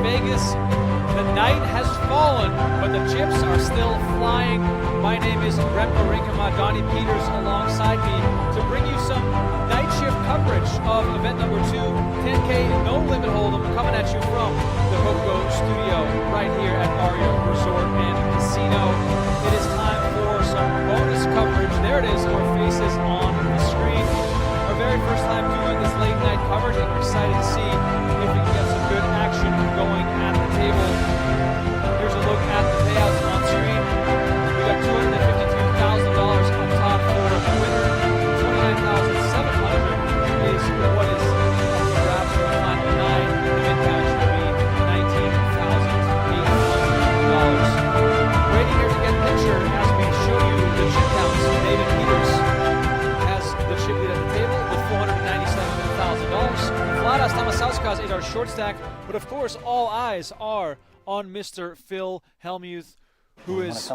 Vegas. The night has fallen, but the chips are still flying. My name is Remko Rinkema, Donnie Peters alongside me to bring you some night shift coverage of event number 2, 10K No Limit Hold'em, coming at you from the PokerGO Studio right here at Aria Resort and Casino. It is time for some bonus coverage. There it is, our faces on the screen. Our very first time doing this late night coverage, and we're excited to see if we can get some good action going at the table. Here's a look at the payouts on screen. We got $252,000 on top for the winner. $29,700 is what is up for grabs for the final 9. The mid-cash will be $19,800. Waiting here to get a picture as we show you the chip counts. David Peters has the chip lead at the table with $497,000. Vladas Tamasauskas is our short stack, but of course all eyes are on Mr. Phil Hellmuth, who is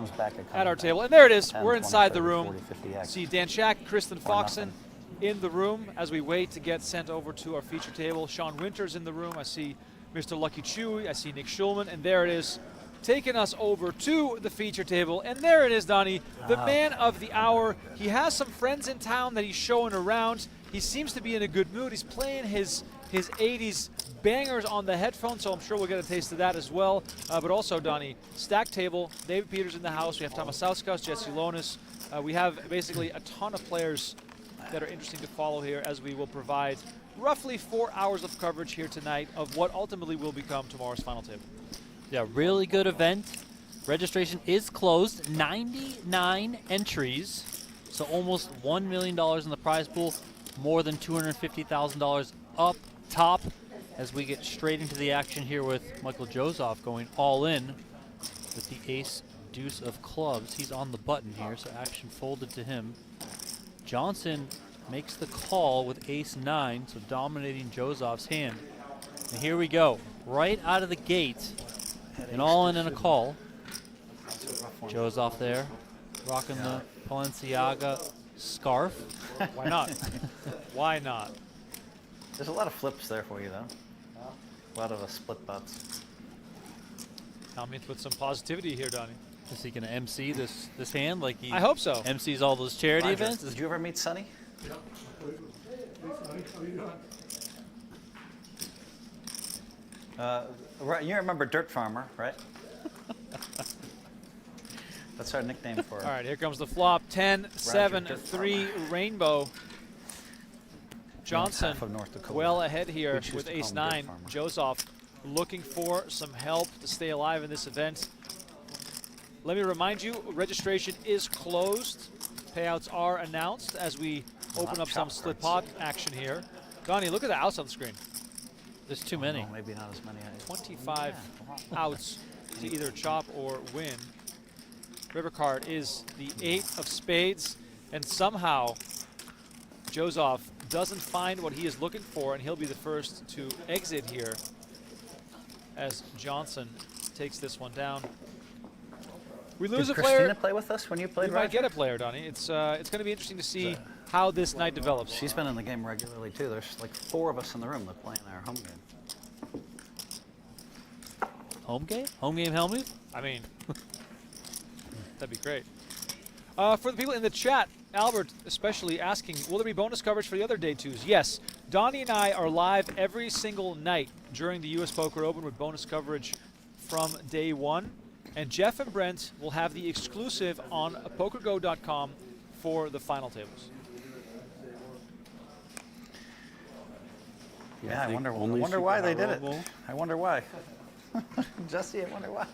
at our table. And there it is. 10, we're inside 20, 30, the room. 40, 50X. See Dan Shack, Kristen Foxon in the room as we wait to get sent over to our feature table. Sean Winters in the room. I see Mr. LuckyChewy. I see Nick Schulman. And there it is, taking us over to the feature table. And there it is, Donnie, the man of the hour. He has some friends in town that he's showing around. He seems to be in a good mood. He's playing his 80s bangers on the headphones, so I'm sure we'll get a taste of that as well. But also, Donnie, stack table, David Peters in the house. We have Tamasauskas, Jesse Lonis. We have basically a ton of players that are interesting to follow here, as we will provide roughly 4 hours of coverage here tonight of what ultimately will become tomorrow's final table. Yeah, really good event. Registration is closed. 99 entries, so almost $1 million in the prize pool, more than $250,000 up top, as we get straight into the action here with Michael Joseph going all in with the ace deuce of clubs. He's on the button here, so action folded to him. Johnson makes the call with ace 9, so dominating Joseph's hand. And here we go, right out of the gate, an all in and a call. Joseph there, rocking the Balenciaga scarf. Why not? Why not? There's a lot of flips there for you, though. A lot of split butts. Hellmuth with some positivity here, Donnie. Is he going to MC this hand like he I hope so. MCs all those charity Roger, events? Did you ever meet Sonny? Right, you remember Dirt Farmer, right? That's our nickname for it. All right, here comes the flop. 10, 7, 3, Rainbow. Johnson of North Dakota. Well ahead here with ace 9. Joseph looking for some help to stay alive in this event. Let me remind you, registration is closed. Payouts are announced as we open up some split pot action here. Donnie, look at the outs on the screen. There's too many. No, maybe not as many. 25 outs to either chop or win. River card is the 8 of spades, and somehow Joseph doesn't find what he is looking for, and he'll be the first to exit here as Johnson takes this one down. We lose a player. Did Christina play with us when you played? We might get a player, Donnie. It's going to be interesting to see how this night develops. She's been in the game regularly too. There's like 4 of us in the room that play in our home game. Home game? Home game Hellmuth? I mean, that'd be great. For the people in the chat, Albert especially asking, will there be bonus coverage for the other day twos? Yes. Donnie and I are live every single night during the US Poker Open with bonus coverage from day 1. And Jeff and Brent will have the exclusive on PokerGo.com for the final tables. Yeah, I wonder why they did it. I wonder why. Jesse, I wonder why.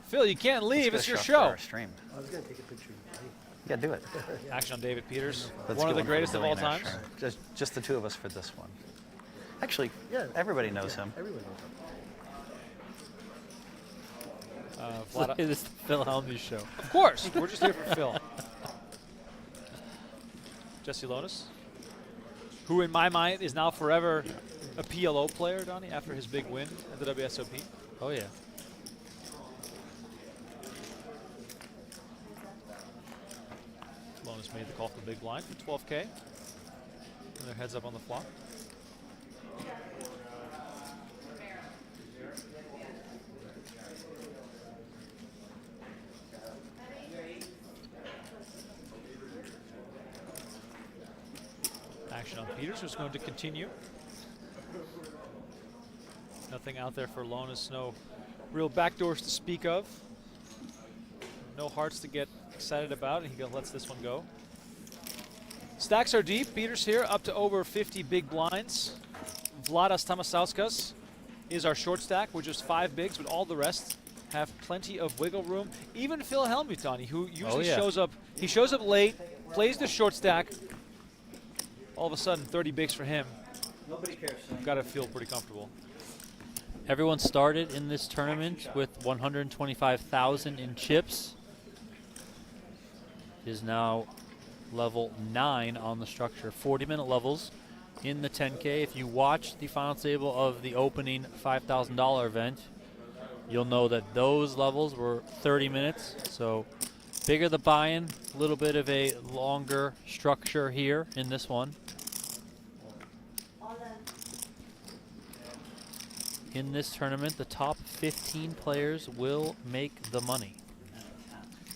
Phil, you can't leave. It's your show. Our stream. I was going to take a picture. Yeah, do it. Action on David Peters, Let's one of go the greatest of all billionaire times. show. Just the 2 of us for this one. Actually, Yeah. everybody knows him. Everyone knows Vlada. It is the Phil Hellmuth show. Of course, we're just here for Phil. Jesse Lonis, who in my mind is now forever a PLO player, Donnie, after his big win at the WSOP. Oh, yeah. Lonis made the call for big blind for 12K. Turn their heads up on the flop. Action on Peters, who's going to continue. Nothing out there for Lonis, no real backdoors to speak of. No hearts to get excited about, and he lets this one go. Stacks are deep. Peters here up to over 50 big blinds. Vladas Tamasauskas is our short stack with just 5 bigs, but all the rest have plenty of wiggle room. Even Phil Hellmuth, Donnie, who usually shows up. He shows up late, plays the short stack. All of a sudden, 30 bigs for him. Nobody cares. Got to feel pretty comfortable. Everyone started in this tournament with 125,000 in chips. Is now level 9 on the structure. 40-minute levels in the 10K. If you watch the final table of the opening $5,000 event, you'll know that those levels were 30 minutes. So bigger the buy-in, a little bit of a longer structure here in this one. In this tournament, the top 15 players will make the money.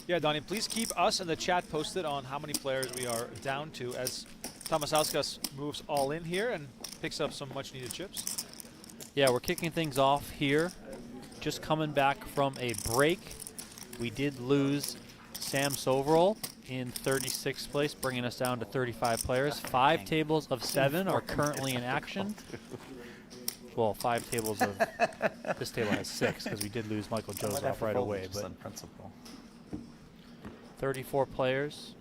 Yeah, Donnie, please keep us in the chat posted on how many players we are down to as Tamasauskas moves all in here and picks up some much-needed chips. Yeah, we're kicking things off here. Just coming back from a break. We did lose Sam Soverall in 36th place, bringing us down to 35 players. 5 tables of 7 are currently in action. Well, 5 tables of this table has 6 because we did lose Michael Joseph right away. But 34 players,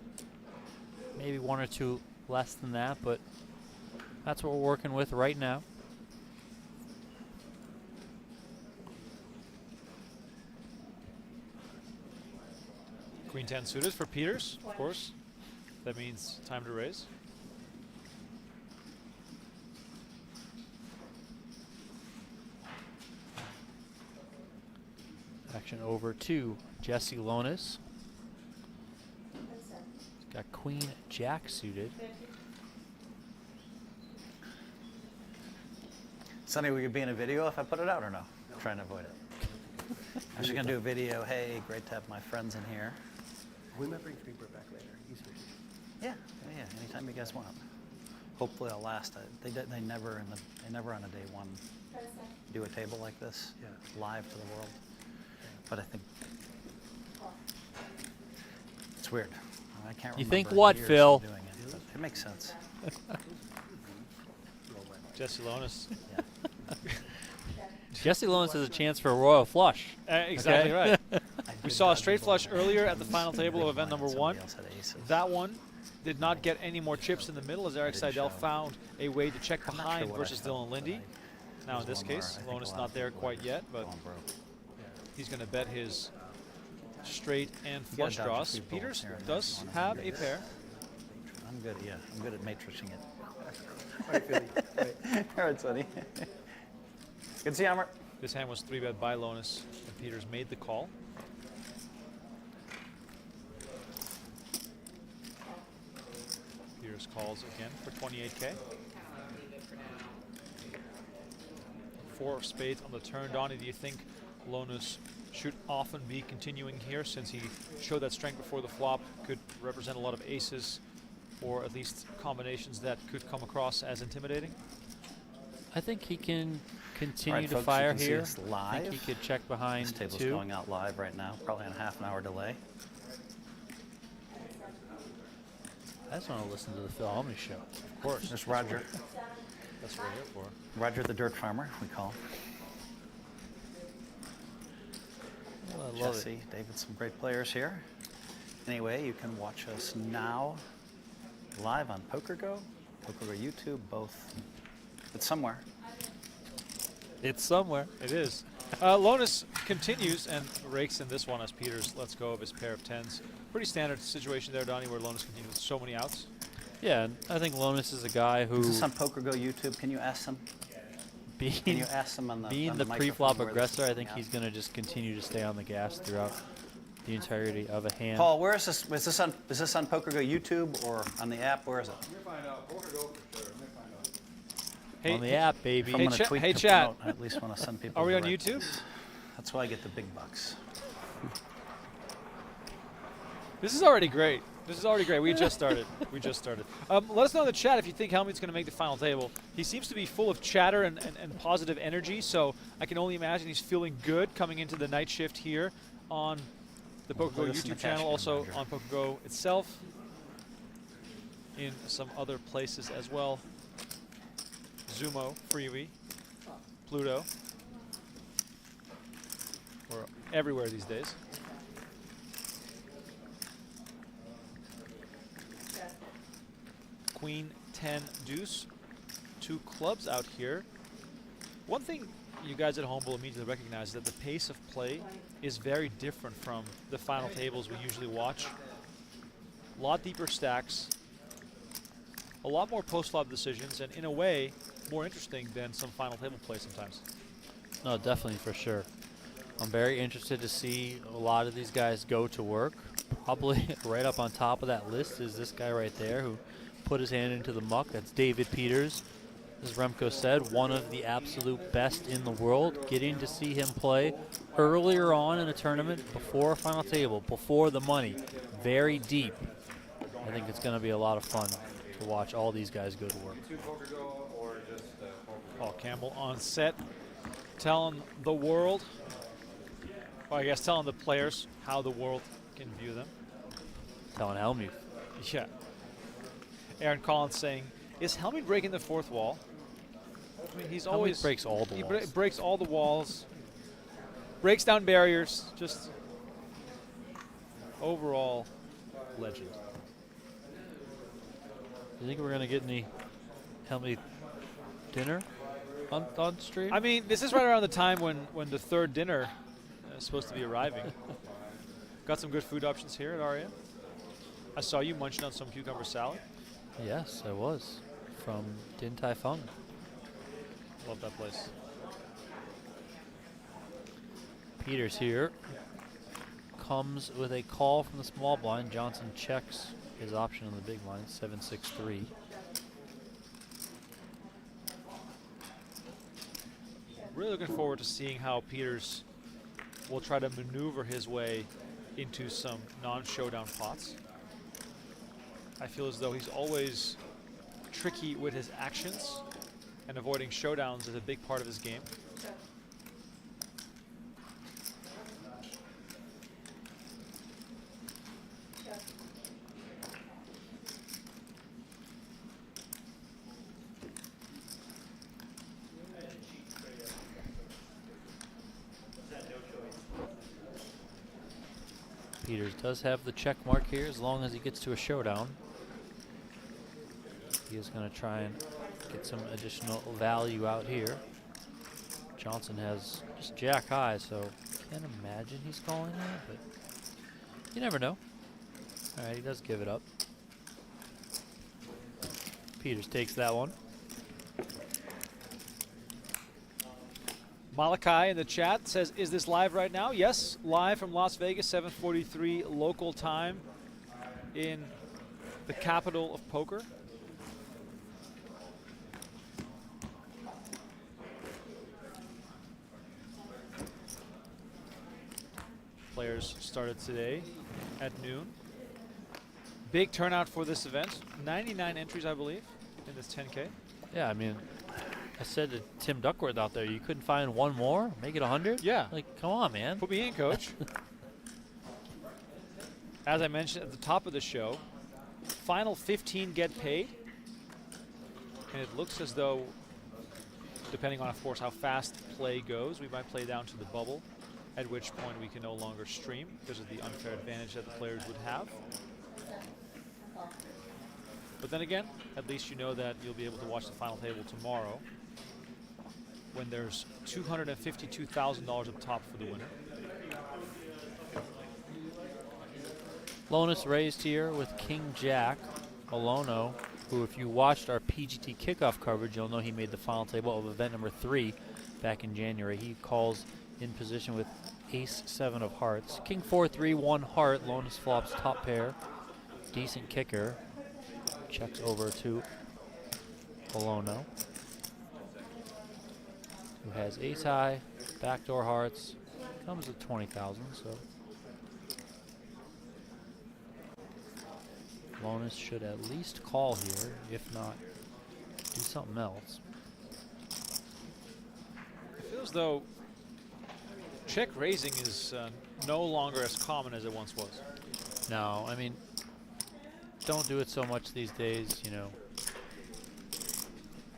maybe 1 or 2 less than that, but that's what we're working with right now. Queen 10 suited for Peters, of course. That means time to raise. Action over to Jesse Lonis. He's got Queen Jack suited. Sonny, will you be in a video if I put it out or no? I'm trying to avoid it. I'm just going to do a video. Hey, great to have my friends in here. We might bring Freebird back later. He's here. Yeah, anytime you guys want. Hopefully I'll last. They never on a day one do a table like this live to the world. But I think it's weird. I can't remember. You think what, years Phil? Doing it, but it makes sense. Jesse Lonis. Yeah. Jesse Lonis has a chance for a royal flush. Exactly okay? right. We saw a straight flush earlier at the final table of event number 1. That one did not get any more chips in the middle as Eric Seidel found a way to check behind versus Dylan Lindy. Now in this case, Lonis not there quite yet, but he's going to bet his straight and flush draws. Peters does have a pair. I'm good, I'm good at matrixing it. All right, Philly. All right, Sonny. Good to see you, Amber. This hand was 3-bet by Lonis, and Peters made the call. Peters calls again for 28K. 4 of spades on the turn. Donnie, do you think Lonis should often be continuing here since he showed that strength before the flop, could represent a lot of aces or at least combinations that could come across as intimidating? I think he can continue right, to folks, fire you can see here. us I live. think he could check behind This table's 2. going out live right now, probably on a half-an-hour delay. I just want to listen to the Phil Hellmuth show. Of course. There's Roger. That's what we're here for. Roger the Dirt Farmer, we call him. Well, I love Jesse, it. David, some great players here. Anyway, you can watch us now live on PokerGo, PokerGo YouTube, both. It's somewhere. It's somewhere. It is. Lonis continues and rakes in this one as Peters lets go of his pair of 10s. Pretty standard situation there, Donnie, where Lonis continues with so many outs. Yeah, and I think Lonis is a guy who, Is this on PokerGo YouTube? Can you ask them? Can being, you ask them on the being on the microphone pre-flop where this is aggressor, I coming think out? he's going to just continue to stay on the gas throughout the entirety of a hand. Paul, where is this? Is this on PokerGo YouTube or on the app? Where is it? Let me find out. PokerGo for sure. Let me find out. Hey, on the app, baby. I'm gonna tweet hey, to chat. promote. I at least want to send people. Are we on direct. YouTube? That's why I get the big bucks. This is already great. This is already great. We just started. We just started. Let us know in the chat if you think Hellmuth's going to make the final table. He seems to be full of chatter and positive energy, so I can only imagine he's feeling good coming into the night shift here on the PokerGo YouTube channel, also on PokerGo itself, in some other places as well. Zumo, Freebie, Pluto. We're everywhere these days. Queen 10 deuce, 2 clubs out here. One thing you guys at home will immediately recognize is that the pace of play is very different from the final tables we usually watch. A lot deeper stacks, a lot more post-flop decisions, and in a way, more interesting than some final table play sometimes. No, definitely, for sure. I'm very interested to see a lot of these guys go to work. Probably right up on top of that list is this guy right there who put his hand into the muck. That's David Peters. As Remko said, one of the absolute best in the world. Getting to see him play earlier on in a tournament, before a final table, before the money, very deep. I think it's going to be a lot of fun to watch all these guys go to work. PokerGo or just PokerGo? Paul Campbell on set, telling the world, or I guess telling the players how the world can view them. Telling Hellmuth. Yeah. Aaron Collins saying, is Hellmuth breaking the fourth wall? I mean, he's always breaks all the walls. Breaks all the walls, breaks down barriers, just overall legend. You think we're going to get any Hellmuth dinner on stream? I mean, this is right around the time when the third dinner is supposed to be arriving. Got some good food options here at Aria. I saw you munching on some cucumber salad. Yes, I was. From Din Tai Fung. Love that place. Peters here comes with a call from the small blind. Johnson checks his option on the big blind, 7-6-3. Really looking forward to seeing how Peters will try to maneuver his way into some non-showdown pots. I feel as though he's always tricky with his actions, and avoiding showdowns is a big part of his game. Peters does have the check mark here as long as he gets to a showdown. He is going to try and get some additional value out here. Johnson has just jack high, so can't imagine he's calling that, but you never know. All right, he does give it up. Peters takes that one. Malachi in the chat says, is this live right now? Yes, live from Las Vegas, 7:43 local time in the capital of poker. Players started today at noon. Big turnout for this event. 99 entries, I believe, in this 10K. Yeah, I mean, I said to Tim Duckworth out there, you couldn't find one more? Make it 100? Yeah. Like, come on, man. Put me in, coach. As I mentioned at the top of the show, final 15 get paid. And it looks as though, depending on, of course, how fast play goes, we might play down to the bubble, at which point we can no longer stream because of the unfair advantage that the players would have. But then again, at least you know that you'll be able to watch the final table tomorrow, when there's $252,000 up top for the winner. Lonus raised here with King Jack. Olono, who if you watched our PGT kickoff coverage, you'll know he made the final table of event number 3 back in January. He calls in position with Ace-7 of hearts. King 4-3, 1 heart. Lonus flops top pair. Decent kicker. Checks over to Olono, who has ace high, backdoor hearts. Comes with 20,000, so Lonus should at least call here, if not do something else. It feels as though check raising is no longer as common as it once was. No, I mean, don't do it so much these days, you know.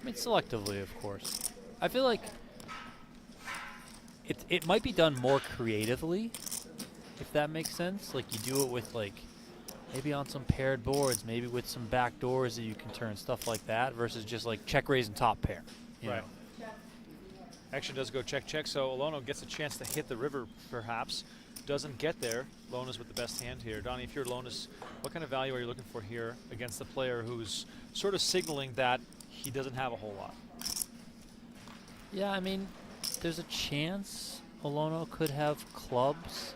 I mean, selectively, of course. I feel like it might be done more creatively, if that makes sense. Like, you do it with, like, maybe on some paired boards, maybe with some back doors that you can turn, stuff like that, versus just, like, check raise and top pair. You know? Action does go check, check, so Olono gets a chance to hit the river, perhaps. Doesn't get there. Lonus with the best hand here. Donnie, if you're Lonus, what kind of value are you looking for here against the player who's sort of signaling that he doesn't have a whole lot? Yeah, I mean, there's a chance Olono could have clubs.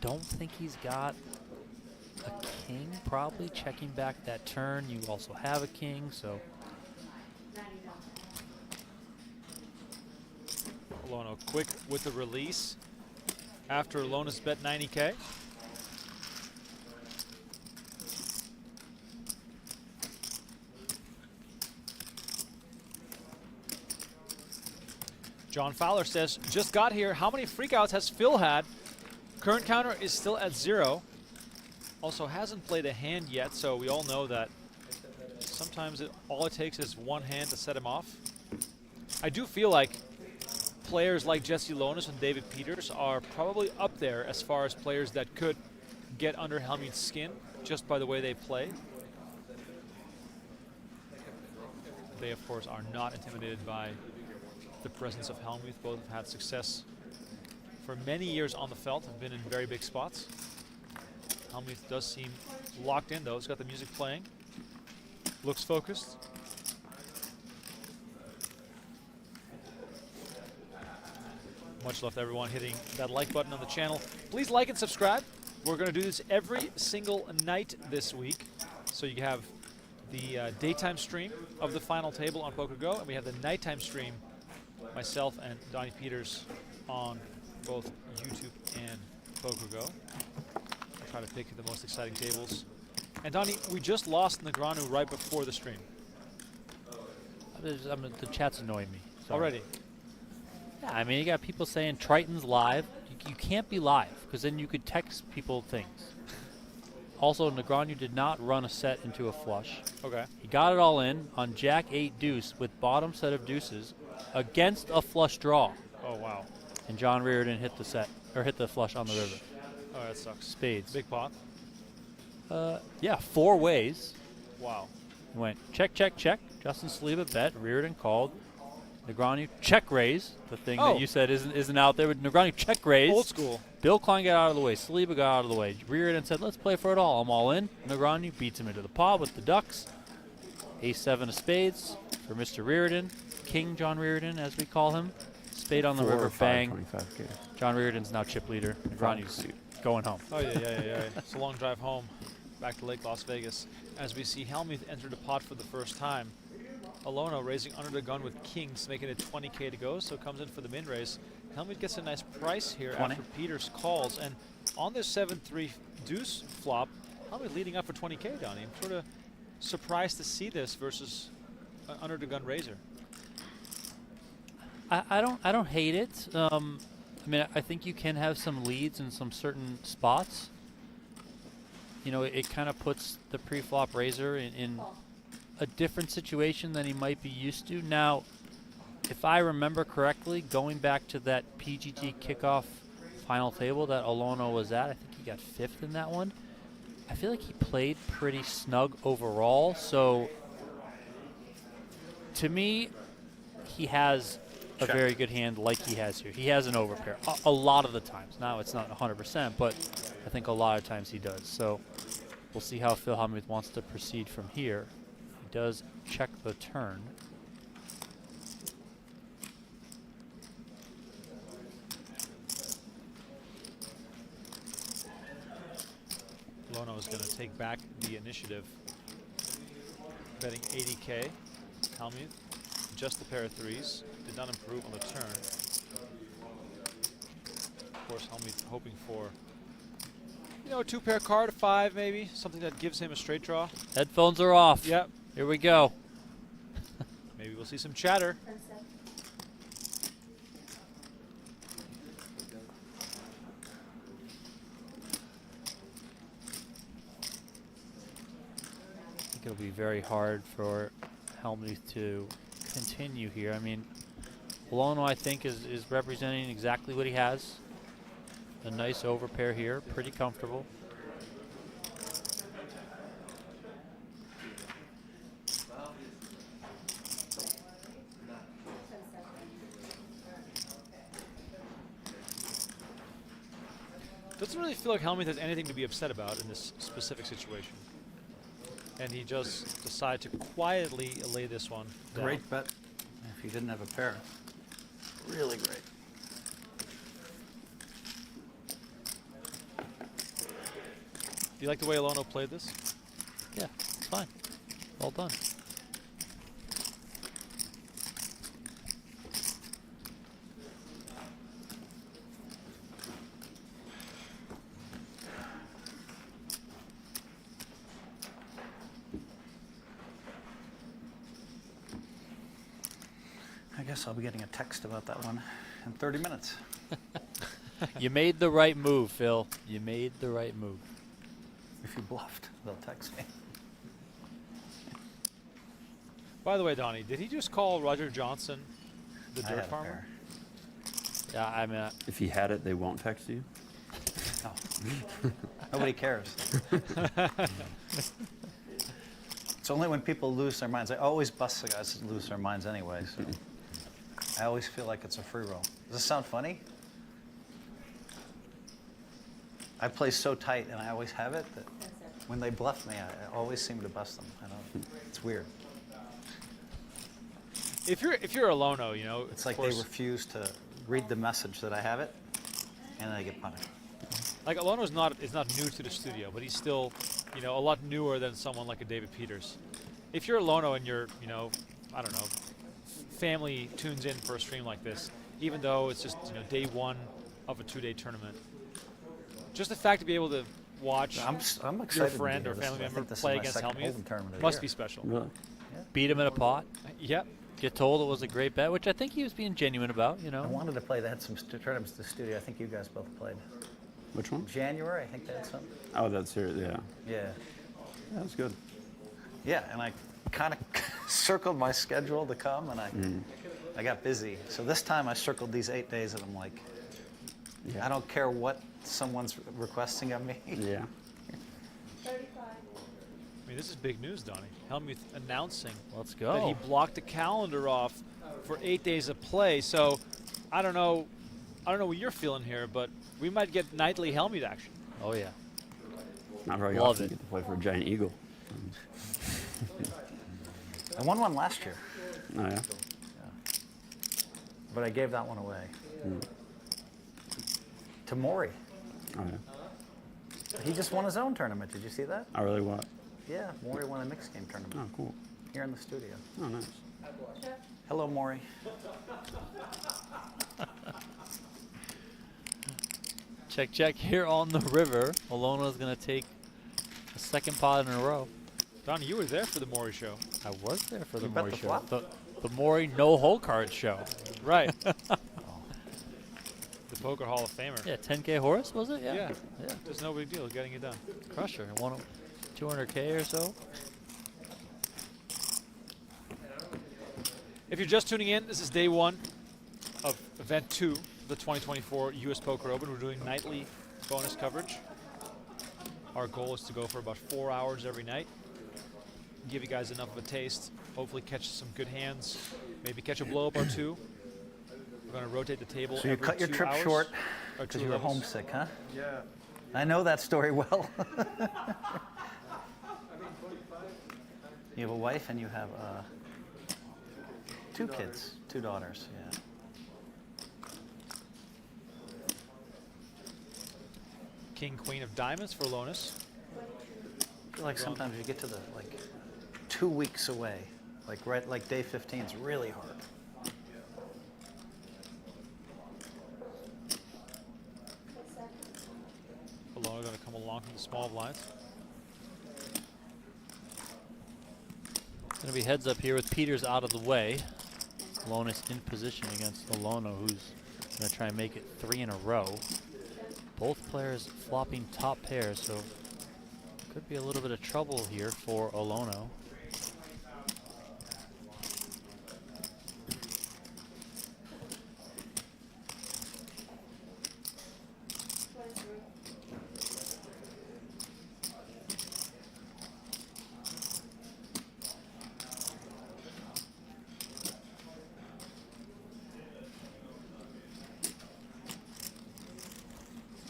Don't think he's got a king, probably. Checking back that turn. You also have a king, so. Olono quick with the release after Lonus bet 90K. John Fowler says, just got here. How many freakouts has Phil had? Current counter is still at 0. Also hasn't played a hand yet, so we all know that sometimes all it takes is one hand to set him off. I do feel like players like Jesse Lonus and David Peters are probably up there as far as players that could get under Hellmuth's skin just by the way they play. They, of course, are not intimidated by the presence of Hellmuth. Both have had success for many years on the felt, have been in very big spots. Hellmuth does seem locked in, though. He's got the music playing. Looks focused. Much love to everyone hitting that like button on the channel. Please like and subscribe. We're going to do this every single night this week. So you have the daytime stream of the final table on PokerGO, and we have the nighttime stream, myself and Donnie Peters, on both YouTube and PokerGO. I'll try to pick the most exciting tables. And Donnie, we just lost Negreanu right before the stream. The chat's annoying me. Sorry. Already? Yeah, I mean, you got people saying Triton's live. You can't be live, because then you could text people things. Also, Negreanu did not run a set into a flush. Okay. He got it all in on Jack 8 deuce with bottom set of deuces against a flush draw. Oh, wow. And John Reardon hit the set, or hit the flush on the river. Oh, that sucks. Spades. Big pot. Yeah, 4 ways. Wow. He went check, check, check. Justin Saliba bet. Reardon called. Negreanu check raise, the thing that you said isn't out there, but Negreanu check raise. Old school. Bill Klein got out of the way. Saliba got out of the way. Reardon said, let's play for it all. I'm all in. Negreanu beats him into the pot with the ducks. Ace-7 of spades for Mr. Reardon. King John Reardon, as we call him. Spade on the river, bang. 25K. John Reardon's now chip leader. Negreanu's going home. Oh, yeah. It's a long drive home, back to Lake Las Vegas. As we see Hellmuth enter the pot for the first time. Olono raising under the gun with kings, making it 20K to go, so comes in for the min raise. Hellmuth gets a nice price here 20. after Peters calls, and on this 7-3 deuce flop, Hellmuth leading up for 20K, Donnie. I'm sort of surprised to see this versus an under the gun raiser. I don't hate it. I mean, I think you can have some leads in some certain spots. You know, it kind of puts the pre-flop raiser in a different situation than he might be used to. Now, if I remember correctly, going back to that PGT kickoff final table that Olono was at, I think he got 5th in that one. I feel like he played pretty snug overall. So, to me, he has a very good hand like he has here. He has an overpair a lot of the times. Now it's not 100%, but I think a lot of times he does. So we'll see how Phil Hellmuth wants to proceed from here. He does check the turn. Lono is going to take back the initiative. Betting 80K. Hellmuth, just a pair of threes. Did not improve on the turn. Of course, Hellmuth hoping for, you know, a 2-pair card, a 5 maybe, something that gives him a straight draw. Headphones are off. Yep. Here we go. Maybe we'll see some chatter. I think it'll be very hard for Hellmuth to continue here. I mean, Lono, I think, is representing exactly what he has. A nice overpair here, pretty comfortable. Doesn't really feel like Hellmuth has anything to be upset about in this specific situation. And he just decided to quietly lay this one down. Great bet if you didn't have a pair. Really great. Do you like the way Lono played this? Yeah, it's fine. Well done. I guess I'll be getting a text about that one in 30 minutes. You made the right move, Phil. You made the right move. If you bluffed, they'll text me. By the way, Donnie, did he just call Roger Johnson the I dirt had a farmer? pair. Yeah, I mean, If he had it, they won't text you. Oh. Nobody cares. It's only when people lose their minds. I always bust the guys that lose their minds anyway, so I always feel like it's a free roll. Does this sound funny? I play so tight, and I always have it, that when they bluff me, I always seem to bust them. I don't. It's weird. If you're a Lono, you know, It's of like they course, refuse to read the message that I have it, and then I get punished. like Lono is not new to the studio, but he's still, you know, a lot newer than someone like a David Peters. If you're a Lono and you're, you know, I don't know, family tunes in for a stream like this, even though it's just, you know, day one of a 2-day tournament, just the fact to be able to watch I'm excited. your to friend do or this. family I member think this is play my against second Hellmuth Open tournament of the must year. be special. Really? beat him in a pot. Yep. Get told it was a great bet, which I think he was being genuine about, you I know. wanted to play. They had some tournaments at the studio. I think you guys both played. Which one? January, I think they had some. Oh, that's here. Yeah. Yeah. That's good. Yeah, and I kind of circled my schedule to come, and I got busy. So this time I circled these 8 days, and I'm like, Yeah. I don't care what someone's requesting of me. Yeah. I mean, this is big news, Donnie. Hellmuth announcing Let's that go. he blocked the calendar off for 8 days of play. So I don't know what you're feeling here, but we might get nightly Hellmuth action. Oh, yeah. Not very Love often it. you get to play for a giant eagle. I won one last year, Oh yeah. but I gave that one away to Maury. Oh yeah. He just won his own tournament. Did you see that? I really want. Yeah, Maury won a mixed game tournament Oh, cool. here in the studio. Oh, nice. Hello, Maury. Check here on the river. Alona's going to take a second pot in a row. Donnie, you were there for the Maury show. I was there for the You bet Maury the show. flop? The Maury no-hole card show. Right. The Poker Hall of Famer. Yeah, 10K Horace, was it? Yeah. Yeah. There's no big deal getting it done. Crusher. 200K or so. If you're just tuning in, this is day one of event 2 of the 2024 US Poker Open. We're doing nightly bonus coverage. Our goal is to go for about 4 hours every night. Give you guys enough of a taste. Hopefully catch some good hands. Maybe catch a blow up or two. We're going to rotate the table So you every cut your 2 trip hours, short or because 2 you were levels. homesick, huh? Yeah. I know that story well. You have a wife and you have 2 kids, 2 daughters. Yeah. King, Queen of Diamonds for Lonis. feel like sometimes you get to the, like, 2 weeks away. Like day 15 is really hard. Alona going to come along from the small blinds. Going to be heads up here with Peters out of the way. Lonis in position against Alona, who's going to try and make it 3 in a row. Both players flopping top pairs, so could be a little bit of trouble here for Alona.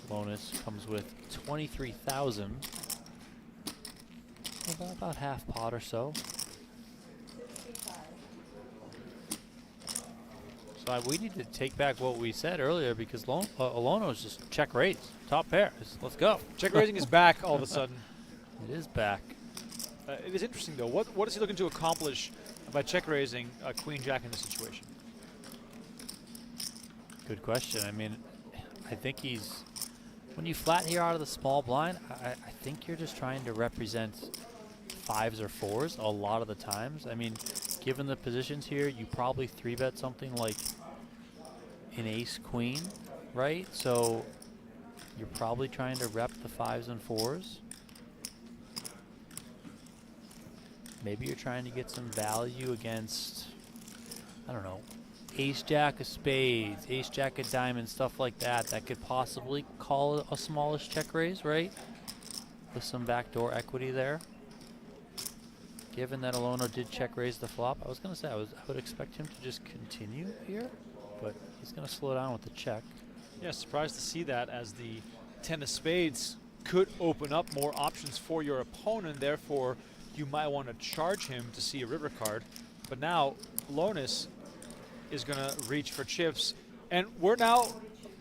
Bonus comes with 23,000. About half pot or so. So we need to take back what we said earlier because Alona is just check raise, top pair. Let's go. Check raising is back all of a sudden. It is back. It is interesting though. What is he looking to accomplish by check raising Queen Jack in this situation? Good question. I mean, I think he's, when you flat here out of the small blind, I think you're just trying to represent 5s or 4s a lot of the times. I mean, given the positions here, you probably 3-bet something like an ace queen, right? So you're probably trying to rep the 5s and 4s. Maybe you're trying to get some value against, I don't know, ace jack of spades, ace jack of diamonds, stuff like that. That could possibly call it a smallish check raise, right? With some backdoor equity there. Given that Alona did check raise the flop, I was going to say I would expect him to just continue here, but he's going to slow down with the check. Yeah, surprised to see that, as the 10 of spades could open up more options for your opponent. Therefore, you might want to charge him to see a river card. But now, Lonis is going to reach for chips, and we're now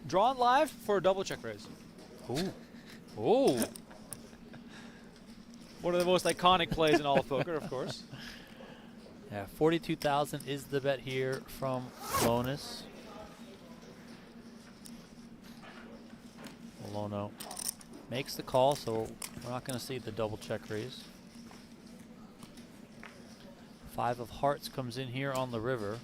drawn live for a double check raise. Ooh. Ooh. One of the most iconic plays in all of poker, of course. Yeah, 42,000 is the bet here from Lonis. Alono makes the call, so we're not going to see the double check raise. 5 of hearts comes in here on the river.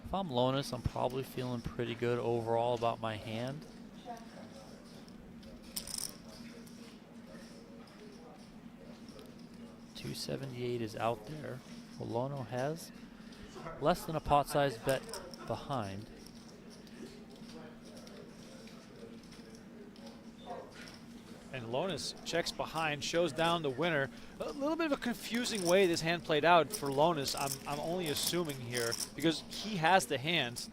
If I'm Lonis, I'm probably feeling pretty good overall about my hand. $278 is out there. Alono has less than a pot-sized bet behind. And Lonis checks behind, shows down the winner. A little bit of a confusing way this hand played out for Lonis. I'm only assuming here, because he has the hands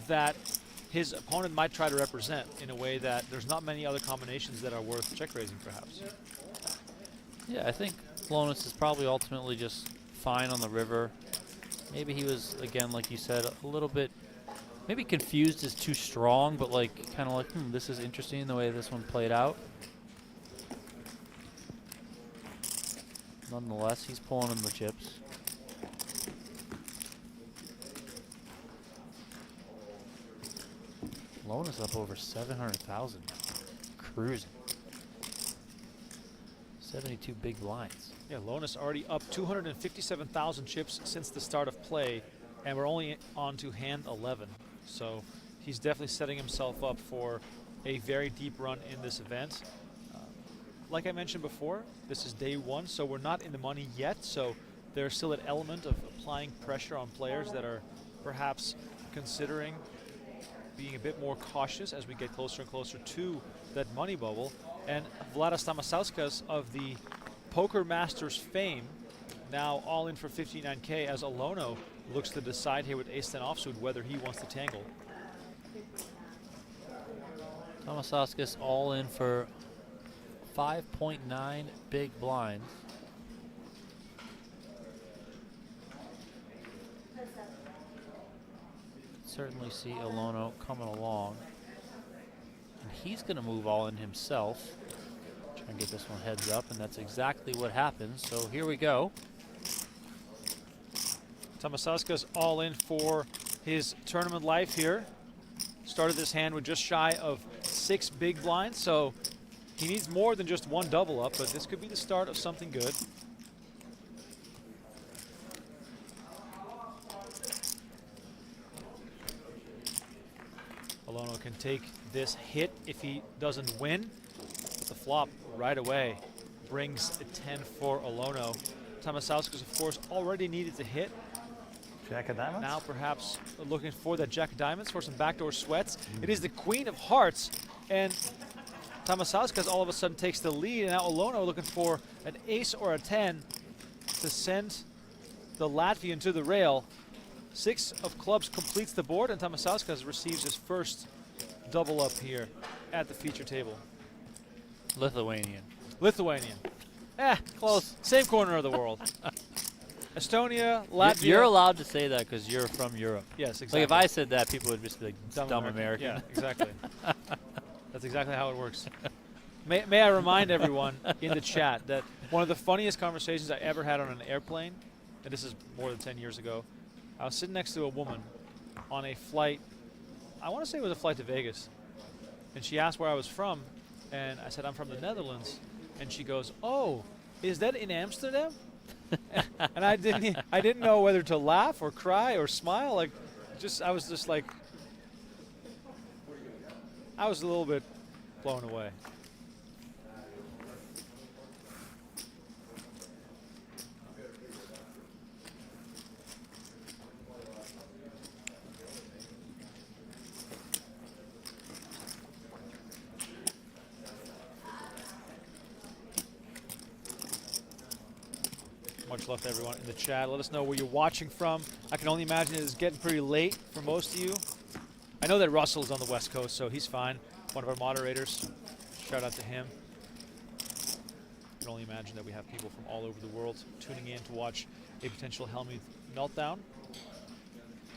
that his opponent might try to represent in a way that there's not many other combinations that are worth check raising, perhaps. Yeah, I think Lonis is probably ultimately just fine on the river. Maybe he was, again, like you said, a little bit, maybe confused is too strong, but like kind of like, this is interesting the way this one played out. Nonetheless, he's pulling in the chips. Lonis up over 700,000. Cruising. 72 big blinds. Yeah, Lonis already up 257,000 chips since the start of play, and we're only on to hand 11. So he's definitely setting himself up for a very deep run in this event. Like I mentioned before, this is day 1, so we're not in the money yet. So there's still an element of applying pressure on players that are perhaps considering being a bit more cautious as we get closer and closer to that money bubble. And Vladas Tamasauskas of the Poker Masters fame now all in for 59K as Alono looks to decide here with ace-10 offsuit whether he wants to tangle. Tamasauskas all in for 5.9 big blinds. certainly see Olono coming along. And he's going to move all in himself. Try and get this one heads up, and that's exactly what happens. So here we go. Tomasowska's all in for his tournament life here. Started this hand with just shy of 6 big blinds, so he needs more than just one double up, but this could be the start of something good. Olono can take this hit if he doesn't win, but the flop right away brings a 10 for Olono. Tomasowska's, of course, already needed to hit. Jack of diamonds? Now perhaps looking for that Jack of diamonds for some backdoor sweats. It is the Queen of Hearts, and Tomasowska's all of a sudden takes the lead, and now Olono looking for an ace or a 10 to send the Latvian to the rail. 6 of clubs completes the board, and Tomasowska's receives his first double up here at the feature table. Lithuanian. Lithuanian. Close. Same corner of the world. Estonia, Latvia. You're allowed to say that because you're from Europe. Yes, exactly. Like if I said that, people would just be like, dumb American. Yeah, exactly. That's exactly how it works. May I remind everyone in the chat that one of the funniest conversations I ever had on an airplane, and this is more than 10 years ago, I was sitting next to a woman on a flight, I want to say it was a flight to Vegas, and she asked where I was from, and I said, I'm from the Netherlands, and she goes, oh, is that in Amsterdam? And I didn't know whether to laugh or cry or smile. Like, I was just like, I was a little bit blown away. Much love to everyone in the chat. Let us know where you're watching from. I can only imagine it is getting pretty late for most of you. I know that Russell's on the West Coast, so he's fine. One of our moderators. Shout out to him. I can only imagine that we have people from all over the world tuning in to watch a potential Hellmuth meltdown.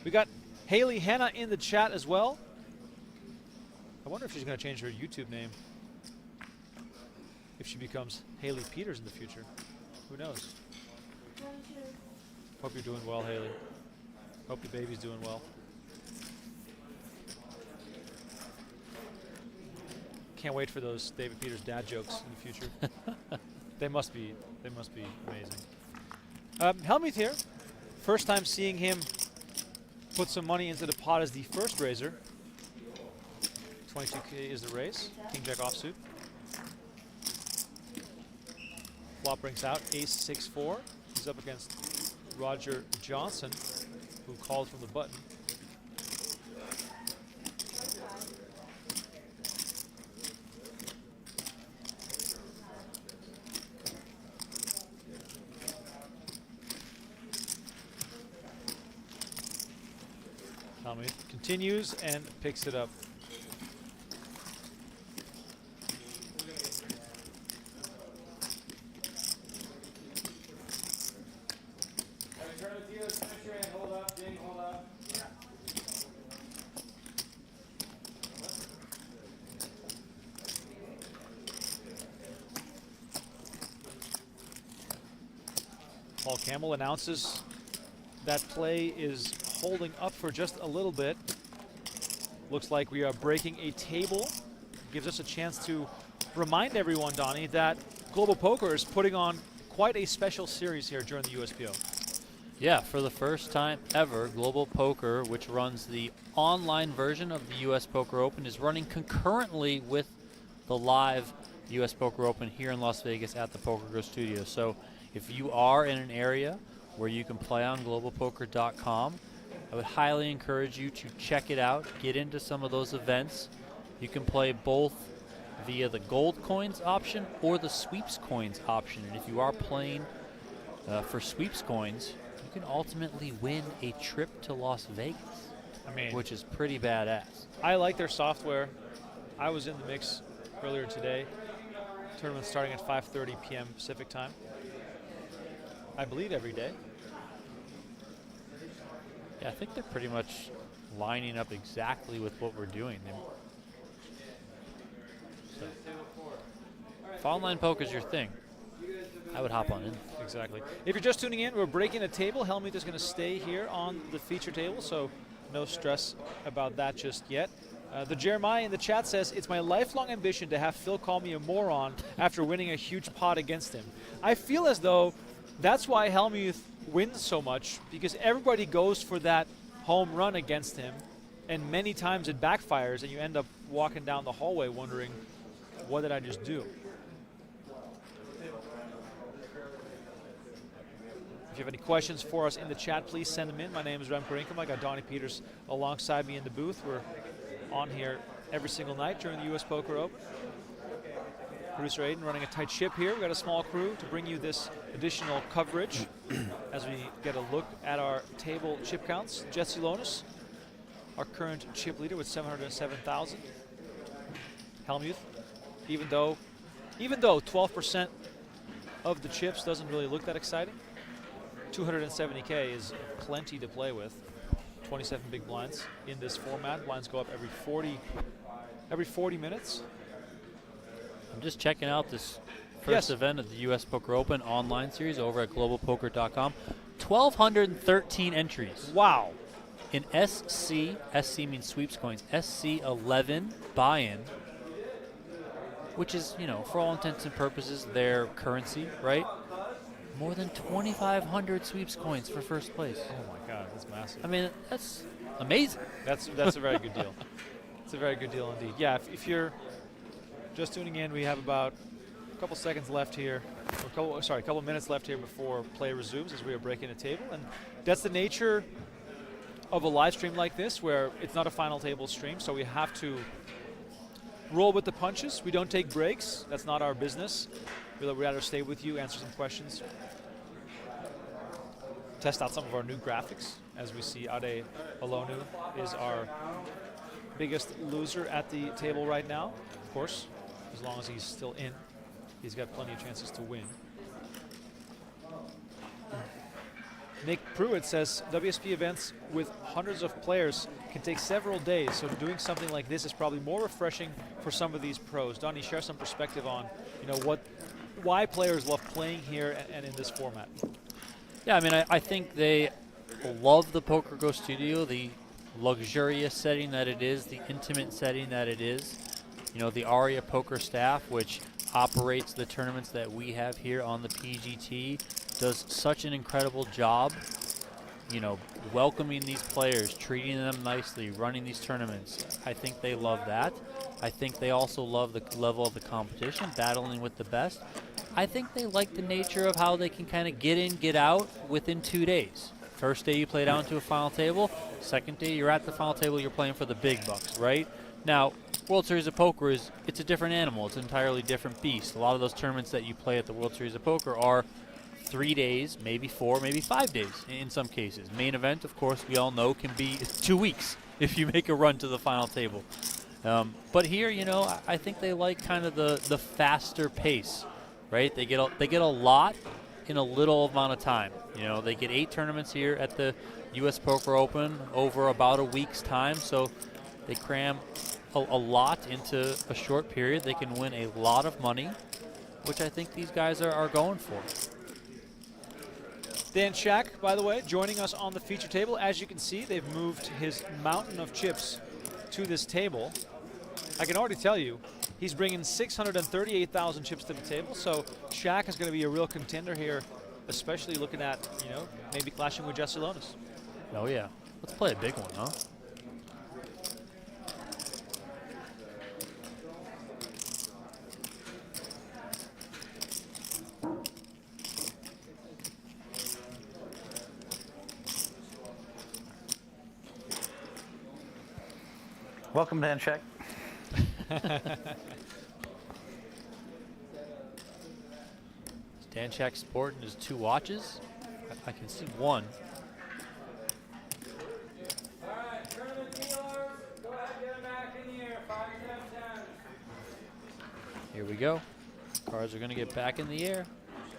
We got Haley Hanna in the chat as well. I wonder if she's going to change her YouTube name. If she becomes Haley Peters in the future. Who knows? Hope you're doing well, Haley. Hope the baby's doing well. Can't wait for those David Peters dad jokes in the future. They must be amazing. Hellmuth here. First time seeing him put some money into the pot as the first raiser. 22K is the raise. King Jack offsuit. Flop brings out ace 6-4. He's up against Roger Johnson, who called from the button. Hellmuth continues and picks it up. Paul Campbell announces that play is holding up for just a little bit. Looks like we are breaking a table. Gives us a chance to remind everyone, Donnie, that Global Poker is putting on quite a special series here during the USPO. Yeah, for the first time ever, Global Poker, which runs the online version of the US Poker Open, is running concurrently with the live US Poker Open here in Las Vegas at the PokerGO Studio. So if you are in an area where you can play on globalpoker.com, I would highly encourage you to check it out, get into some of those events. You can play both via the gold coins option or the sweeps coins option. And if you are playing for sweeps coins, you can ultimately win a trip to Las Vegas, which is pretty badass. I like their software. I was in the mix earlier today. Tournament starting at 5:30 p.m. Pacific time. I believe every day. Yeah, I think they're pretty much lining up exactly with what we're doing. So, if online poker is your thing, I would hop on in. Exactly. If you're just tuning in, we're breaking a table. Hellmuth is going to stay here on the feature table, so no stress about that just yet. The Jeremiah in the chat says, it's my lifelong ambition to have Phil call me a moron after winning a huge pot against him. I feel as though that's why Hellmuth wins so much, because everybody goes for that home run against him, and many times it backfires, and you end up walking down the hallway wondering, what did I just do? If you have any questions for us in the chat, please send them in. My name is Remko. I got Donnie Peters alongside me in the booth. We're on here every single night during the US Poker Open. Producer Aiden running a tight ship here. We've got a small crew to bring you this additional coverage as we get a look at our table chip counts. Jesse Lonis, our current chip leader with 707,000. Hellmuth, even though 12% of the chips doesn't really look that exciting, 270K is plenty to play with. 27 big blinds in this format. Blinds go up every 40 minutes. I'm just checking out this first event of the US Poker Open online series over at globalpoker.com. 1,213 entries. Wow. In SC means sweeps coins, SC11 buy-in, which is, you know, for all intents and purposes, their currency, right? More than 2,500 sweeps coins for first place. Oh my God, that's massive. I mean, that's amazing. That's a very good deal. It's a very good deal indeed. Yeah, if you're just tuning in, we have about a couple seconds left here, or a couple minutes left here before play resumes as we are breaking a table, and that's the nature of a live stream like this, where it's not a final table stream, so we have to roll with the punches. We don't take breaks. That's not our business. We'd rather stay with you, answer some questions, test out some of our new graphics. As we see, Ade Alonu is our biggest loser at the table right now. Of course, as long as he's still in, he's got plenty of chances to win. Nick Pruitt says, WSP events with hundreds of players can take several days, so doing something like this is probably more refreshing for some of these pros. Donnie, share some perspective on, you know, why players love playing here and in this format. Yeah, I mean, I think they love the PokerGO Studio, the luxurious setting that it is, the intimate setting that it is. You know, the Aria Poker staff, which operates the tournaments that we have here on the PGT, does such an incredible job, you know, welcoming these players, treating them nicely, running these tournaments. I think they love that. I think they also love the level of the competition, battling with the best. I think they like the nature of how they can kind of get in, get out within 2 days. First day you play down to a final table. Second day you're at the final table, you're playing for the big bucks, right? Now, World Series of Poker it's a different animal. It's an entirely different beast. A lot of those tournaments that you play at the World Series of Poker are 3 days, maybe 4, maybe 5 days in some cases. Main event, of course, we all know can be 2 weeks if you make a run to the final table. But here, you know, I think they like kind of the faster pace, right? They get a lot in a little amount of time. You know, they get 8 tournaments here at the US Poker Open over about a week's time, so they cram a lot into a short period. They can win a lot of money, which I think these guys are going for. Dan Shack, by the way, joining us on the feature table. As you can see, they've moved his mountain of chips to this table. I can already tell you, he's bringing 638,000 chips to the table, so Shack is going to be a real contender here, especially looking at, you know, maybe clashing with Jesse Lonis. Oh, yeah. Let's play a big one, huh? Welcome, Dan Check. Dan Shack sporting his 2 watches. I can see one. All right, tournament dealers, go ahead and get them back in here. 5, 10, 10. Here we go. Cards are going to get back in the air.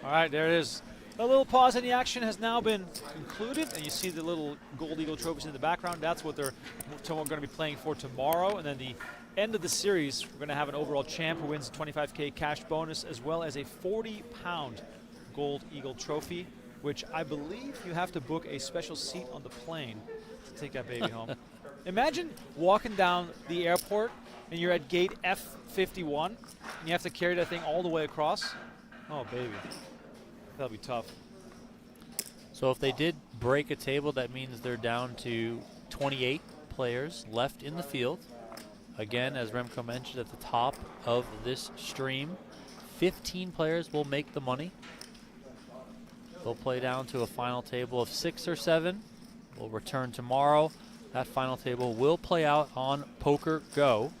All right, there it is. A little pause in the action has now been concluded, and you see the little Gold Eagle trophies in the background. That's what they're going to be playing for tomorrow. And then the end of the series, we're going to have an overall champ who wins a $25K cash bonus, as well as a 40-pound Gold Eagle trophy, which I believe you have to book a special seat on the plane to take that baby home. Imagine walking down the airport, and you're at gate F51, and you have to carry that thing all the way across. Oh, baby. That'll be tough. So if they did break a table, that means they're down to 28 players left in the field. Again, as Remko mentioned at the top of this stream, 15 players will make the money. They'll play down to a final table of 6 or 7. We'll return tomorrow. That final table will play out on PokerGO.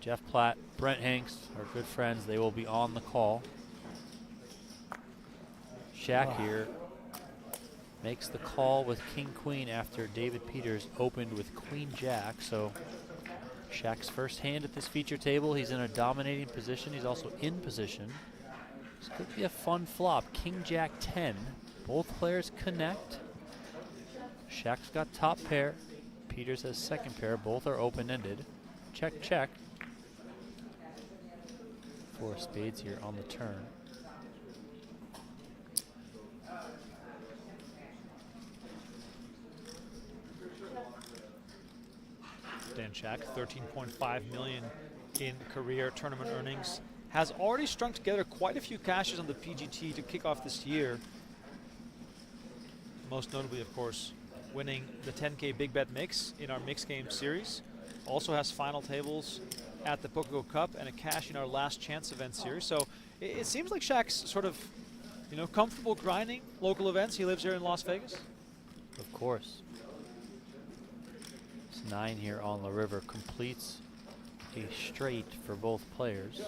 Jeff Platt, Brent Hanks, our good friends, they will be on the call. Shaq here makes the call with King-Queen after David Peters opened with Queen-Jack. So Shaq's first hand at this feature table. He's in a dominating position. He's also in position. This could be a fun flop. King-Jack 10. Both players connect. Shaq's got top pair. Peters has second pair. Both are open-ended. Check, check. 4 spades here on the turn. Dan Shaq, $13.5 million in career tournament earnings, has already strung together quite a few cashes on the PGT to kick off this year. Most notably, of course, winning the 10K Big Bet Mix in our Mix Game series. Also has final tables at the PokerGO Cup and a cash in our Last Chance event series. So it seems like Shaq's sort of, comfortable grinding local events. He lives here in Las Vegas. Of course. 9 here on the river completes a straight for both players.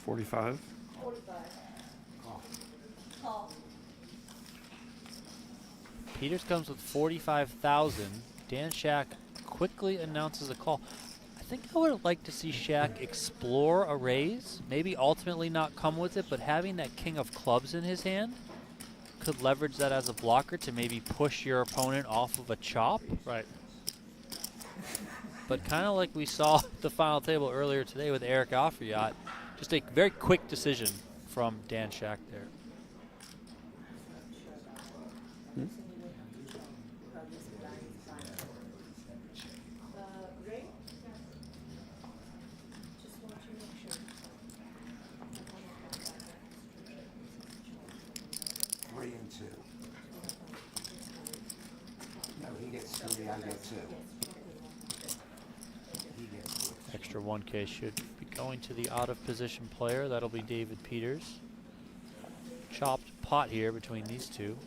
$45. Peters comes with 45,000. Dan Shaq quickly announces a call. I think I would like to see Shaq explore a raise, maybe ultimately not come with it, but having that king of clubs in his hand could leverage that as a blocker to maybe push your opponent off of a chop. Right. But kind of like we saw at the final table earlier today with Eric Afriyat, just a very quick decision from Dan Shaq there. Extra 1K should be going to the out of position player. That'll be David Peters. Chopped pot here between these two.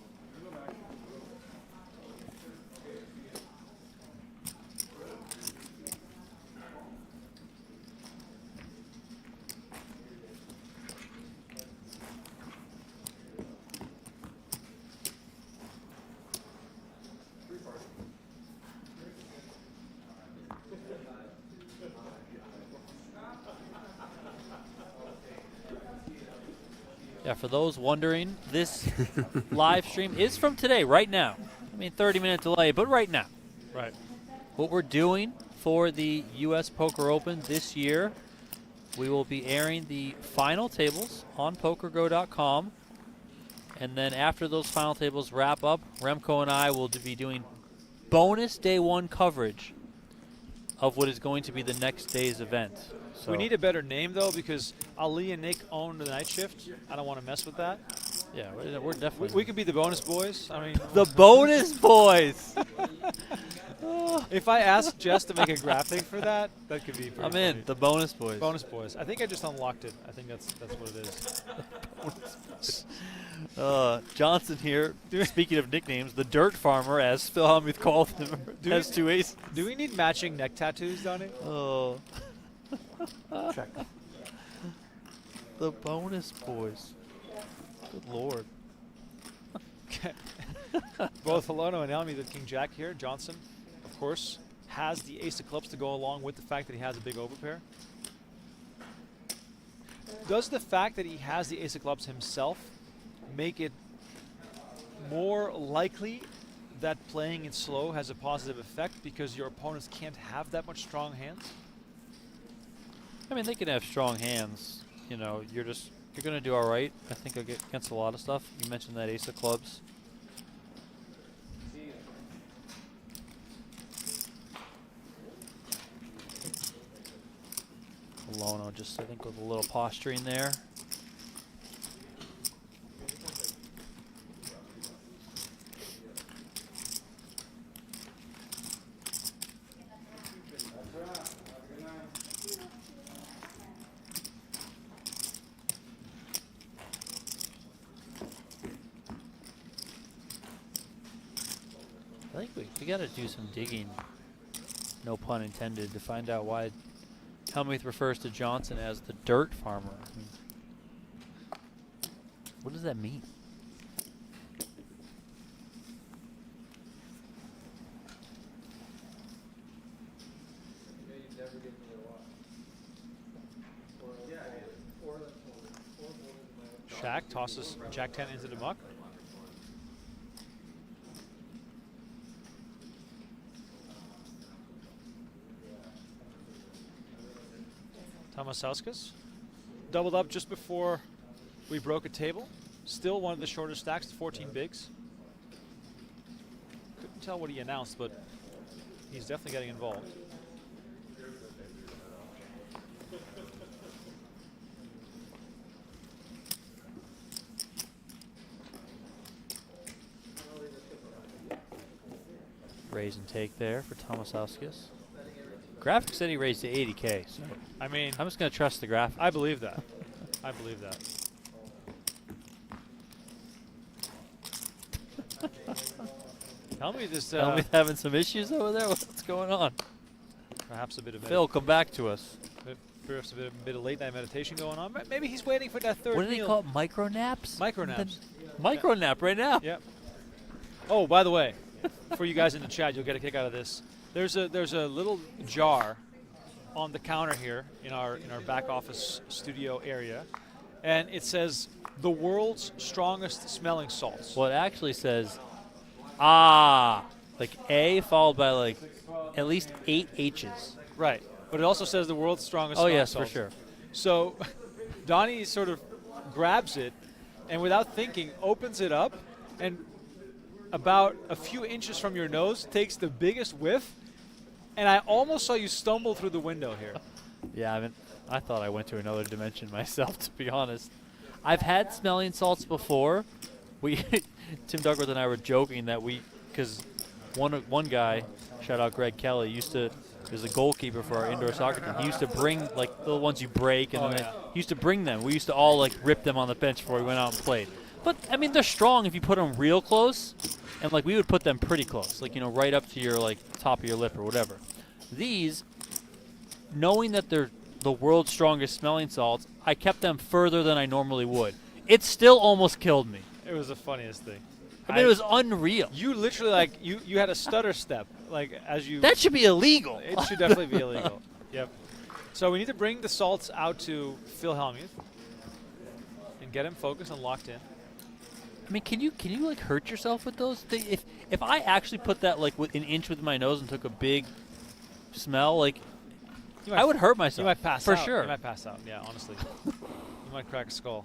Yeah, for those wondering, this live stream is from today, right now. I mean, 30-minute delay, but right now. Right. What we're doing for the U.S. Poker Open this year, we will be airing the final tables on PokerGo.com. And then after those final tables wrap up, Remko and I will be doing bonus day one coverage of what is going to be the next day's event. So we need a better name, though, because Ali and Nick own the night shift. I don't want to mess with that. Yeah, we're definitely... We could be the bonus boys. I mean... The bonus boys! If I ask Jess to make a graphic for that, that could be pretty I'm funny. in. The bonus boys. Bonus boys. I think I just unlocked it. I think that's what it is. Johnson here, speaking of nicknames, the Dirt Farmer, as Phil Hellmuth called him, has 2 aces. Do we need matching neck tattoos, Donnie? Oh. Check. The bonus boys. Good lord. Okay. Both Holono and Hellmuth with King Jack here. Johnson, of course, has the ace of clubs to go along with the fact that he has a big overpair. Does the fact that he has the ace of clubs himself make it more likely that playing it slow has a positive effect because your opponents can't have that much strong hands? I mean, they can have strong hands. You know, you're going to do all right, I think, against a lot of stuff. You mentioned that ace of clubs. Lono just, I think, with a little posturing there. I think we got to do some digging, no pun intended, to find out why Hellmuth refers to Johnson as the dirt farmer. I mean, what does that mean? Shaq tosses Jack 10 into the muck. Tomasauskas doubled up just before we broke a table. Still one of the shorter stacks, 14 bigs. Couldn't tell what he announced, but he's definitely getting involved. Raise and take there for Tomasauskas. Graphics said he raised to 80K, so I mean, I'm just going to trust the graphics. I believe that. I believe that. Tell me this. Hellmuth having some issues over there? What's going on? Perhaps a bit of Phil, come back to us. perhaps a bit of late night meditation going on. Maybe he's waiting for that third What do they meal. call it? Micro naps? Micro naps. Micro nap right now. Yep. Oh, by the way, for you guys in the chat, you'll get a kick out of this. There's a little jar on the counter here in our back office studio area, and it says the world's strongest smelling salts. Well, it actually says, like A followed by like at least 8 H's. Right, but it also says the world's strongest. Oh smelling yes, for salts. sure. So Donnie sort of grabs it and without thinking opens it up and about a few inches from your nose takes the biggest whiff, and I almost saw you stumble through the window here. Yeah, I thought I went to another dimension myself, to be honest. I've had smelling salts before. Tim Duckworth and I were joking that because one guy, shout out Greg Kelly, was a goalkeeper for our indoor soccer team. He used to bring like the ones you break, and he used to bring them. We used to all like rip them on the bench before we went out and played. But I mean, they're strong if you put them real close, and like we would put them pretty close, like right up to your like top of your lip or whatever. These, knowing that they're the world's strongest smelling salts, I kept them further than I normally would. It still almost killed me. It was the funniest thing. I mean, it was unreal. You literally you had a stutter step as you. That should be illegal. It should definitely be illegal. Yep. So we need to bring the salts out to Phil Hellmuth and get him focused and locked in. I mean, can you like hurt yourself with those? If I actually put that like an inch with my nose and took a big smell, like I would hurt myself. You might pass for out. sure. You might pass out. Yeah, honestly, you might crack a skull.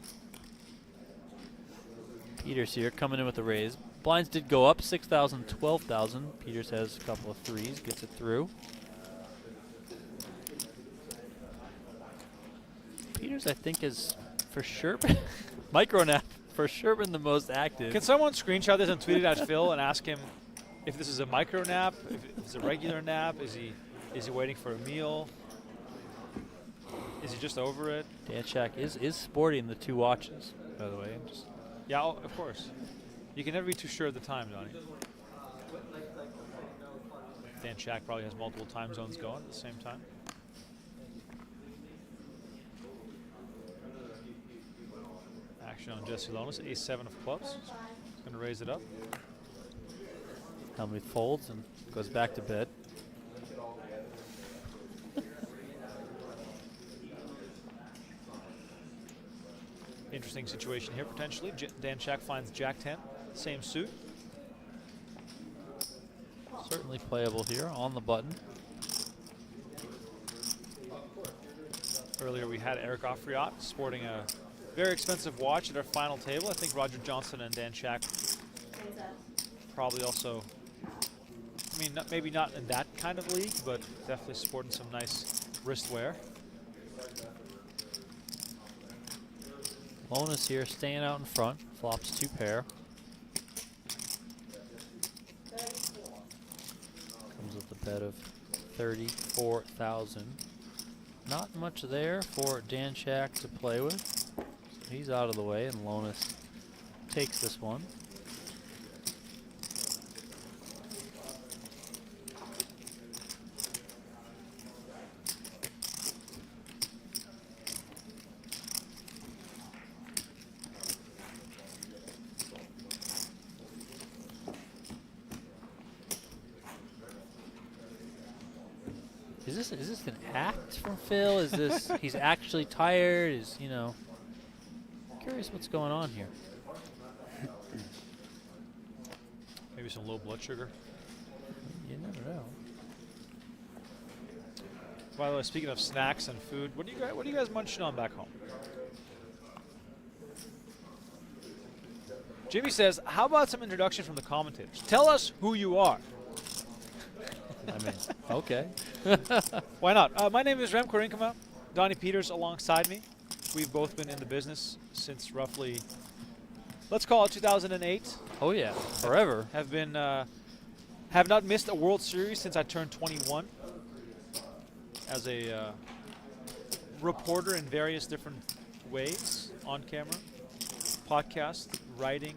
Peters here coming in with the raise. Blinds did go up 6,000, 12,000. Peters has a couple of threes, gets it through. Peters, I think, is for sure Micronap for sure been the most active. Can someone screenshot this and tweet it at Phil and ask him if this is a micro nap, if it's a regular nap? Is he waiting for a meal? Is he just over it? Dan Shack is sporting the 2 watches, by the way. Yeah, of course. You can never be too sure of the time, Donnie. Dan Shack probably has multiple time zones going at the same time. Action on Jesse Lonis, ace-7 of clubs. He's going to raise it up. Hellmuth folds and goes back to bed. Interesting situation here, potentially. Dan Shack finds Jack-10, same suit. Certainly playable here on the button. Earlier we had Eric Offriot sporting a very expensive watch at our final table. I think Roger Johnson and Dan Shack probably also, I mean, maybe not in that kind of league, but definitely sporting some nice wristwear. Lonis here staying out in front, flops 2 pair. Comes with a bet of 34,000. Not much there for Dan Shack to play with. He's out of the way, and Lonis takes this one. Is this an act from Phil? Is this he's actually tired? Is, you know, curious what's going on here. Maybe some low blood sugar. You never know. By the way, speaking of snacks and food, what are you guys munching on back home? Jimmy says, how about some introduction from the commentators? Tell us who you are. I mean, okay. Why not? My name is Remko Rinkema. Donnie Peters alongside me. We've both been in the business since roughly, let's call it 2008. Oh yeah, forever. Have not missed a World Series since I turned 21. As a reporter in various different ways, on camera, podcast, writing.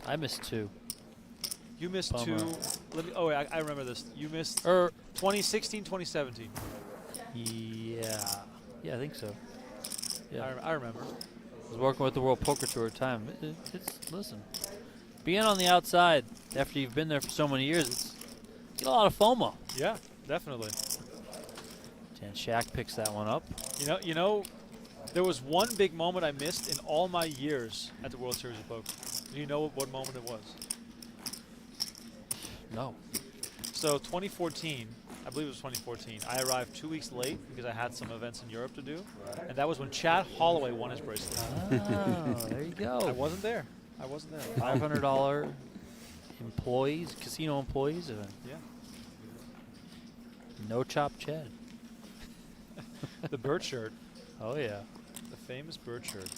I missed 2. You missed Bummer. 2. Oh, wait, I remember this. You missed 2016, 2017. Yeah, I think so. Yeah, I remember. I was working with the World Poker Tour at the time. Listen, being on the outside after you've been there for so many years, you get a lot of FOMO. Yeah, definitely. Dan Shack picks that one up. You know, there was one big moment I missed in all my years at the World Series of Poker. Do you know what moment it was? No. So 2014, I believe it was 2014, I arrived 2 weeks late because I had some events in Europe to do. And that was when Chad Holloway won his bracelet. Oh, there you go. I wasn't there. $500 employees, casino employees event. Yeah. No chop Chad. The bird shirt. Oh yeah. The famous bird shirt.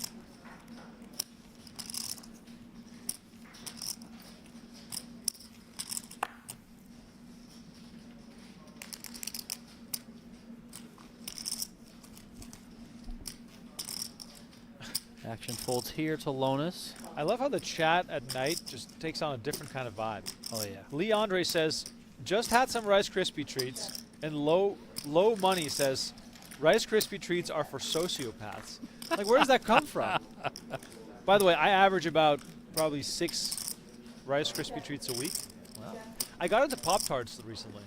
Action folds here to Lonis. I love how the chat at night just takes on a different kind of vibe. Oh yeah. Lee Andre says, just had some Rice Krispie treats, and low money says, Rice Krispie treats are for sociopaths. Like, where does that come from? By the way, I average about probably 6 Rice Krispie treats a week. Wow. I got into Pop-Tarts recently.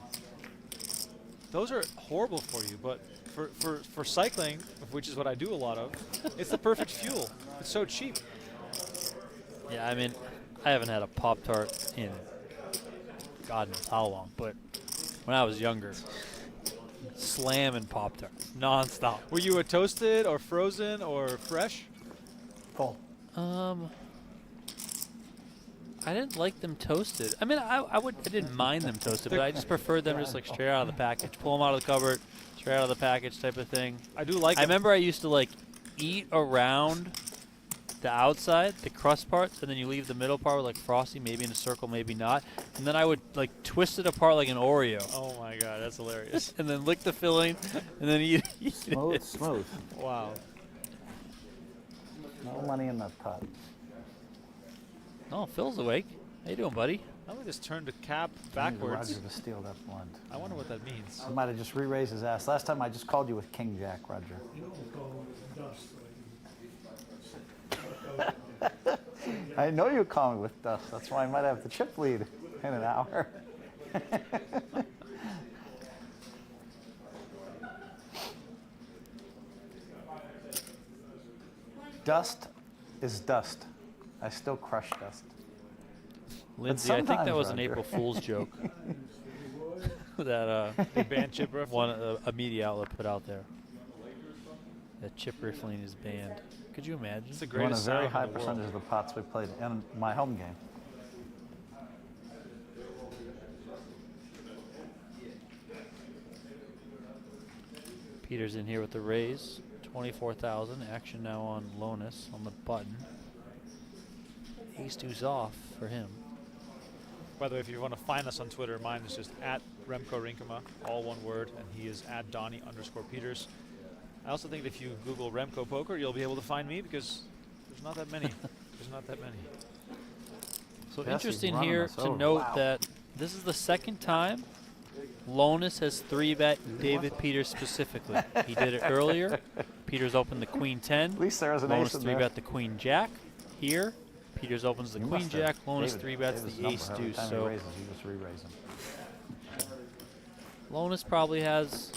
Those are horrible for you, but for cycling, which is what I do a lot of, it's the perfect fuel. It's so cheap. Yeah, I mean, I haven't had a Pop-Tart in God knows how long, but when I was younger, slamming Pop-Tarts nonstop. Were you a toasted or frozen or fresh? Full. I didn't like them toasted. I mean, I didn't mind them toasted, but I just preferred them just like straight out of the package. Pull them out of the cupboard, straight out of the package type of thing. I do like I them. remember I used to like eat around the outside, the crust parts, and then you leave the middle part with like frosty, maybe in a circle, maybe not. And then I would like twist it apart like an Oreo. Oh my God, that's hilarious. And then lick the filling, and then eat it. Smooth. Wow. No money in the pot. Oh, Phil's awake. How you doing, buddy? How about just turn the cap I need backwards? Roger to steal that blunt. I wonder what that means. I might have just re-raised his ass. Last time I just called you with King Jack, Roger. I know you call me with dust. That's why I might have the chip lead in an hour. Dust is dust. I still crush dust. Lindsay, I think that sometimes, was an Roger. April Fool's joke that The band chip riff. one a media outlet put out there. That chip riffling is banned. Could you imagine? It's the We won a greatest very sound high in the world. percentage of the pots we played in my home game. Peter's in here with the raise. 24,000. Action now on Lonus on the button. Ace deuce off for him. By the way, if you want to find us on Twitter, mine is just at Remko Rinkema, all one word, and he is at Donnie_Peters. I also think if you Google Remko Poker, you'll be able to find me because there's not that many. There's not that many. So Yes, he's interesting running here us to over. note Wow. that this is the second time Lonus has 3-bet David Peters specifically. He did it earlier. Peters opened the Queen 10. At least there was an Lonus ace in there. 3-bet the Queen Jack. Here, Peters opens the You Queen must have- Jack. Lonus David 3-bets gave his the number. Ace Every deuce. time he So raises, you just re-raise him. Lonus probably has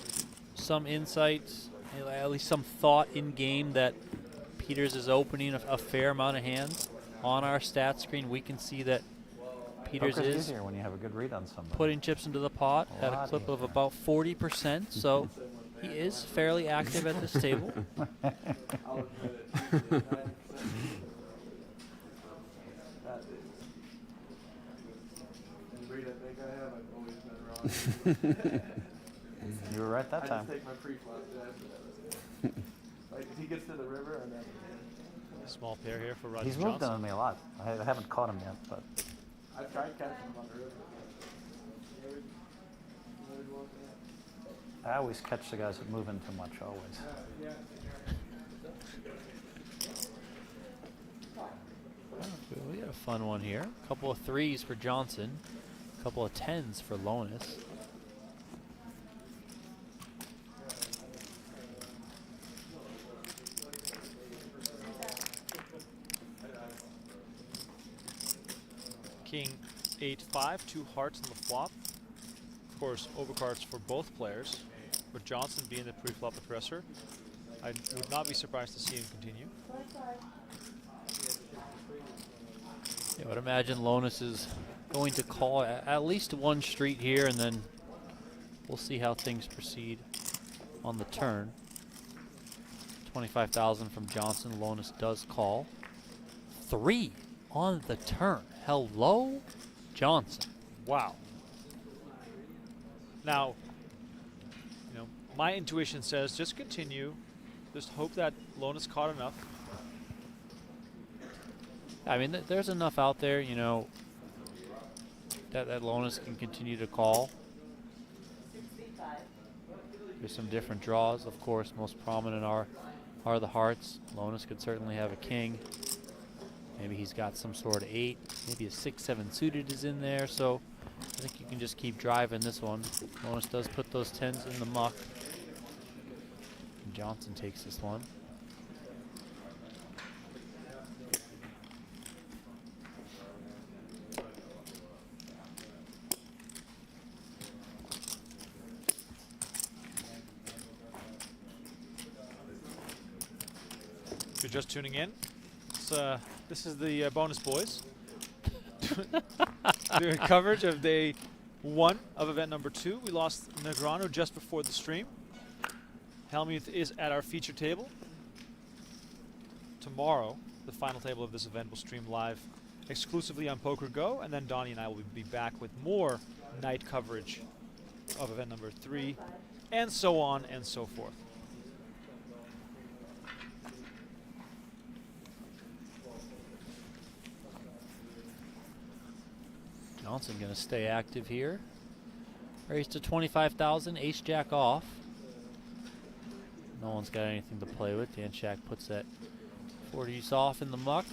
some insight, at least some thought in game that Peters is opening a fair amount of hands. On our stat screen, we can see that Peters Poker's is easier when you have a good read on somebody. putting chips into the pot at a Lot clip of easier. about 40%, so he is fairly active at this table. You were right that I time. just take my pre-flop after that. Like, if he gets to the river, and then Small pair here for Roger He's moved Johnson. on me a lot. I haven't caught him yet, but I've tried catching him on the river. Never go up there. I always catch the guys that move in too much, always. We got a fun one here. A couple of 3s for Johnson, a couple of 10s for Lonus. King 8-5, 2 hearts on the flop. Of course, overcards for both players. With Johnson being the pre-flop aggressor, I would not be surprised to see him continue. I would imagine Lonus is going to call at least one street here, and then we'll see how things proceed on the turn. 25,000 from Johnson. Lonus does call. 3 on the turn. Hello, Johnson. Wow. Now, my intuition says just continue. Just hope that Lonus caught enough. I mean, there's enough out there, that Lonus can continue to call. There's some different draws, of course. Most prominent are the hearts. Lonus could certainly have a king. Maybe he's got some sort of 8. Maybe a 6-7 suited is in there. So I think you can just keep driving this one. Lonus does put those 10s in the muck. And Johnson takes this one. If you're just tuning in, this is the bonus boys. Doing coverage of day 1 of event number 2. We lost Negrano just before the stream. Hellmuth is at our feature table. Tomorrow, the final table of this event will stream live exclusively on PokerGO, and then Donnie and I will be back with more night coverage of event number 3, and so on and so forth. Johnson going to stay active here. Raise to 25,000. Ace Jack off. No one's got anything to play with. Dan Shack puts that 40s off in the muck.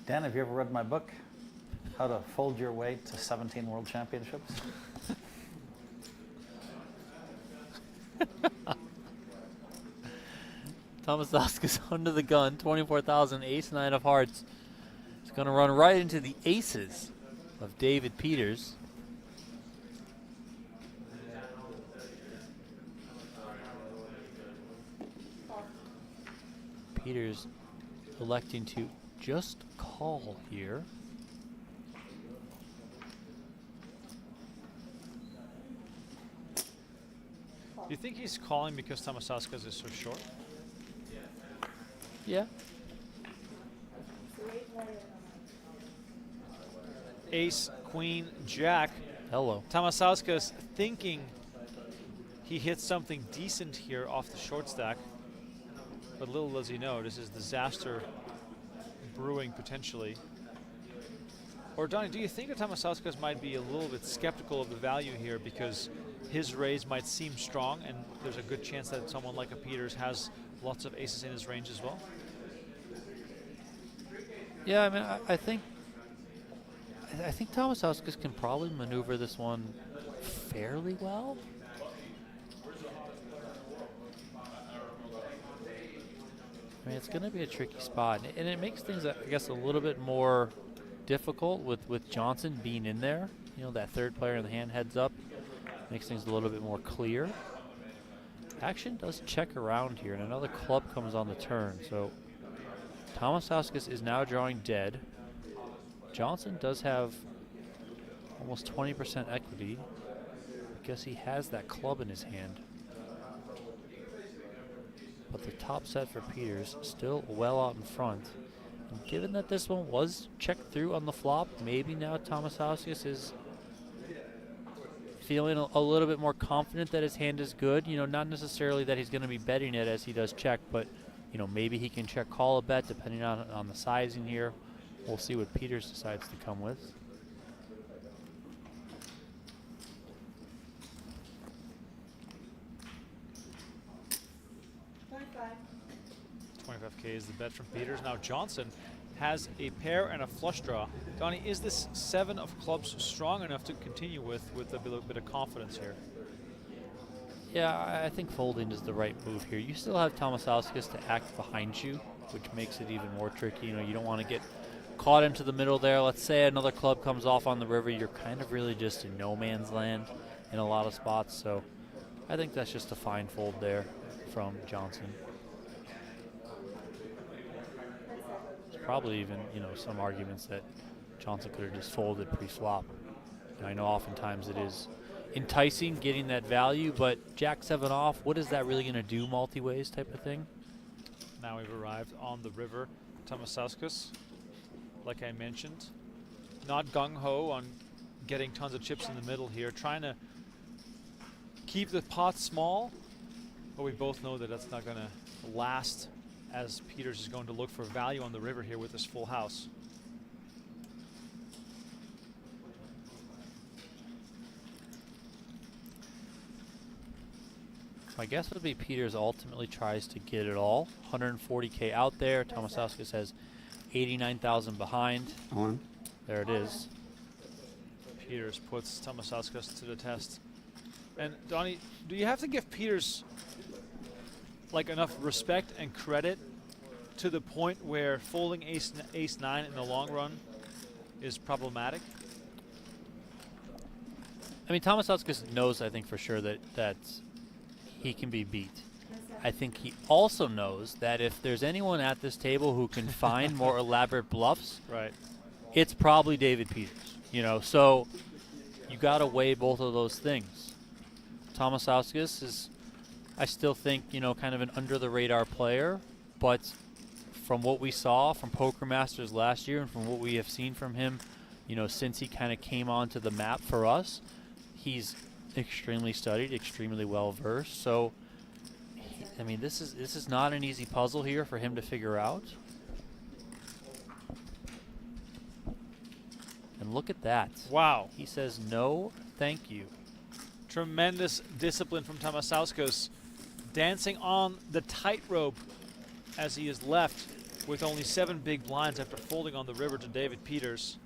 Dan, have you ever read my book, How to Fold Your Way to 17 World Championships? Tomasauskas under the gun, 24,000, ace-9 of hearts. It's going to run right into the aces of David Peters. Peters electing to just call here. Do you think he's calling because Tomasauskas is so short? Yeah. Ace, queen, jack. Hello. Tomasauskas thinking he hits something decent here off the short stack. But little does he know, this is disaster brewing potentially. Or Donnie, do you think that Tomasauskas might be a little bit skeptical of the value here because his raise might seem strong and there's a good chance that someone like a Peters has lots of aces in his range as well? Yeah, I mean, I think Tomasauskas can probably maneuver this one fairly well. I mean, it's going to be a tricky spot, and it makes things, I guess, a little bit more difficult with Johnson being in there. You know, that third player in the hand heads up, makes things a little bit more clear. Action does check around here, and another club comes on the turn. So Tomasauskas is now drawing dead. Johnson does have almost 20% equity. I guess he has that club in his hand. But the top set for Peters still well out in front. And given that this one was checked through on the flop, maybe now Tomasauskas is feeling a little bit more confident that his hand is good. You know, not necessarily that he's going to be betting it as he does check, but you know, maybe he can check call a bet depending on the sizing here. We'll see what Peters decides to come with. $25K is the bet from Peters. Now Johnson has a pair and a flush draw. Donnie, is this 7 of clubs strong enough to continue with a bit of confidence here? Yeah, I think folding is the right move here. You still have Tomasauskas to act behind you, which makes it even more tricky. You know, you don't want to get caught into the middle there. Let's say another club comes off on the river. You're kind of really just in no man's land in a lot of spots. So I think that's just a fine fold there from Johnson. There's probably even, you know, some arguments that Johnson could have just folded pre-flop. And I know oftentimes it is enticing getting that value, but Jack 7 off, what is that really going to do multi-ways type of thing? Now we've arrived on the river. Tomasauskas, like I mentioned, not gung-ho on getting tons of chips in the middle here, trying to keep the pot small, but we both know that that's not going to last as Peters is going to look for value on the river here with this full house. My guess would be Peters ultimately tries to get it all. 140K out there. Tomasauskas has 89,000 behind. On. There it is. Peters puts Tomasauskas to the test. And Donnie, do you have to give Peters like enough respect and credit to the point where folding ace 9 in the long run is problematic? I mean, Tomasauskas knows, I think, for sure that he can be beat. I think he also knows that if there's anyone at this table who can find more elaborate bluffs, right, it's probably David Peters. You know, so you got to weigh both of those things. Tomasauskas is, I still think, you know, kind of an under-the-radar player, but from what we saw from Poker Masters last year and from what we have seen from him, you know, since he kind of came onto the map for us, he's extremely studied, extremely well-versed. So, I mean, this is not an easy puzzle here for him to figure out. And look at that. Wow. He says, no, thank you. Tremendous discipline from Tomasauskas, dancing on the tightrope as he is left with only 7 big blinds after folding on the river to David Peters.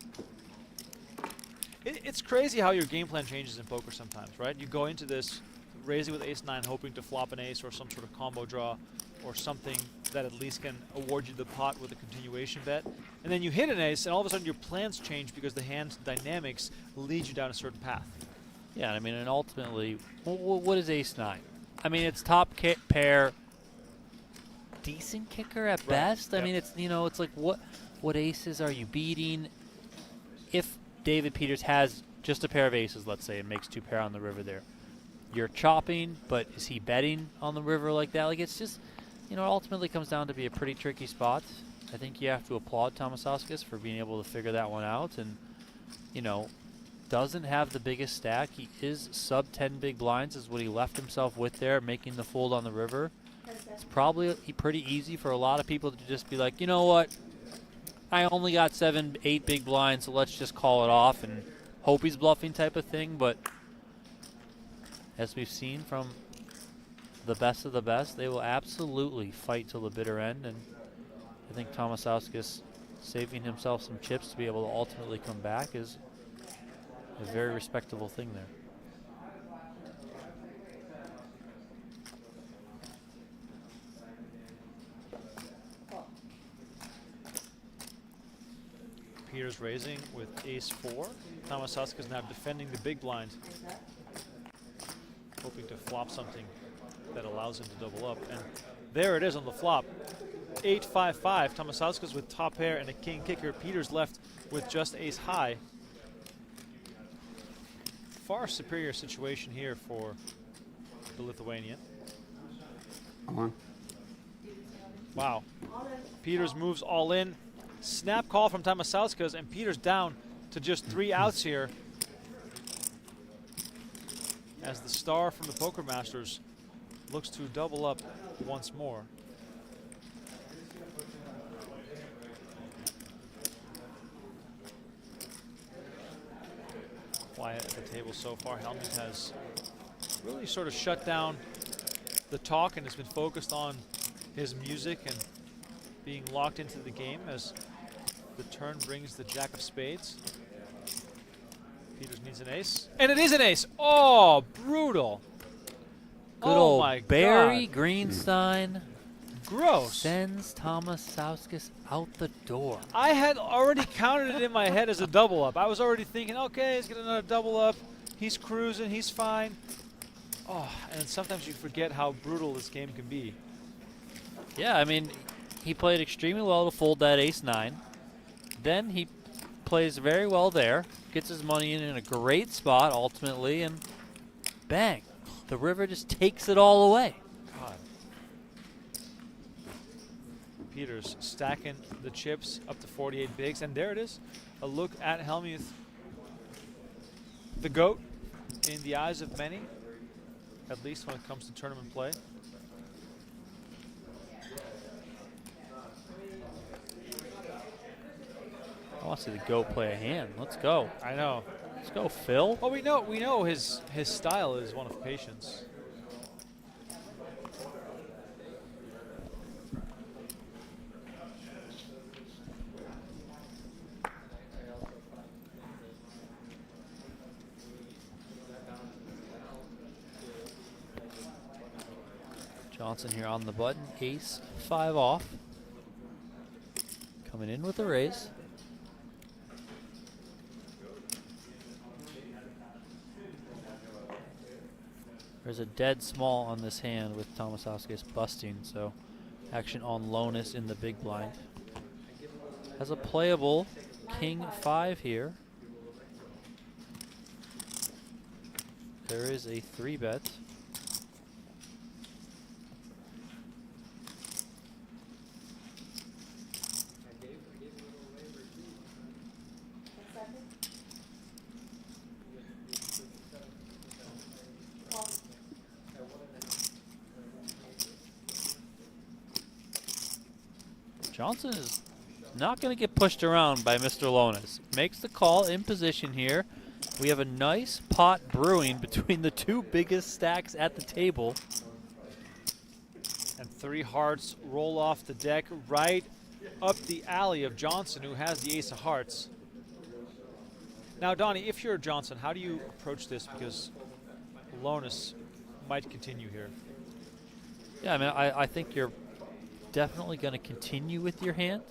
It's crazy how your game plan changes in poker sometimes, right? You go into this raising with ace-9 hoping to flop an ace or some sort of combo draw or something that at least can award you the pot with a continuation bet. And then you hit an ace and all of a sudden your plans change because the hand's dynamics lead you down a certain path. Yeah, I mean, and ultimately, what is ace-9? I mean, it's top pair, decent kicker at best. I mean, it's, you know, it's like what aces are you beating? If David Peters has just a pair of aces, let's say, and makes 2 pair on the river there, you're chopping, but is he betting on the river like that? Like, it's just, you know, it ultimately comes down to be a pretty tricky spot. I think you have to applaud Thomasauskas for being able to figure that one out, and, you know, doesn't have the biggest stack. He is sub 10 big blinds is what he left himself with there, making the fold on the river. It's probably pretty easy for a lot of people to just be like, you know what, I only got 7, 8 big blinds, so let's just call it off and hope he's bluffing type of thing. But as we've seen from the best of the best, they will absolutely fight till the bitter end. And I think Thomasauskas saving himself some chips to be able to ultimately come back is a very respectable thing there. Peters raising with ace-4. Thomasauskas now defending the big blind, hoping to flop something that allows him to double up. And there it is on the flop. 8-5-5. Thomasauskas with top pair and a king kicker. Peters left with just ace-high. Far superior situation here for the Lithuanian. Wow. Peters moves all in. Snap call from Thomasauskas, and Peters down to just 3 outs here as the star from the Poker Masters looks to double up once more. Quiet at the table so far. Hellmuth has really sort of shut down the talk and has been focused on his music and being locked into the game as the turn brings the jack of spades. Peters needs an ace. And it is an ace! Oh, brutal. Good oh old my Barry God. Greenstein Gross. sends Thomasauskas out the door. I had already counted it in my head as a double up. I was already thinking, okay, he's getting another double up. He's cruising, he's fine. Oh, and sometimes you forget how brutal this game can be. Yeah, I mean, he played extremely well to fold that ace-9. Then he plays very well there, gets his money in a great spot ultimately, and bang, the river just takes it all away. God. Peters stacking the chips up to 48 bigs, and there it is. A look at Hellmuth, the GOAT in the eyes of many, at least when it comes to tournament play. I want to see the GOAT play a hand. Let's go. I know. Let's go, Phil. Well, we know his style is one of patience. Johnson here on the button. Ace-5 off. Coming in with a raise. There's a dead small on this hand with Thomasauskas busting, so action on lowness in the big blind. Has a playable king-5 here. There is a 3-bet. Johnson is not going to get pushed around by Mr. Lonis. Makes the call in position here. We have a nice pot brewing between the 2 biggest stacks at the table. And 3 hearts roll off the deck right up the alley of Johnson, who has the ace of hearts. Now, Donnie, if you're Johnson, how do you approach this? Because Lonis might continue here. Yeah, I mean, I think you're definitely going to continue with your hand.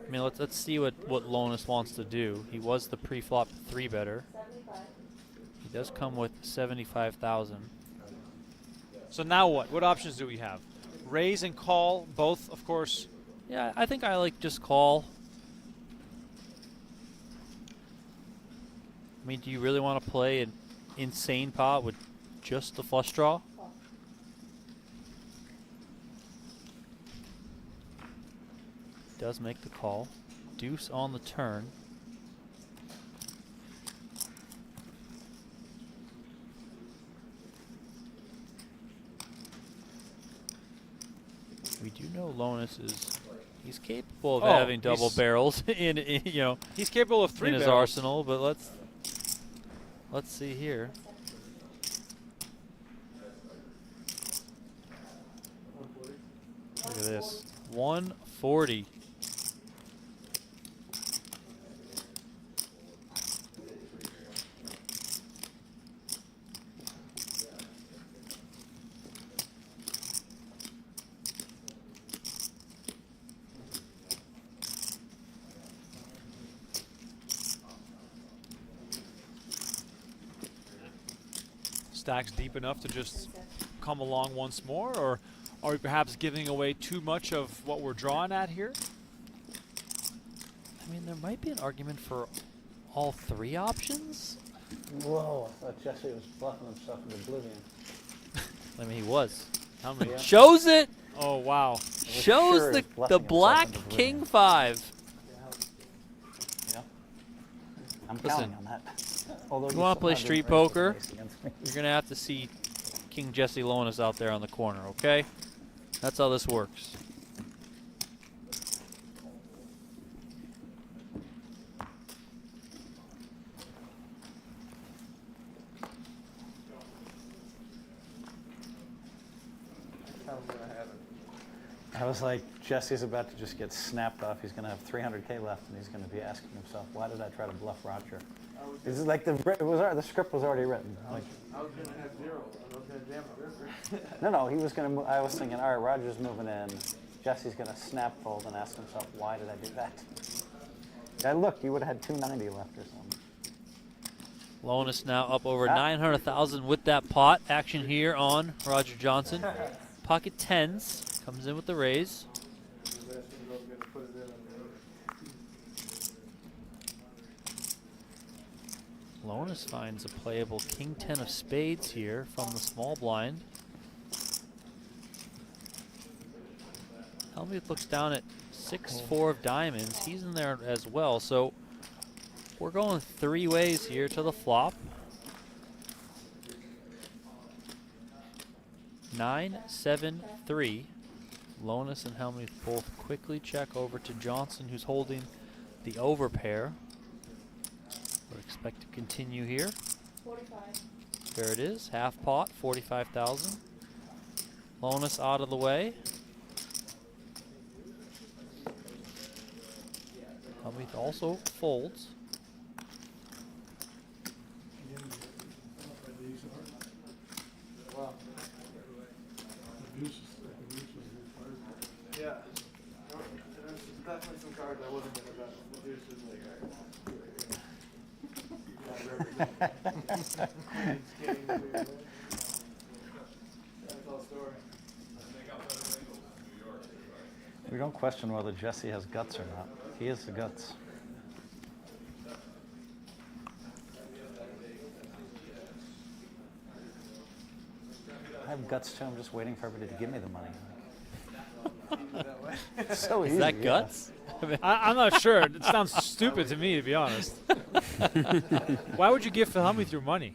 I mean, let's see what Lonis wants to do. He was the pre-flop 3-better. He does come with 75,000. So now what? What options do we have? Raise and call, both, of course. Yeah, I think I like just call. I mean, do you really want to play an insane pot with just the flush draw? Does make the call. Deuce on the turn. We do know Lonis he's capable of having double barrels in you know, he's capable of 3 in his barrels. arsenal, but let's see here. Look at this. 140. Stacks deep enough to just come along once more, or are we perhaps giving away too much of what we're drawing at here? I mean, there might be an argument for all 3 options. Whoa, I thought Jesse was bluffing himself into oblivion. I mean, he was. How many? Yeah. Shows it. Oh, wow. Shows sure the he's bluffing himself black into king oblivion. 5. Yeah. I'm Listen, counting on that. Although you want to play still street have the raise poker? against me. You're gonna have to see King Jesse Lonis out there on the corner, okay? That's how this works. I was like, Jesse's about to just get snapped off. He's going to have 300K left, and he's going to be asking himself, why did I try to bluff Roger? This is like the script was already written. Like, I was going to have 0. I was going to jam the river. no, he was going to. I was thinking, all right, Roger's moving in. Jesse's going to snap fold and ask himself, why did I do that? Yeah, look, you would have had 290 left or something. Lonis now up over 900,000 with that pot action here on Roger Johnson. Pocket 10s comes in with the raise. Lonis finds a playable king 10 of spades here from the small blind. Hellmuth looks down at 6-4 of diamonds. He's in there as well, so we're going 3 ways here to the flop. 9-7-3. Lonis and Hellmuth both quickly check over to Johnson, who's holding the overpair. We'll expect to continue here. 45. There it is, half pot, 45,000. Lonis out of the way. Hellmuth also folds. Wow. Yeah. There's definitely some cards I wasn't going to bet. The deuce is like, We don't question whether Jesse has guts or not. He has the guts. I have guts too. I'm just waiting for everybody to give me the money. It's so easy. Is that yeah. guts? I'm not sure. It sounds stupid to me, to be honest. Why would you give Hellmuth your money?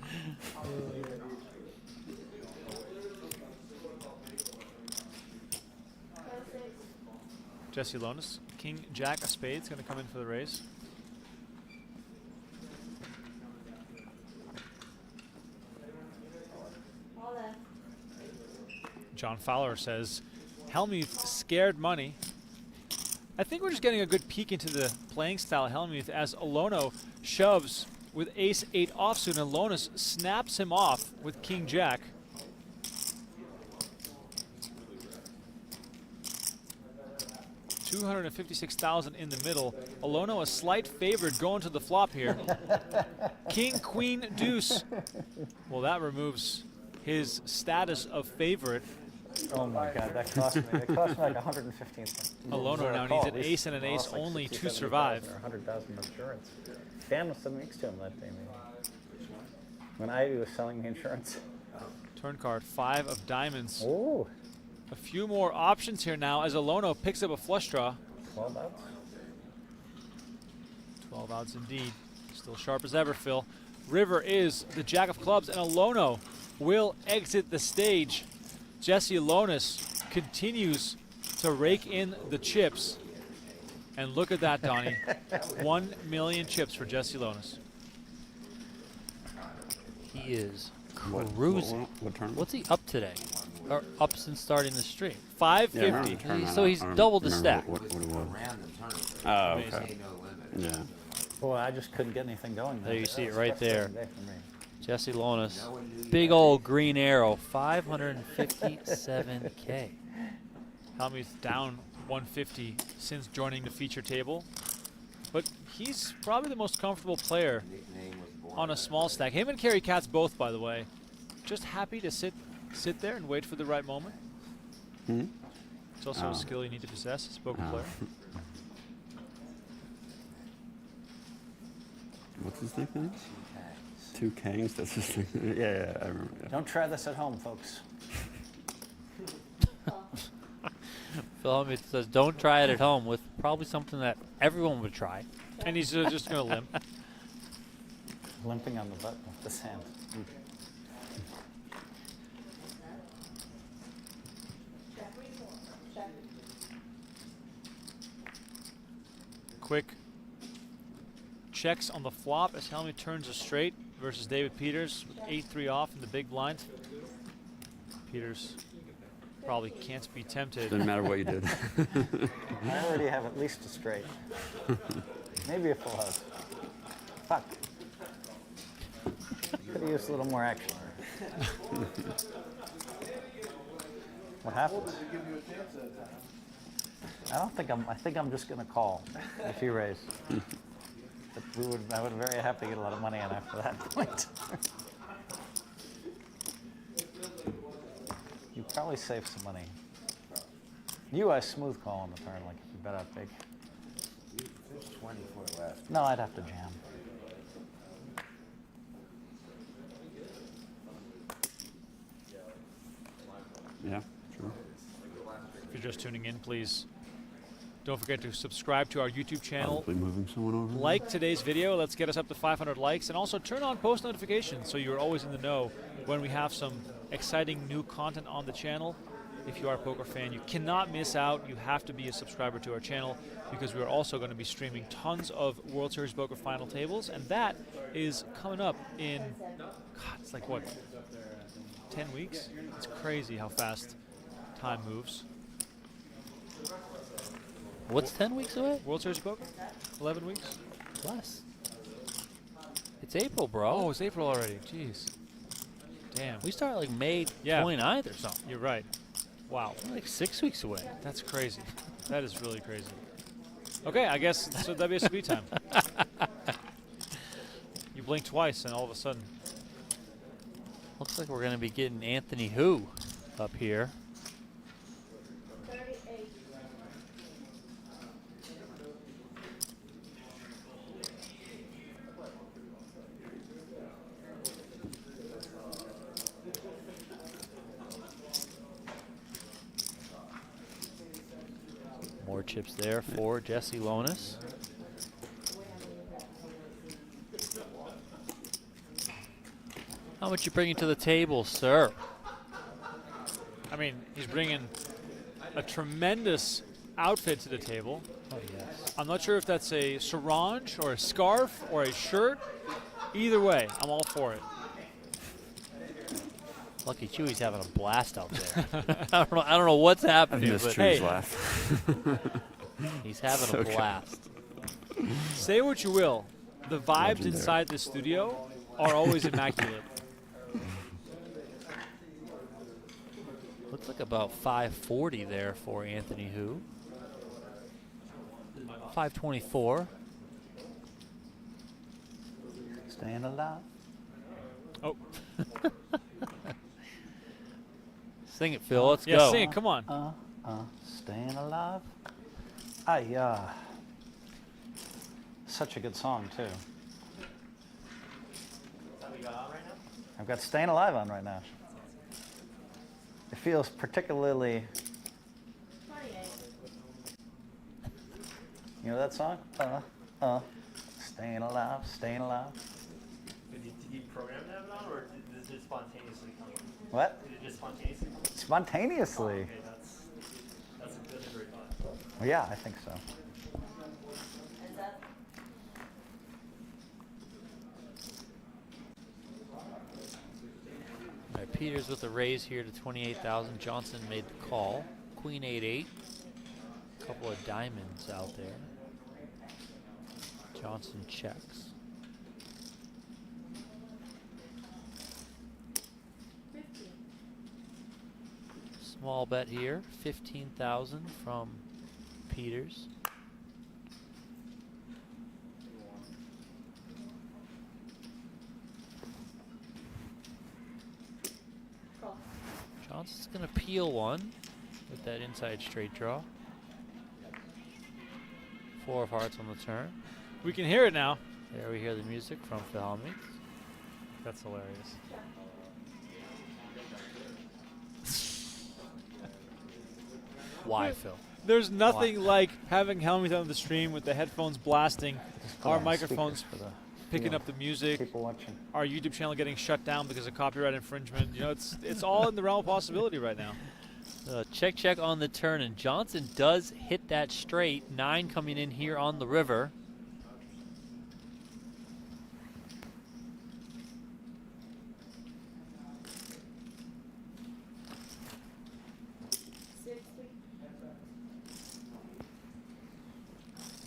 Jesse Lonis, King Jack of Spades, going to come in for the raise. John Fowler says, Hellmuth scared money. I think we're just getting a good peek into the playing style of Hellmuth as Olono shoves with ace-8 offsuit, and Alonis snaps him off with king-jack. $256,000 in the middle. Olono a slight favorite going to the flop here. King, queen, deuce. Well, that removes his status of favorite. Oh my God, that cost me. That cost me like 115 cents. Alono now needs an ace and an ace only to survive. 100,000 insurance. Dan was sitting next to him that day, maybe. When Ivy was selling the insurance. Turn card, 5 of diamonds. Ooh. A few more options here now as Alono picks up a flush draw. 12 outs. 12 outs indeed. Still sharp as ever, Phil. River is the jack of clubs, and Alono will exit the stage. Jesse Alonis continues to rake in the chips. And look at that, Donnie. 1 million chips for Jesse Alonis. He is cruising. What turn? What's he up today? Or up since starting the stream? 550. So he's doubled the stack. What it was. Oh, okay. Amazing. Yeah. Boy, I just couldn't get anything going. There you see it That was right there. frustrating day for me. Jesse Lonis, big old green arrow, 557K. Hellmuth down 150 since joining the feature table. But he's probably the most comfortable player on a small stack. Him and Kerry Katz both, by the way. Just happy to sit there and wait for the right moment. Hmm? It's also a skill you need to possess as a poker player. What's his nickname? Two Kangs. That's his nickname. Yeah, I remember. Yeah. Don't try this at home, folks. Phil Hellmuth says, don't try it at home, with probably something that everyone would try. And he's just going to limp. Limping on the butt with this hand. Quick checks on the flop as Hellmuth turns a straight versus David Peters with 8-3 off in the big blind. Peters probably can't be tempted. Doesn't matter what you did. I already have at least a straight. Maybe a full house. Fuck. Could have used a little more action. What happens? I think I'm just gonna call if you raise. But I would very happy to get a lot of money in after that point. You probably save some money. I smooth call on the turn, like if you bet out big. There's 24 left. No, I'd have to jam. Yeah, true. If you're just tuning in, please don't forget to subscribe to our YouTube channel. Probably moving someone over. Like today's video. Let's get us up to 500 likes. And also turn on post notifications so you're always in the know when we have some exciting new content on the channel. If you are a poker fan, you cannot miss out. You have to be a subscriber to our channel because we are also going to be streaming tons of World Series Poker final tables. And that is coming up in, God, it's like what, 10 weeks? It's crazy how fast time moves. What's 10 weeks away? World Series Poker? 11 weeks? Less. It's April, bro. Oh, it's April already. Jeez. Damn. We start like May Yeah. 29th or something. You're right. Wow. We're like 6 weeks away. That's crazy. That is really crazy. Okay, I guess it's WSB time. You blink twice and all of a sudden. Looks like we're going to be getting Anthony Who up here. More chips there for Jesse Lonis. How much you bringing to the table, sir? I mean, he's bringing a tremendous outfit to the table. Oh, yes. I'm not sure if that's a sarong or a scarf or a shirt. Either way, I'm all for it. LuckyChewy's having a blast out there. I don't know what's happening. I missed But Drew's hey. laugh. He's having So a good. blast. Say what you will, the vibes Legendary. inside the studio are always immaculate. Looks like about 540 there for Anthony Hu. 524. Staying alive. Oh, Sing it, Phil. Let's yeah, go. sing it. Come on. Staying alive. Such a good song too. I've got Staying Alive on right now. It feels particularly. You know that song? Staying alive, staying alive. Did you program to have it on, or did it just spontaneously come? What? Did it just spontaneously come? Spontaneously. Okay, that's a great thought. Well, yeah, I think so. All right, Peters with a raise here to 28,000. Johnson made the call. Queen 8-8. A couple of diamonds out there. Johnson checks. Small bet here, 15,000 from Peters. Johnson's gonna peel one with that inside straight draw. 4 of hearts on the turn. We can hear it now. There we hear the music from Finalizing. That's hilarious. Why, Phil? There's nothing like having Hellmuth on the stream with the headphones blasting, Put our on microphones speakers for the picking feel. up the music, People watching. our YouTube channel getting shut down because of copyright infringement. You know, it's all in the realm of possibility right now. Check on the turn, and Johnson does hit that straight. 9 coming in here on the river.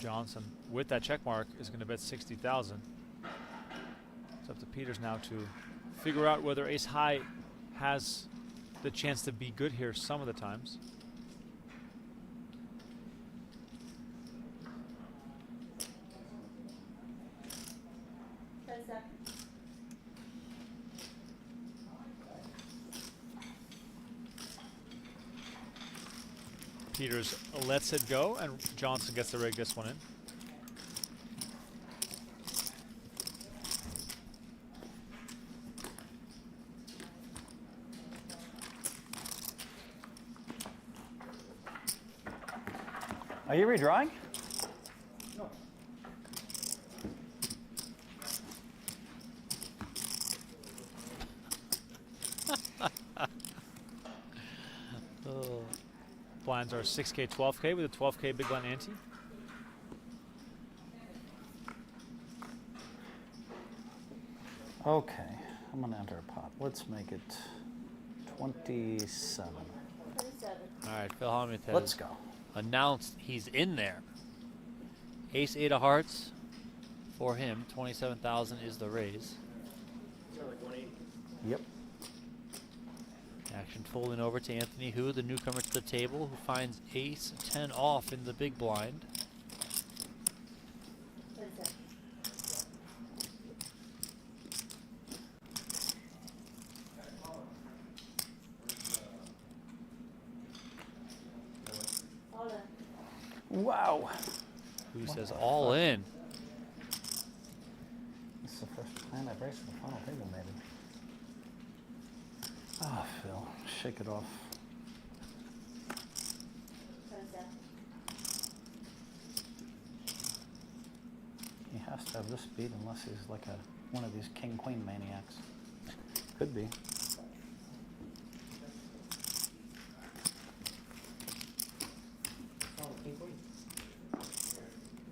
Johnson, with that check mark, is going to bet 60,000. It's up to Peters now to figure out whether ace high has the chance to be good here some of the times. Peters lets it go, and Johnson gets to rig this one in. Are you redrawing? No. Blinds are 6K, 12K with a 12K big blind ante. Okay, I'm gonna enter a pot. Let's make it 27. All right, Phil Hellmuth has Let's go. announced he's in there. Ace 8 of hearts for him. 27,000 is the raise. Yep. Action folding over to Anthony Hu, the newcomer to the table, who finds ace 10 off in the big blind. Wow. Who says all in? This is the first time I've raced the final table, maybe. Oh, Phil, shake it off. He has to have this beat unless he's like one of these king-queen maniacs. Could be.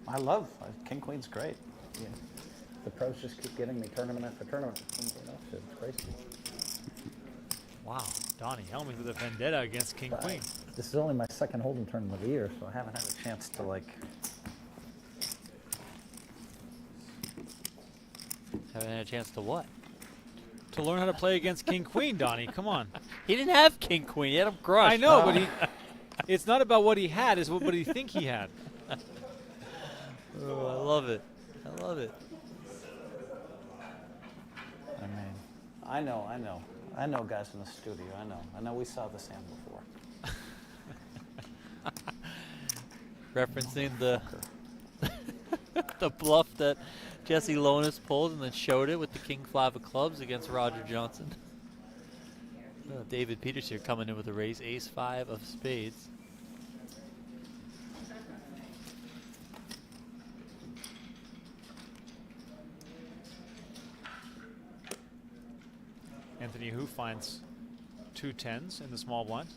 I love King Queen's great. Yeah. The pros just keep getting me tournament after tournament. It's crazy. Wow, Donnie Hellmuth with a vendetta against King Queen. This is only my second hold'em tournament of the year, so I haven't had a chance to like. Haven't had a chance to what? To learn how to play against King Queen, Donnie. Come on. He didn't have King Queen. He had him crushed. I know, but it's not about what he had, it's what he think he had. Oh, I love it. I love it. I mean, I know guys in the studio. I know we saw this hand before. Referencing the the bluff that Jesse Lonis pulled and then showed it with the King 5 of clubs against Roger Johnson. David Peters here coming in with a raise, ace 5 of spades. Anthony Hu finds 2 10s in the small blind.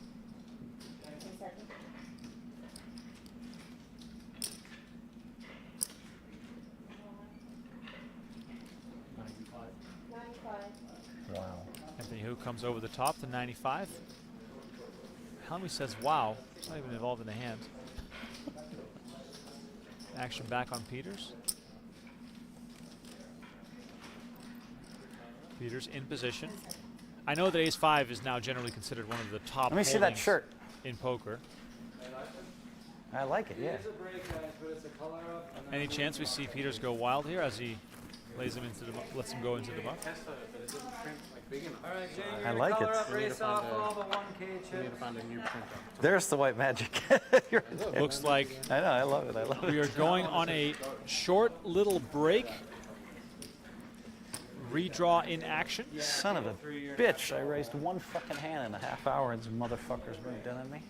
Wow. Anthony Hu comes over the top to 95. Helmuth says, wow. It's not even involved in the hand. Action back on Peters. Peters in position. I know that ace 5 is now generally considered one of the top Let me see that holdings shirt. in poker. I like it, yeah. Any chance we see Peters go wild here as he lays him into the lets him go into the muck? I like it. There's the white magic. Looks like I know, I love it. I love it. we are going on a short little break. Redraw in action. Son of a bitch! I raised one fucking hand in a half hour, and some motherfuckers moved in on me.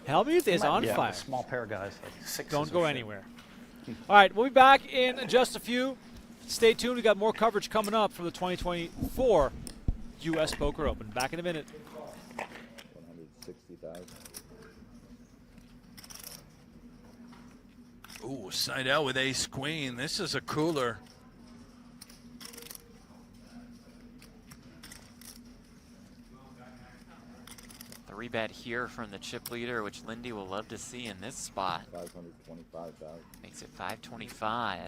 Hellmuth is on Yeah, fire. a small pair of guys, like sixes Don't or go shit. anywhere. All right, we'll be back in just a few. Stay tuned. We got more coverage coming up for the 2024 U.S. Poker Open. Back in a minute. 160,000. Ooh, side out with ace queen. This is a cooler. The rebet here from the chip leader, which Lindy will love to see in this spot. 525,000. Makes it 525.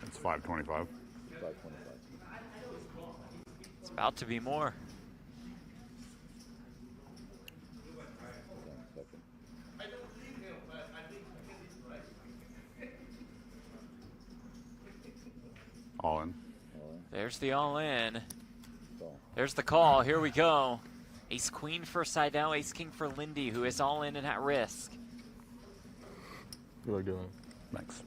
It's 525. 525. It's about to be more. All in. There's the all-in. There's the call. Here we go. Ace queen for Seidel, ace king for Lindy, who is all in and at risk. Good luck doing. Thanks.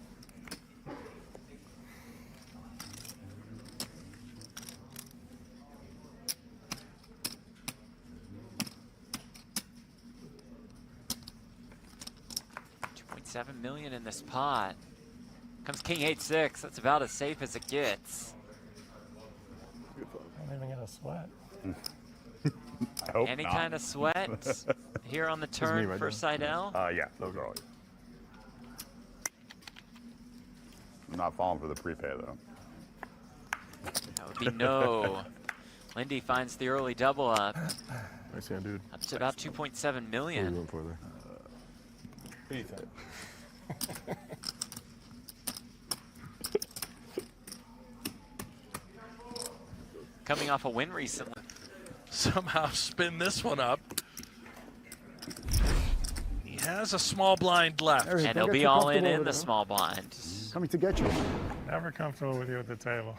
$2.7 million in this pot. Comes king 8-6. That's about as safe as it gets. I don't even get a sweat. I hope Any not. kind of sweat here on the turn right for there. Seidel? Yeah, those are all. I'm not falling for the prepay though. That would be no. Lindy finds the early double up. Nice hand, dude. Up to about 2.7 million. For there? Anything. Coming off a win recently. Somehow spin this one up. He has a small blind left. And he'll be all in the small blind. Coming to get you. Never comfortable with you at the table.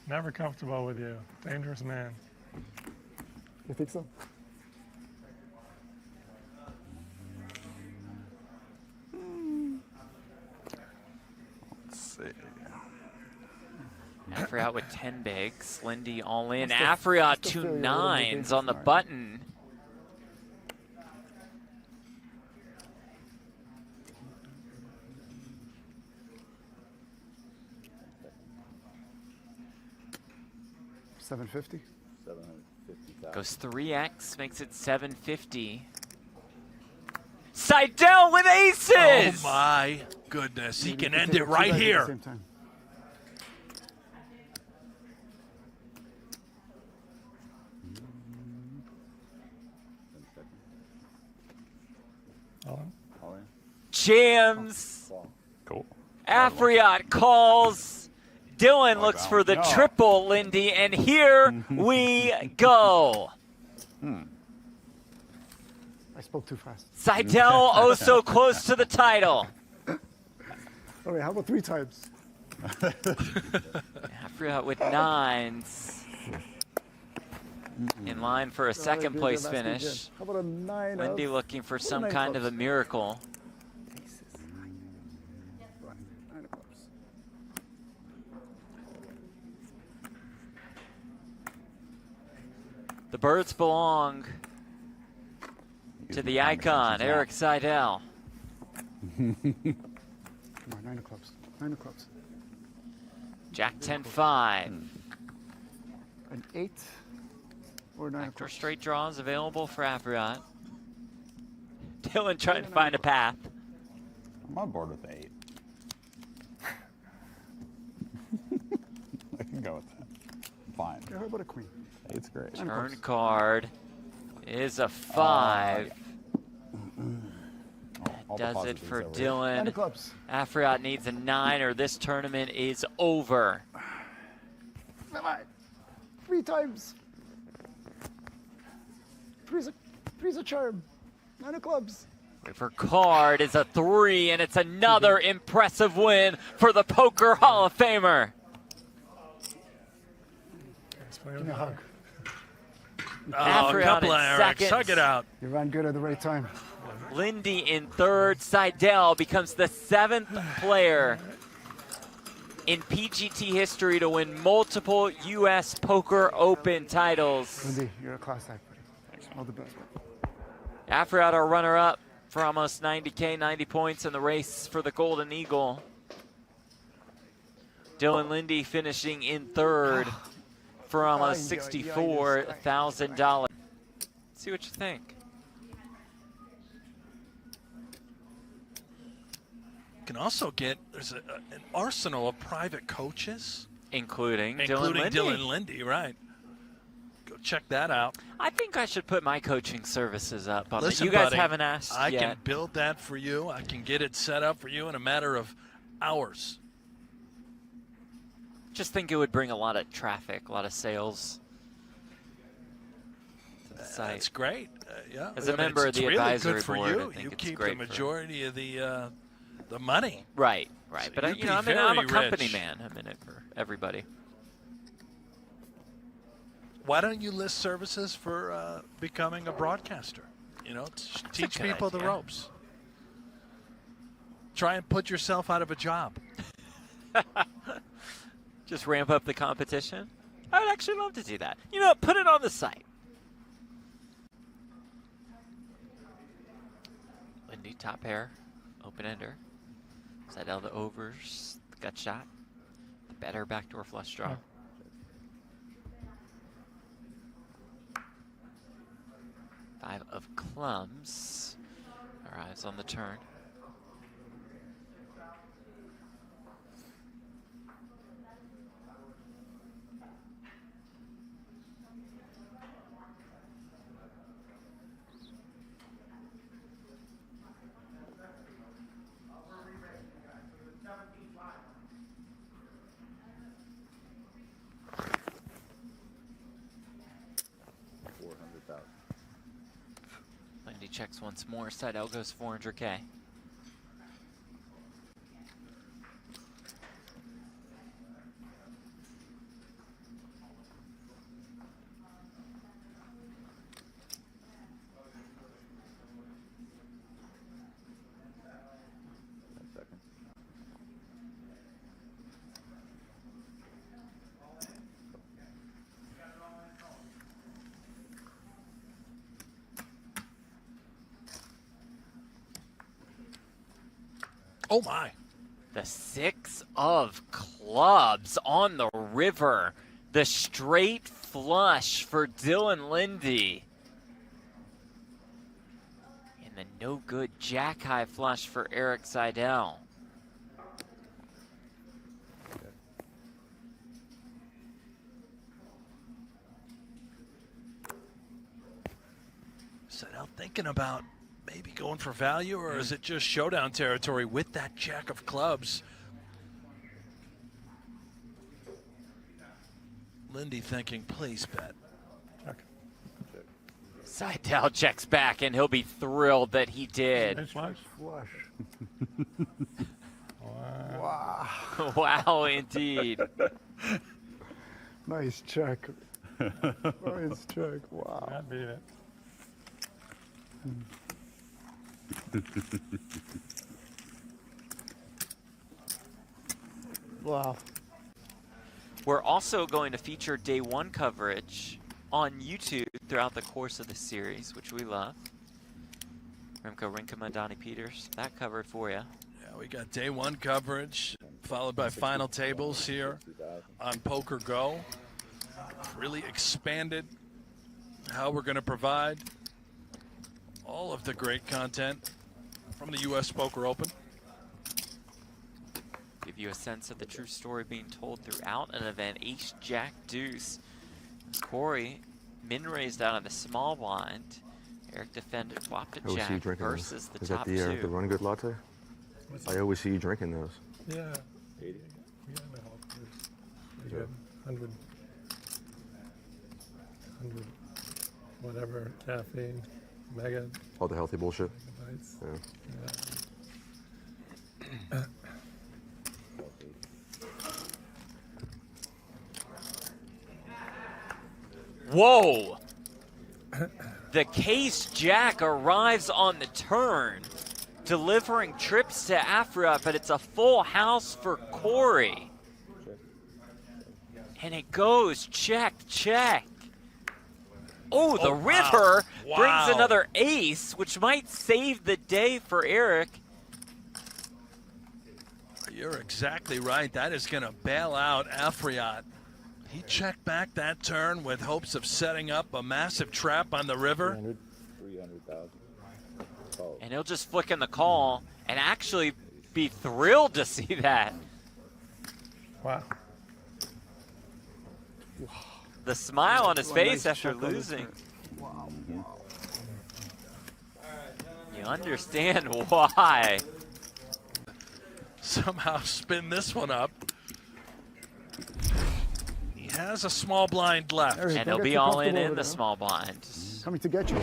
Never comfortable with you. Dangerous man. You think so? Let's see. Afriot with 10 bigs. Lindy all in. Afriot 2 9s on the button. 750. 750,000. Goes 3x, makes it 750. Seidel with aces! Oh my goodness, he You can can end take it two right bags at the here. same time. All in. Jams. Cool. Afriot calls. Dylan looks for the triple, Lindy, and here we go. I spoke too fast. Seidel oh so close to the title. All right, how about 3 times? Afriot with 9s. In line for a second place finish. How about a 9? Lindy looking for some kind of a miracle. The birds belong to the icon, Eric Seidel. Come on, 9 of clubs. 9 of clubs. Jack 10-5. An 8 or 9 of After clubs. straight draws available for Afriot. Dylan trying to find a path. I'm on board with 8. I can go with that. Fine. Yeah, how about a queen? 8's great. Turn card is a 5. Does it for Dylan. 9 of clubs. Afriot needs a 9 or this tournament is over. Come on. 3 times. Three's a charm. 9 of clubs. River card is a 3, and it's another impressive win for the Poker Hall of Famer. Give me a hug. Oh, a Afriot couple of in Erics. second. Hug it out. You ran good at the right time. Lindy in third. Seidel becomes the 7th player in PGT history to win multiple U.S. Poker Open titles. Lindy, you're a class act, buddy. All the best. Afriot, our runner-up for almost 90K, 90 points in the race for the Golden Eagle. Dylan Lindy finishing in third for almost $64,000. See what you think. You can also get, there's an arsenal of private coaches. Including Including Dylan Dylan Lindy, right. Go check that out. I think I should put my coaching services up on Listen, it. You guys buddy, haven't asked I yet. can build that for you. I can get it set up for you in a matter of hours. Just think it would bring a lot of traffic, a lot of sales to the site. That's great. Yeah. As a member of it's the really advisory good for board, you. I think You it's keep great the for- majority of the money. Right. So But you'd be I'm a very company rich. man. I'm in it for everybody. Why don't you list services for becoming a broadcaster? You know, teach a good people the idea. ropes. Try and put yourself out of a job. Just ramp up the competition. I would actually love to do that. You know, put it on the site. Lindy top pair, open ender. Seidel the overs, the gut shot. The better backdoor flush draw. Five of clubs. Our eyes on the turn. Lindy checks once more. Seidel goes 400K. Oh my. The 6 of clubs on the river. The straight flush for Dylan Lindy. And the no good jack high flush for Eric Seidel. Seidel thinking about maybe going for value, or is it just showdown territory with that jack of clubs? Lindy thinking, please bet. Seidel checks back, and he'll be thrilled that he did. Nice flush. Wow. Wow, indeed. Nice check. Nice check. Wow. That beat it. Wow. We're also going to feature day one coverage on YouTube throughout the course of the series, which we love. Remko, Rinkema, Donnie Peters, that covered for you. Yeah, we got day one coverage, followed by final tables here on PokerGO. Really expanded how we're going to provide all of the great content from the U.S. Poker Open. Give you a sense of the true story being told throughout an event. Ace, Jack, Deuce. Corey, min raised out of the small blind. Eric defended, flopped a jack versus the top two. Is that the Run Good latte? I always see you drinking those. Yeah. 80. Yeah, my whole pretty good. 100, whatever, caffeine, mega. All the healthy bullshit. Megabytes. Yeah. Whoa! The case jack arrives on the turn, delivering trips to Afra, but it's a full house for Corey. And it goes check, check. Oh, the river brings another ace, which might save the day for Eric. You're exactly right. That is going to bail out Afriat. He checked back that turn with hopes of setting up a massive trap on the river. 300,000. And he'll just flick in the call and actually be thrilled to see that. Wow. The smile on his face after losing. Wow. You understand why. Somehow spin this one up. He has a small blind left. Eric, And don't he'll get be too all comfortable in with the it, huh? small blind. Coming to get you.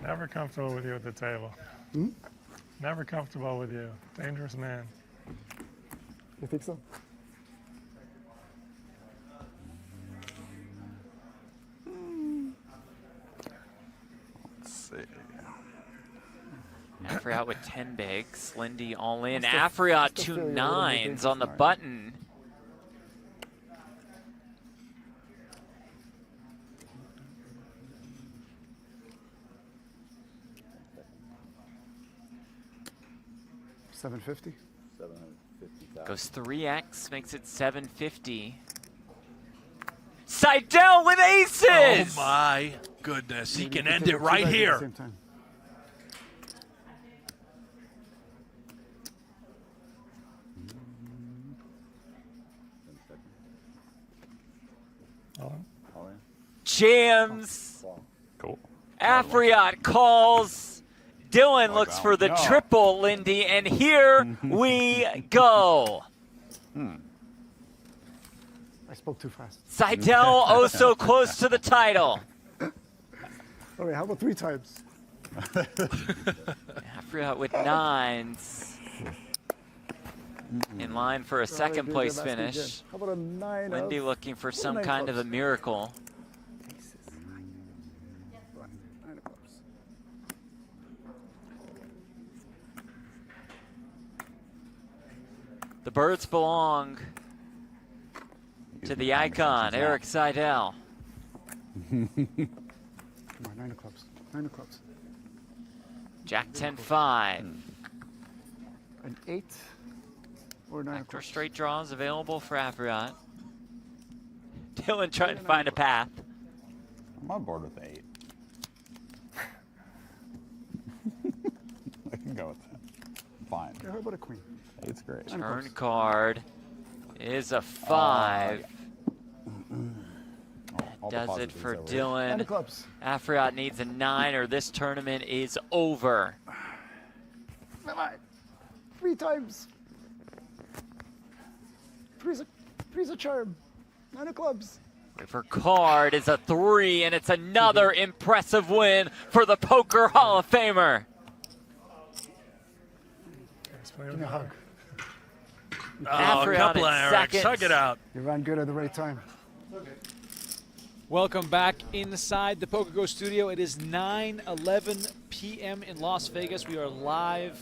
Never comfortable with you at the table. Never comfortable with you. Dangerous man. You think so? Let's see. Afriat with 10 bigs. Lindy all in. Afriat 2 nines on the button. $750. 750,000. Goes 3x, makes it 750. Seidel with aces! Oh my goodness, he can end it right here. Same time. All in. Jams. Cool. Afriat calls. Dylan looks for the triple, Lindy, and here we go. I spoke too fast. Seidel oh so close to the title. All right, how about 3 times? Afriat with nines. In line for a second place finish. How about a 9 Lindy of looking for some 9 kind of a clubs? miracle. 9 of clubs. The birds belong to the icon, Eric Seidel. Come on, 9 of clubs. 9 of clubs. Jack 10-5. An 8 or 9 of After clubs. straight draws available for Afriat. Dylan trying to find a path. I'm on board with 8. I can go with that. Fine. How about a queen? 8's great. Turn card is a 5. All the Does it positives for over. Dylan. 9 of clubs. Afriot needs a 9 or this tournament is over. 3 times. Three's a charm. 9 of clubs. River card is a 3, and it's another impressive win for the Poker Hall of Famer. Give me a hug. Oh, a Afriot couple in of Erics. second. Hug it out. You ran good at the right time. Welcome back inside the PokerGO Studio. It is 9:11 p.m. in Las Vegas. We are live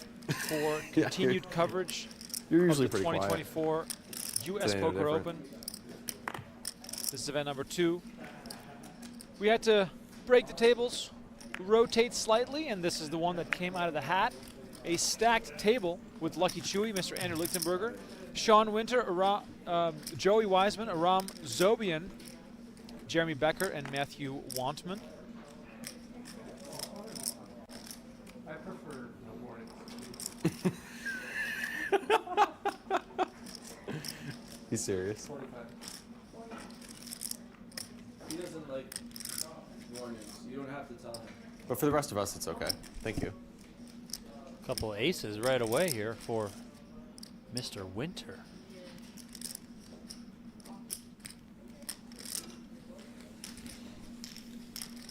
for continued coverage You're of usually the pretty quiet. 2024 U.S. Today, Poker different. Open. This is event number 2. We had to break the tables, rotate slightly, and this is the one that came out of the hat. A stacked table with LuckyChewy, Mr. Andrew Lichtenberger, Sean Winter, Joey Wiseman, Aram Zobian, Jeremy Becker, and Matthew Wantman. I prefer no morning. He's serious. 45. He doesn't like mornings. You don't have to tell him. But for the rest of us, it's okay. Thank you. Couple of aces right away here for Mr. Winter.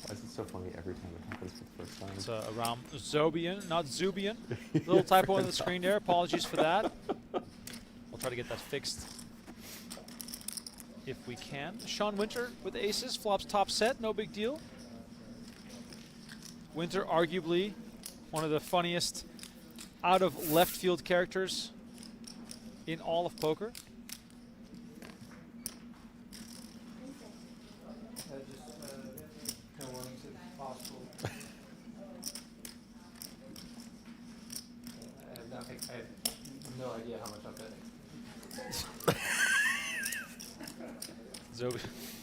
Why is it so funny every time it happens for the first time? It's Aram Zobian, not Zubian. Little typo on the screen there. Apologies for that. We'll try to get that fixed if we can. Sean Winter with aces, flops top set, no big deal. Winter, arguably one of the funniest out of left field characters in all of poker. No mornings if possible. I have no idea how much I'm betting.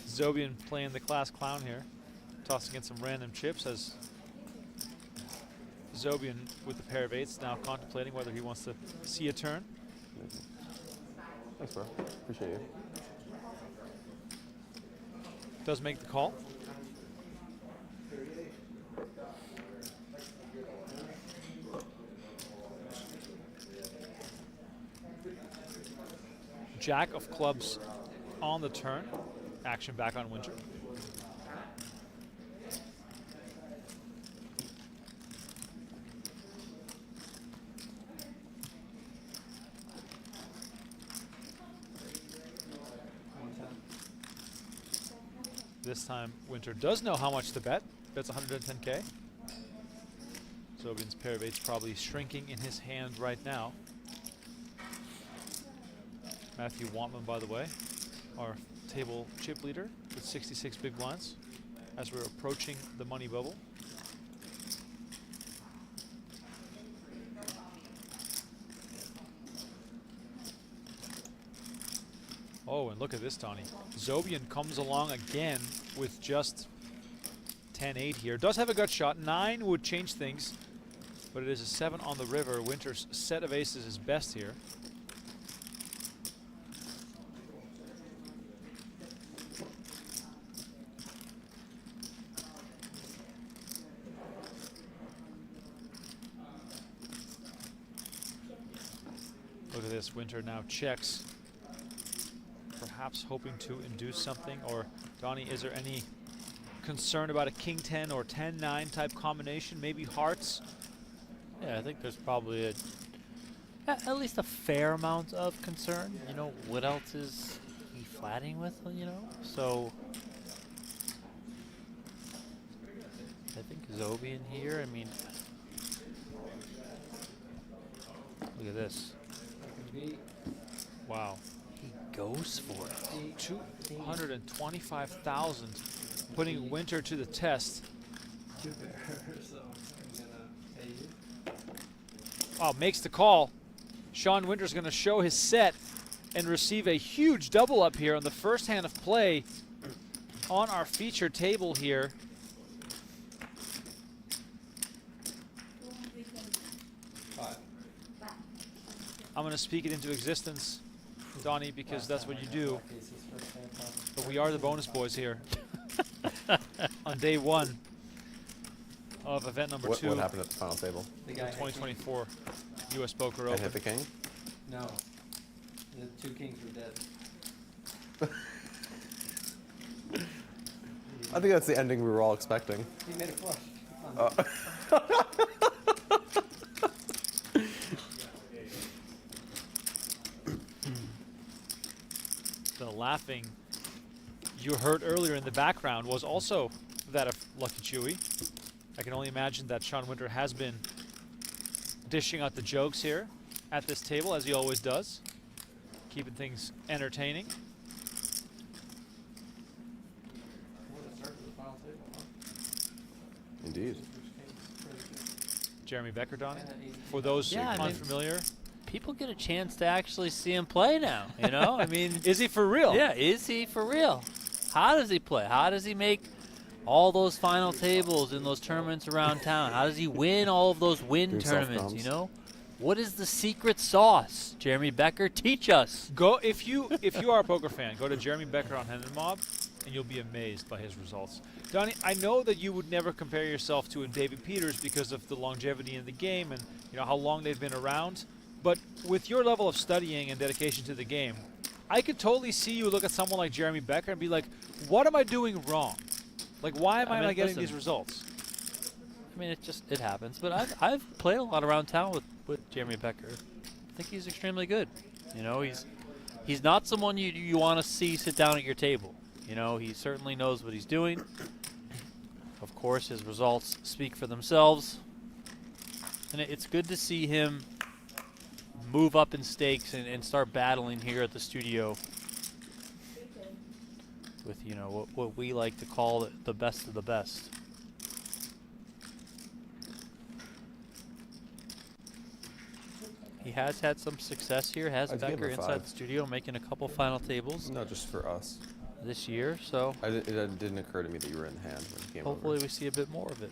Zobian playing the class clown here, tossing in some random chips as Zobian with the pair of 8s now contemplating whether he wants to see a turn. Thanks, bro. Appreciate you. Does make the call. Jack of clubs on the turn. Action back on Winter. This time, Winter does know how much to bet. Bets 110K. Zobian's pair of 8s probably shrinking in his hand right now. Matthew Wantman, by the way, our table chip leader with 66 big blinds as we're approaching the money bubble. Oh, and look at this, Donnie. Zobian comes along again with just 10-8 here. Does have a gut shot. 9 would change things, but it is a 7 on the river. Winter's set of aces is best here. Look at this. Winter now checks, perhaps hoping to induce something. Or Donnie, is there any concern about a king 10 or 10-9 type combination? Maybe hearts? Yeah, I think there's probably at least a fair amount of concern. You know, what else is he flatting with, you know? So I think Zobian here, I mean, look at this. Wow. He goes for it. 225,000, putting Winter to the test. Oh, makes the call. Sean Winter's going to show his set and receive a huge double up here on the first hand of play. on our feature table here. I'm going to speak it into existence, Donnie, because that's what you do. But we are the bonus boys here on day 1 of event number 2. What happened at the final table? The 2024 U.S. Poker Open. And hit the king? No. The 2 kings were dead. I think that's the ending we were all expecting. He made a flush. The laughing you heard earlier in the background was also that of LuckyChewy. I can only imagine that Sean Winter has been dishing out the jokes here at this table, as he always does, keeping things entertaining. Indeed. Jeremy Becker, Donnie, for those unfamiliar. People get a chance to actually see him play now, you know? I mean, is he for real? Yeah, is he for real? How does he play? How does he make all those final tables in those tournaments around town? How does he win all of those win tournaments, you know? What is the secret sauce? Jeremy Becker, teach us. Go if you are a poker fan, go to Jeremy Becker on Hendon Mob, and you'll be amazed by his results. Donnie, I know that you would never compare yourself to a David Peters because of the longevity in the game and how long they've been around. But with your level of studying and dedication to the game, I could totally see you look at someone like Jeremy Becker and be like, what am I doing wrong? Like, why am I not getting these results? I mean, it happens. But I've played a lot around town with Jeremy Becker. I think he's extremely good. You know, he's not someone you want to see sit down at your table. You know, he certainly knows what he's doing. Of course, his results speak for themselves. And it's good to see him move up in stakes and start battling here at the studio with, what we like to call the best of the best. He has had some success here, has Becker inside the studio, making a couple final tables. No, just for us. This year, so. It didn't occur to me that you were in the hand when you came hopefully over. we see a bit more of it.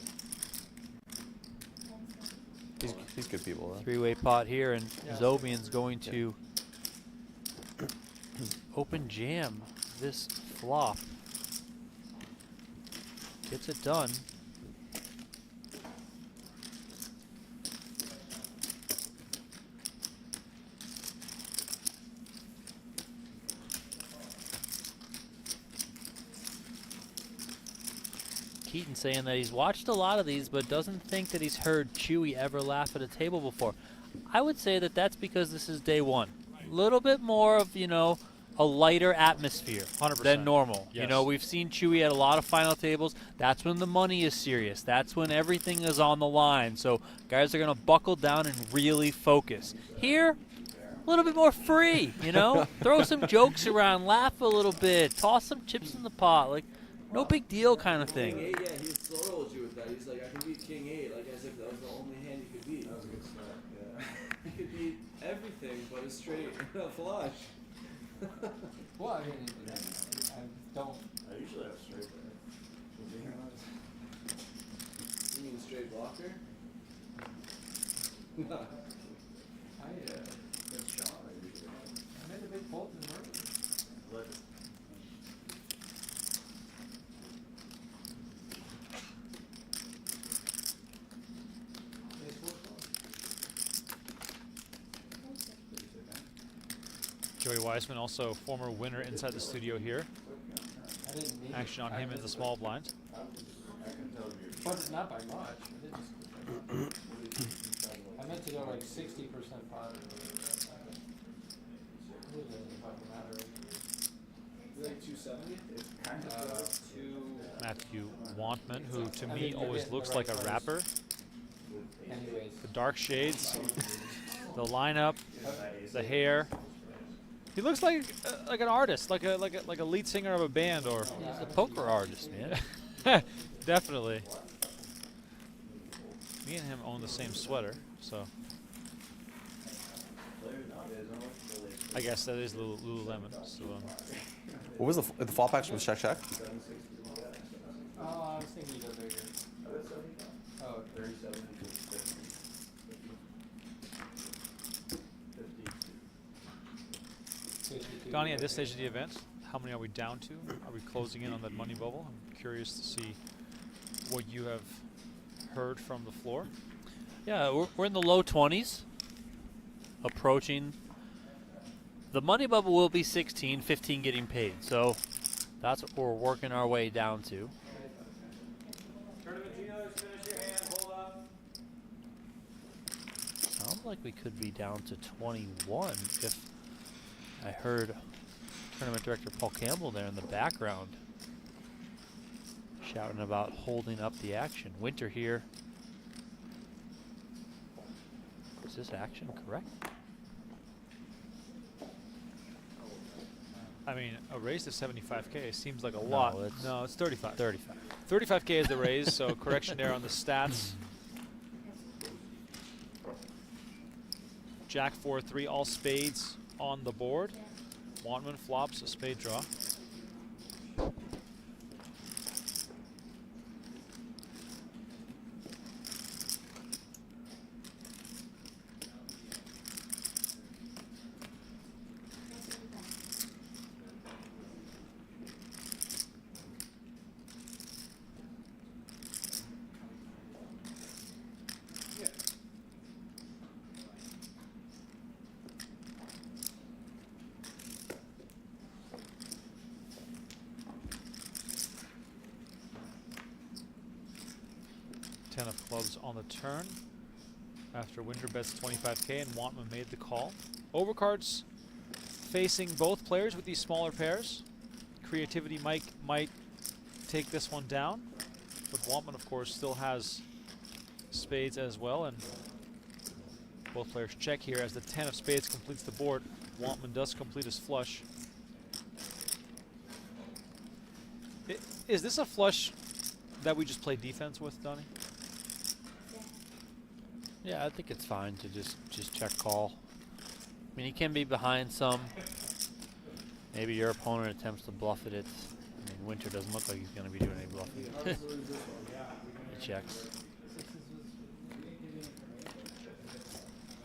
He's good people, though. 3-way pot here, and Zobian's going to open jam this flop. Gets it done. Keaton saying that he's watched a lot of these, but doesn't think that he's heard Chewy ever laugh at a table before. I would say that that's because this is day 1. A little bit more of, a lighter atmosphere 100%. Than normal. Yes. We've seen Chewy at a lot of final tables. That's when the money is serious. That's when everything is on the line. So guys are going to buckle down and really focus. Here, a little bit more free, Throw some jokes around, laugh a little bit, toss some chips in the pot. Like, no big deal kind of thing. King 8, yeah, he was thorough with you with that. He's like, I can beat King 8, like as if that was the only hand you could beat. That was a good start, yeah. You could beat everything but a straight and a flush. Well, I mean, I don't. I usually have straight there. You mean straight blocker? No. Good shot. I made a big fold in the murder. Joey Wiseman, also former winner inside the studio here. Action on him in the small blind. But not by much. I meant to go like 60% pot. Like 270? Matthew Wantman, who to me always looks like a rapper. Anyways. The dark shades, the lineup, the hair. He looks like an artist, like a lead singer of a band, or he's a poker artist, man. Definitely. Me and him own the same sweater, so I guess that is Lululemon. So What was the fallbacks was check check? I was thinking he does right here. Oh, 37. Donnie, at this stage of the event, how many are we down to? Are we closing in on that money bubble? I'm curious to see what you have heard from the floor. Yeah, we're in the low 20s, approaching. The money bubble will be 16, 15 getting paid. So that's what we're working our way down to. Tournament dealers, finish your hand, hold up. Sounds like we could be down to 21 if I heard Tournament Director Paul Campbell there in the background shouting about holding up the action. Winter here. Is this action correct? I mean, a raise to 75K seems like a lot. No, it's 35. 35. 35K is the raise, so correction there on the stats. Jack 4-3, all spades on the board. Wantman flops a spade draw. Ten of clubs on the turn after Winter bets 25K and Wantman made the call. Overcards facing both players with these smaller pairs. Creativity might take this one down, but Wantman, of course, still has spades as well, and both players check here as the 10 of spades completes the board. Wantman does complete his flush. Is this a flush that we just play defense with, Donnie? Yeah, I think it's fine to just check call. I mean, he can be behind some. Maybe your opponent attempts to bluff it. I mean, Winter doesn't look like he's going to be doing any bluffing. He checks.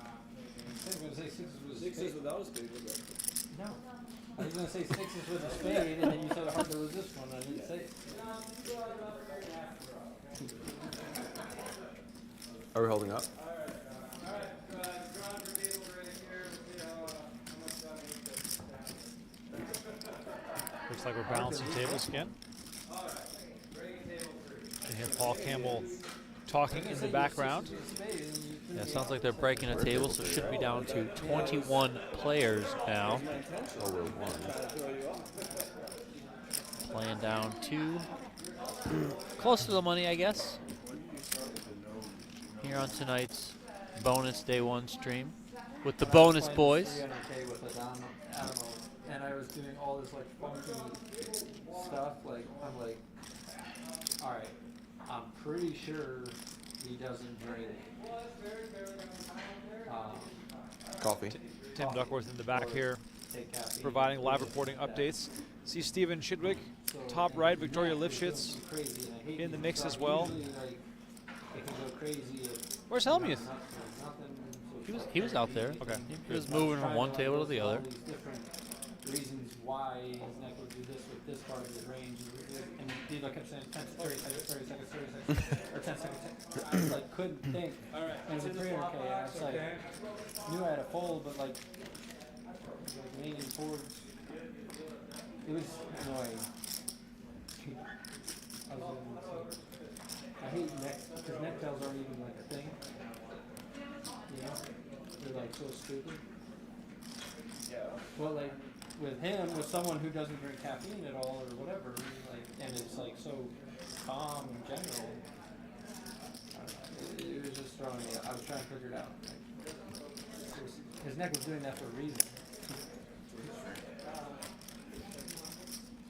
I was going to say Sixes without a spade. No. I was going to say sixes with a spade, and then you said hard to resist one. I didn't say it. Are we holding up? Looks like we're balancing tables again. You hear Paul Campbell talking in the background. Yeah, it sounds like they're breaking a table, so it should be down to 21 players now. Oh, we're one. Playing down two. Close to the money, I guess. Here on tonight's bonus day one stream with the bonus boys. 300K with a animal, and I was doing all this like funky stuff. Like I'm like, all right, I'm pretty sure he doesn't drink. Coffee. Tim Duckworth in the back here, providing live reporting updates. See Steven Shidwick, top right, Victoria Lifshitz in the mix as well. Where's Hellmuth? He was out there. Okay. He was moving from one table to the other. Reasons why his neck would do this with this part of his range, and he kept saying 10 seconds, 30 seconds, 30 seconds, or 10 seconds. I just like couldn't think. And it was a 300K. I was like, knew I had a fold, but like leaning forward, it was annoying. I hate neck because neck tails aren't even like a thing. You know, they're like so stupid. Yeah. Well, like with him, with someone who doesn't drink caffeine at all or whatever, like, and it's like so calm in general. It was just throwing me. I was trying to figure it out. Like, his neck was doing that for a reason.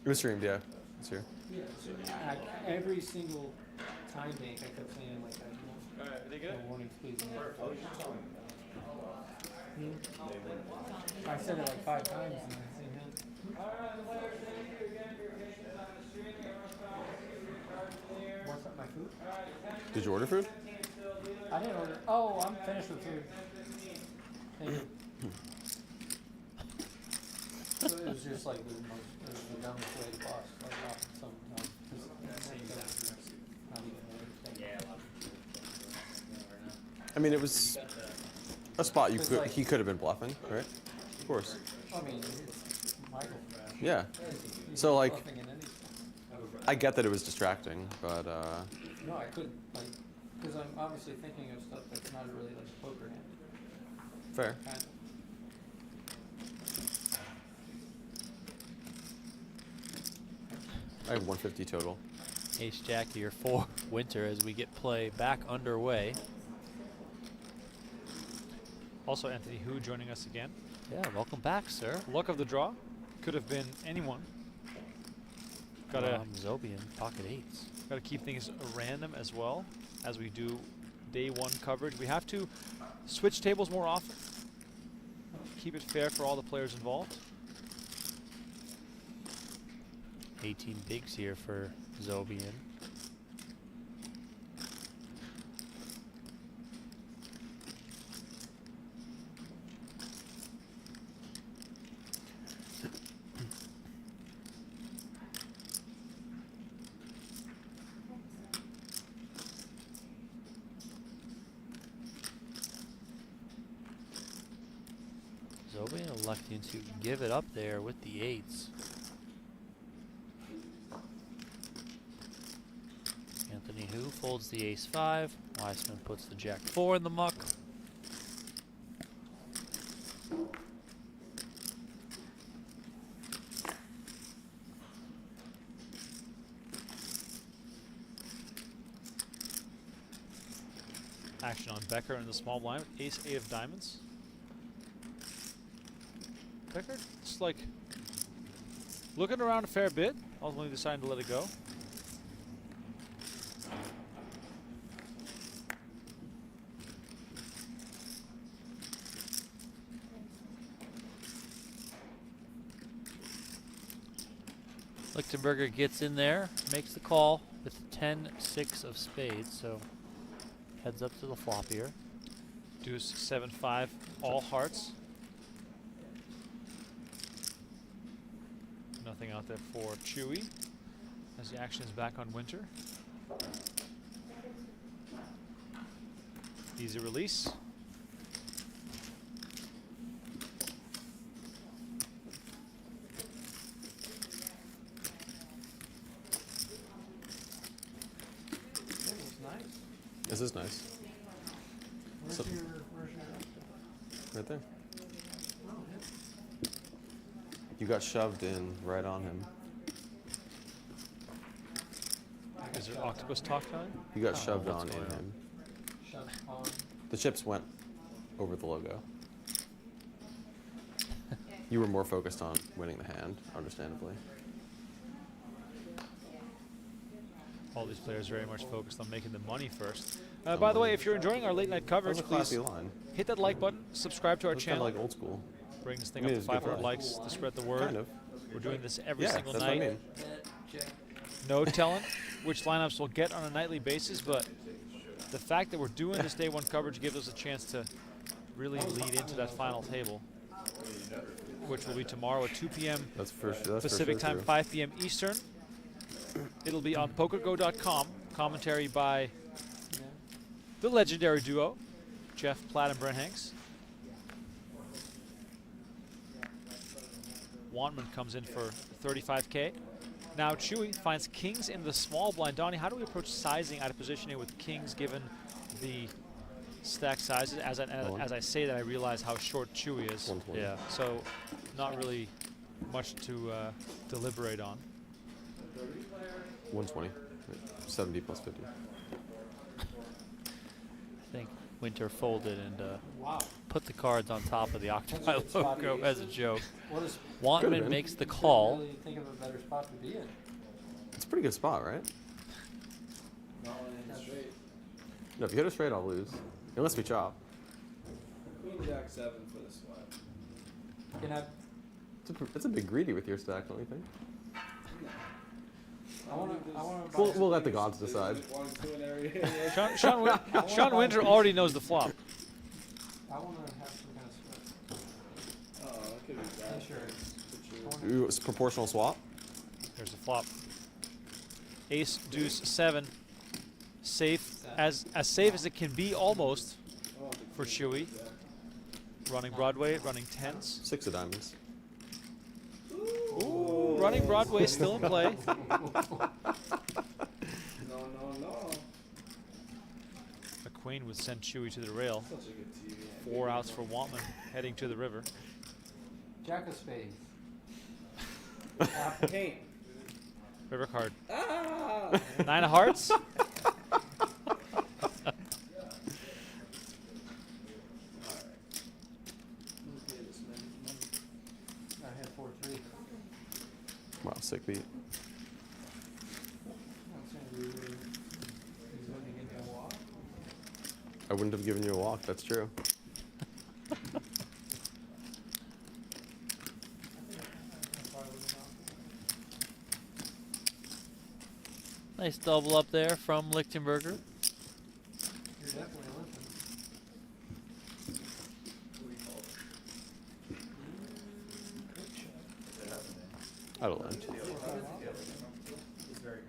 It was streamed, yeah. It's here. Yeah. So every single time bank, I kept saying like, no warnings, please. I said it like 5 times in the same hand. My food? Did you order food? I didn't order. Oh, I'm finished with food. Thank you. So it was just like the dumbest way to boss. Like off some not even I mean, it was a spot he could have been bluffing, right? Of course. I mean, it's Michael. Yeah. So like, Bluffing in anything. I get that it was distracting, but No, I couldn't, like, because I'm obviously thinking of stuff that's not really like a poker hand. fair. Kind of. I have 150 total. Ace Jack here for Winter as we get play back underway. Also, Anthony Hu joining us again. Yeah, welcome back, sir. Luck of the draw. Could have been anyone. Gotta Zobian, pocket eights. gotta keep things random as well as we do day one coverage. We have to switch tables more often. Keep it fair for all the players involved. 18 bigs here for Zobian. Zobian electing to give it up there with the eights. Anthony Hu folds the ace-5. Weissman puts the jack-4 in the muck. Action on Becker in the small blind with ace-8 of diamonds. Becker just like looking around a fair bit, ultimately deciding to let it go. Lichtenberger gets in there, makes the call with 10-6 of spades, so heads up to the flop here. Deuce 7-5, all hearts. Nothing out there for Chewy as the action is back on Winter. Easy release. This is nice. Where's your Right there. You got shoved in right on him. Is there octopus talk time? You got shoved on in him. Shoved on. The chips went over the logo. You were more focused on winning the hand, understandably. All these players very much focused on making the money first. By the way, if you're enjoying our late night coverage, That was a classy please line. hit that like button, subscribe to our That's kind channel. of like old school. Bring this thing I mean, up to it's good 500 price. likes to spread the word. Kind of. We're doing this every Yeah, single that's night. what I mean. No telling which lineups we'll get on a nightly basis, but the fact that we're doing this day one coverage gives us a chance to really lead into that final table, which will be tomorrow at 2 p.m. That's for sure. That's Pacific for sure time, true. 5 p.m. Eastern. It'll be on PokerGo.com. Commentary by the legendary duo, Jeff Platt and Brent Hanks. Wanman comes in for 35K. Now Chewy finds kings in the small blind. Donnie, how do we approach sizing out of position here with kings given the stack sizes? As I say that, I realize how short Chewy is. 120. Yeah, so not really much to deliberate on. 120. 70 plus 50. I think Winter folded and put the cards on top of the Octopi logo as a joke. Wantman makes the call. Really think of a better spot to be in. It's a pretty good spot, right? Not only in straight. No, if you hit a straight, I'll lose. Unless we chop. Queen Jack 7 for the sweat. Can I? It's a bit greedy with your stack, don't you think? We'll let the gods decide. Sean Winter already knows the flop. I want to have some kind of split. Oh, that could be bad. Insurance. Ooh, it's proportional swap. There's the flop. Ace, deuce, 7. Safe, as safe as it can be almost for Chewy. Running Broadway, running 10s. 6 of diamonds. Ooh, running Broadway still in play. No. A queen would send Chewy to the rail. Such a good TV. 4 outs for Wantman, heading to the river. Jack of spades. Paint. River card. Ah! 9 of hearts. I had 4-3. Wow, sick beat. I wouldn't have given you a walk, that's true. Nice double up there from Lichtenberger. You're definitely limping. Out of line. It's very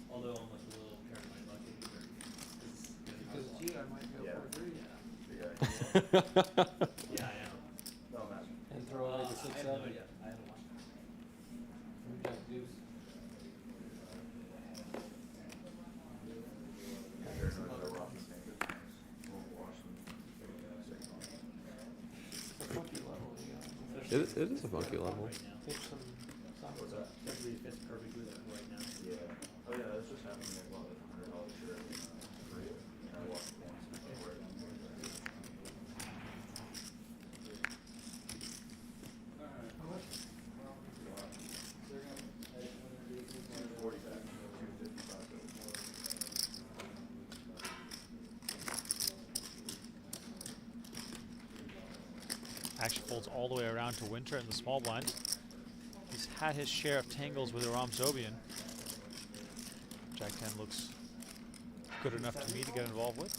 although I'm like a little paranoid lucky Because it's you, I might go for 3. Yeah, I am. No, imagine. And throw away the 6-7. I have no idea. I haven't watched it. Jack deuce. Funky level, It is a funky level. Take some. What's that? Every fits perfectly right now. Yeah. Oh yeah, that's just happening like $100 shirt. I watched it once. Actually folds all the way around to Winter in the small blind. He's had his share of tangles with Aram Zobian. Jack 10 looks good enough to me to get involved with.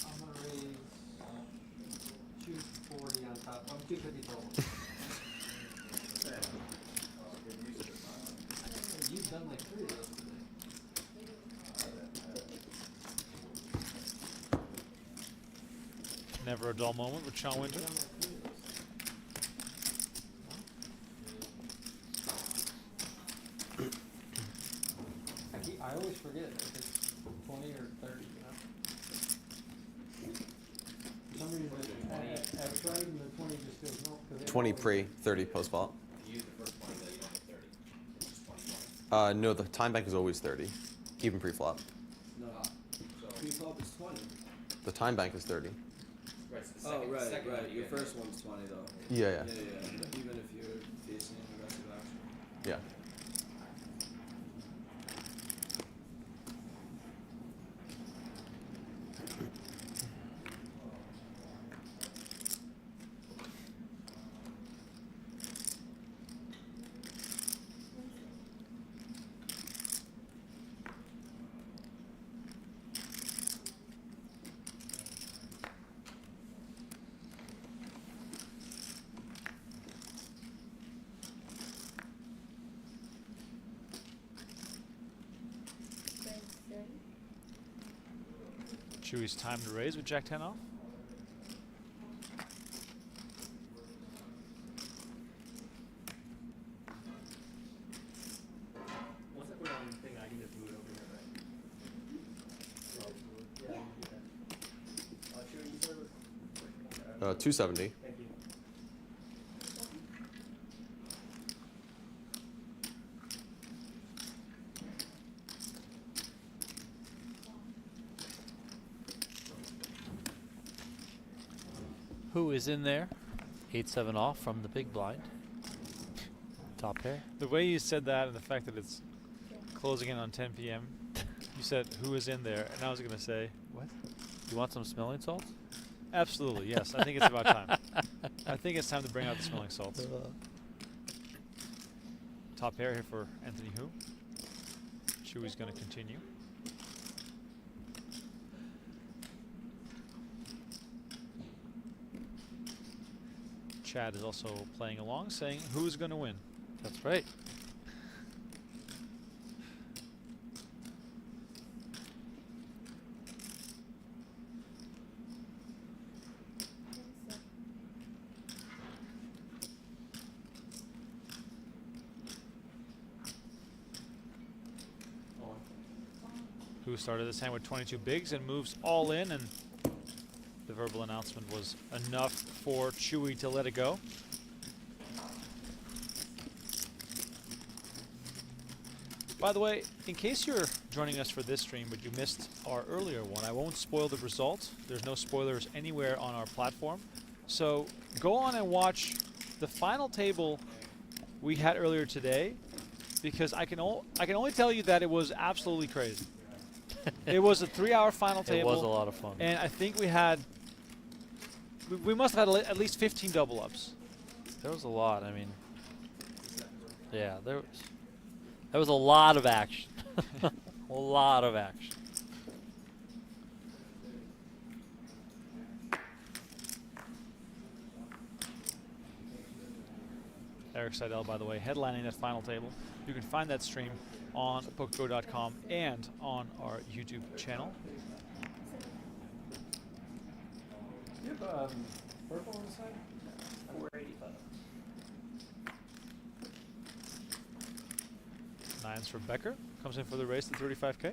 I'm going to raise 240 on top. I'm 250 total. You've done like 3 of those today. Never a dull moment with Sean Winter. I always forget if it's 20 or 30, you know? For some reason, I've tried and the 20 just feels no. 20 pre, 30 post flop. No, the time bank is always 30, even pre flop. No. Pre-flop is 20. The time bank is 30. Oh, right. Your first one's 20 though. Yeah. Even if you're facing aggressive action. Yeah. Chewy's time to raise with Jack 10 off. Once I put it on the thing, I can just move it over here, right? Yeah, I can do that. Chewy, you started with? 270. Thank you. Who is in there? 8-7 off from the big blind. Top pair. The way you said that and the fact that it's closing in on 10 p.m., you said, who is in there? And I was going to say, what? You want some smelling salts? Absolutely, yes. I think it's about time. I think it's time to bring out the smelling salts. Top pair here for Anthony Hu. Chewy's going to continue. Chad is also playing along, saying who's going to win. That's right. Who started this hand with 22 bigs and moves all in, and the verbal announcement was enough for Chewy to let it go. By the way, in case you're joining us for this stream but you missed our earlier one, I won't spoil the result. There's no spoilers anywhere on our platform. So go on and watch the final table we had earlier today, because I can only tell you that it was absolutely crazy. It was a 3-hour final table. It was a lot of fun. And I think we had, we must have had at least 15 double ups. There was a lot. I mean, yeah, there was a lot of action. A lot of action. Eric Seidel, by the way, headlining that final table. You can find that stream on PokerGO.com and on our YouTube channel. You have purple on the side? 485. Nines for Becker. Comes in for the race to 35K.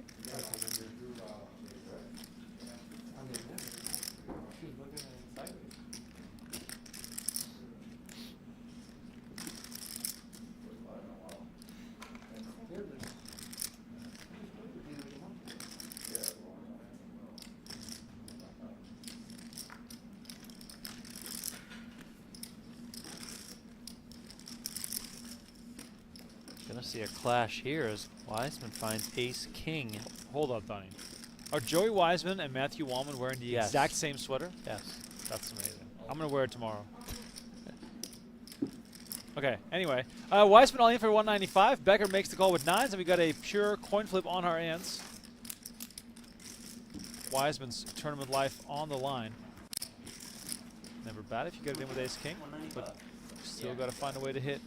Gonna see a clash here as Wiseman finds Ace King. Hold up, Donnie. Are Joey Wiseman and Matthew Wallman wearing the exact same sweater? Yes. That's amazing. I'm going to wear it tomorrow. Okay, anyway. Wiseman all in for 195. Becker makes the call with nines, and we got a pure coin flip on our hands. Wiseman's tournament life on the line. Never bad if you get it in with Ace King, but still got to find a way to hit.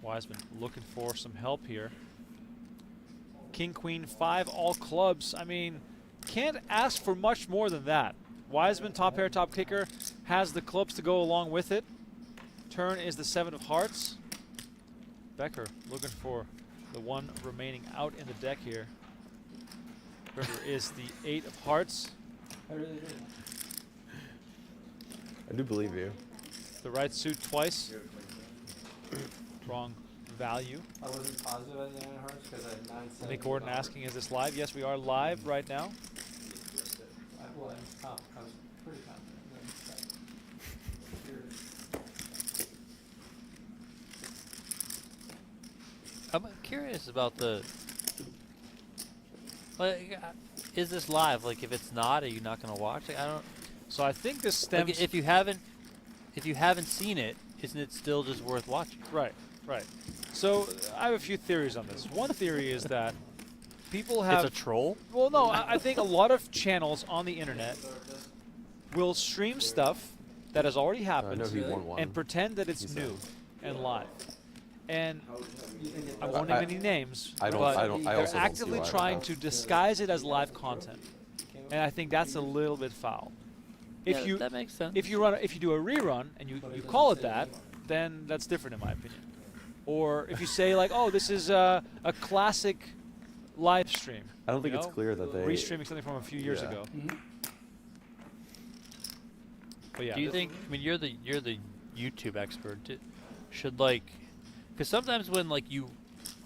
Wiseman looking for some help here. King, Queen, 5, all clubs. I mean, can't ask for much more than that. Wiseman, top pair, top kicker, has the clubs to go along with it. Turn is the 7 of hearts. Becker looking for the one remaining out in the deck here. River is the 8 of hearts. I really do. I do believe you. The right suit twice. Wrong value. I wasn't positive on the 9 of hearts because I had 9 7. Nick Gordon asking, is this live? Yes, we are live right now. Well, I was pretty confident. I'm curious about the. Like, is this live? Like, if it's not, are you not going to watch? Like, I don't. So I think this stems. Like, if you haven't seen it, isn't it still just worth watching? Right, right. So I have a few theories on this. One theory is that people have. It's a troll? Well, no, I think a lot of channels on the internet will stream stuff that has already happened and pretend that it's new and live. And I won't name any names, but they're actively trying to disguise it as live content. And I think that's a little bit foul. Yeah, that makes sense. If you do a rerun and you call it that, then that's different in my opinion. Or if you say like, oh, this is a classic live stream. I don't think it's clear that they restreaming something from a few years ago. But yeah. Do you think? I mean, you're the YouTube expert. Should like, because sometimes when like you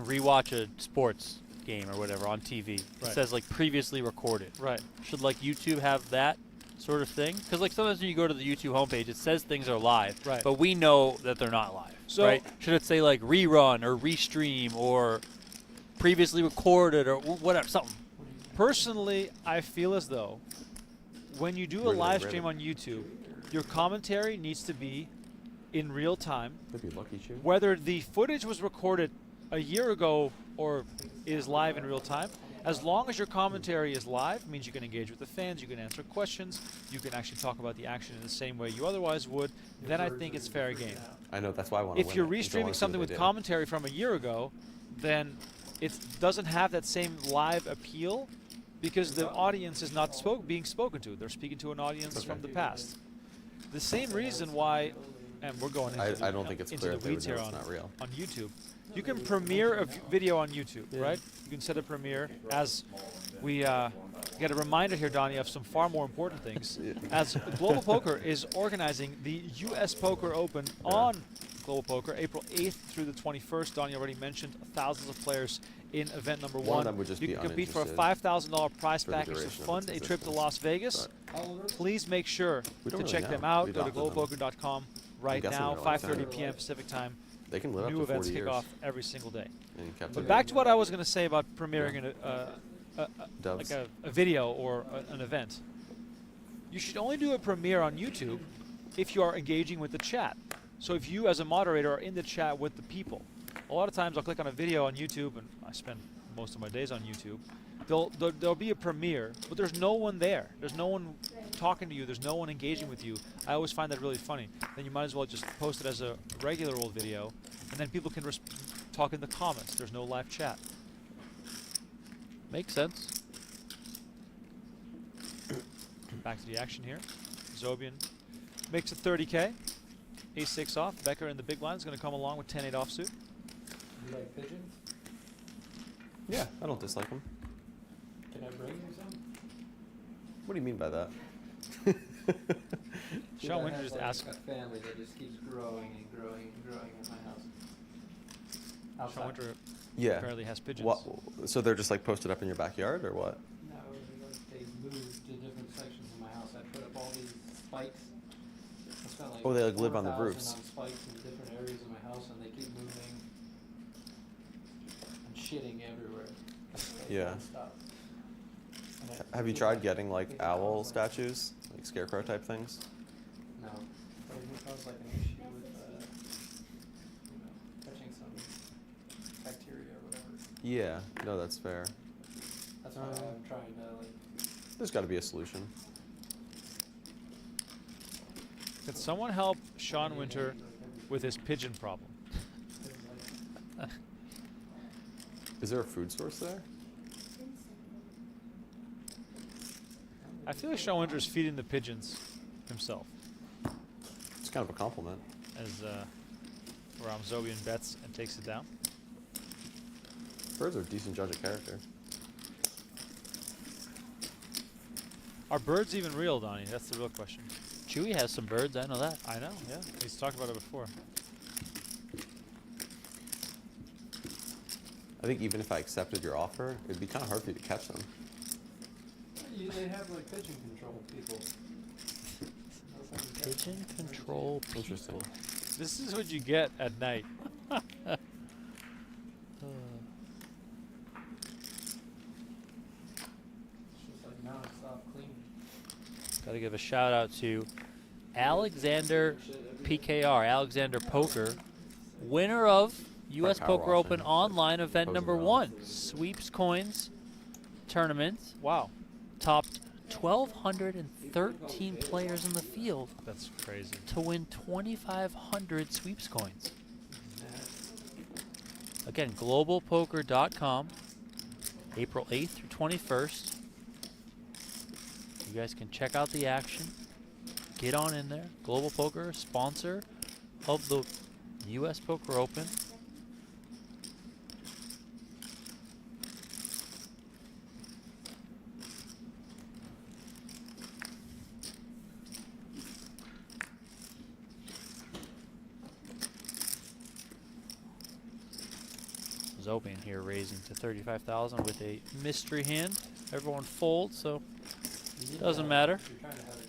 rewatch a sports game or whatever on TV, it says like previously recorded. Right. Should like YouTube have that sort of thing. Because like sometimes when you go to the YouTube homepage, it says things are live, Right. but we know that they're not live. So- right? Should it say like rerun or restream or previously recorded or whatever, something? Personally, I feel as though when you do a Really, live really. stream on YouTube, your commentary needs to be in real time. Maybe LuckyChewy. Whether the footage was recorded a year ago or is live in real time, as long as your commentary is live, means you can engage with the fans, you can answer questions, you can actually talk about the action in the same way you otherwise would, then I think it's fair game. I know, that's why I want to If you're restreaming something with commentary from a year ago, then it doesn't have that same live appeal because the audience is not being spoken to. They're speaking to an audience from the past. The same reason why, and we're going into, I don't think it's into clear the if they would weeds know here it's not real. on YouTube. You can premiere a video on YouTube, right? You can set a premiere as we get a reminder here, Donnie, of some far more important things. As Global Poker is organizing the U.S. Poker Open on Global Poker, April 8th through the 21st. Donnie already mentioned thousands of players in event number One of one. them would just You be can compete for a uninterested $5,000 prize for the package to duration of fund its a trip to existence. Las Vegas. Please make sure We to don't check really them know. out. We Go to adopted them. globalpoker.com right guessing now, they're like 5:30 that. p.m. Pacific time. They can live New up to events 40 kick years. off every single day. And kept But it back to what I was going to say about premiering Doves. like a video or an event. You should only do a premiere on YouTube if you are engaging with the chat. So if you as a moderator are in the chat with the people. A lot of times I'll click on a video on YouTube, and I spend most of my days on YouTube. There'll be a premiere, but there's no one there. There's no one talking to you. There's no one engaging with you. I always find that really funny. Then you might as well just post it as a regular old video, and then people can talk in the comments. There's no live chat. Makes sense. Back to the action here. Zobian makes it 30K. Ace-6 off. Becker in the big blind is going to come along with 10-8 offsuit. You like pigeons? Yeah, I don't dislike them. Can I bring you some? What do you mean by that? Sean I Winter have just like asked. a family that just keeps growing and growing and growing at my house. Sean Outside. Winter Yeah. apparently has pigeons. What? So they're just like posted up in your backyard, or what? No, they moved to different sections of my house. I put up all these spikes. I spent like Oh, they like live on the 4,000 roofs. on spikes in different areas of my house, and they keep moving and shitting everywhere. Like, Yeah. nonstop. And I Have you keep tried like- getting like keep owl it constant. statues, like scarecrow type things? No, but it would cause like an issue with, catching some bacteria or whatever. Yeah. No, that's fair. That's why I'm trying to like. There's got to be a solution. Could someone help Sean Winter with his pigeon problem? Is there a food source there? I feel like Sean Winter is feeding the pigeons himself. It's kind of a compliment. As Zobian bets and takes it down. Birds are a decent judge of character. Are birds even real, Donnie? That's the real question. Chewy has some birds, I know that. I know, yeah. He's talked about it before. I think even if I accepted your offer, it'd be kind of hard for you to catch them. They have like pigeon control people. Pigeon control people. Interesting. This is what you get at night. It's just like non-stop cleaning. Got to give a shout out to Alexander PKR, Alexander Poker, winner of U.S. Power Poker washing. Open online event Posing number well. 1, Sweeps Coins tournament. Wow. Topped 1,213 players in the field That's crazy. to win 2,500 Sweeps Coins. Again, globalpoker.com, April 8th through 21st. You guys can check out the action. Get on in there. Global Poker, sponsor of the U.S. Poker Open. Zobian here raising to 35,000 with a mystery hand. Everyone folds, so doesn't matter. You're trying to have it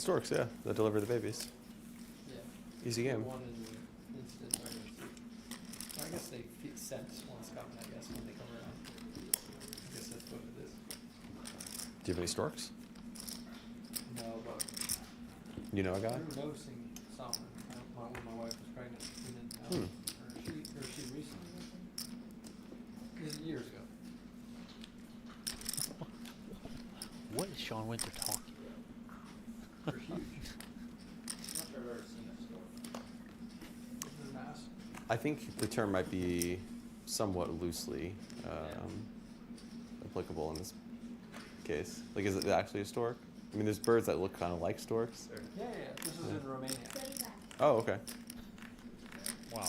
Storks, yeah, that deliver the babies. Yeah. Easy game. One in the instant pregnancy. I guess they sense one's coming, I guess, when they come around. I guess that's what it is. Do you have any storks? No, but You know a guy? we were noticing something when my wife was pregnant. We didn't know. Or she recently. This is years ago. What is Sean Winter talking? They're huge. I'm not sure I've ever seen a store. They're massive. I think the term might be somewhat loosely applicable in this case. Like, is it actually a stork? I mean, there's birds that look kind of like storks. Yeah. This is in Romania. Oh, okay. Wow.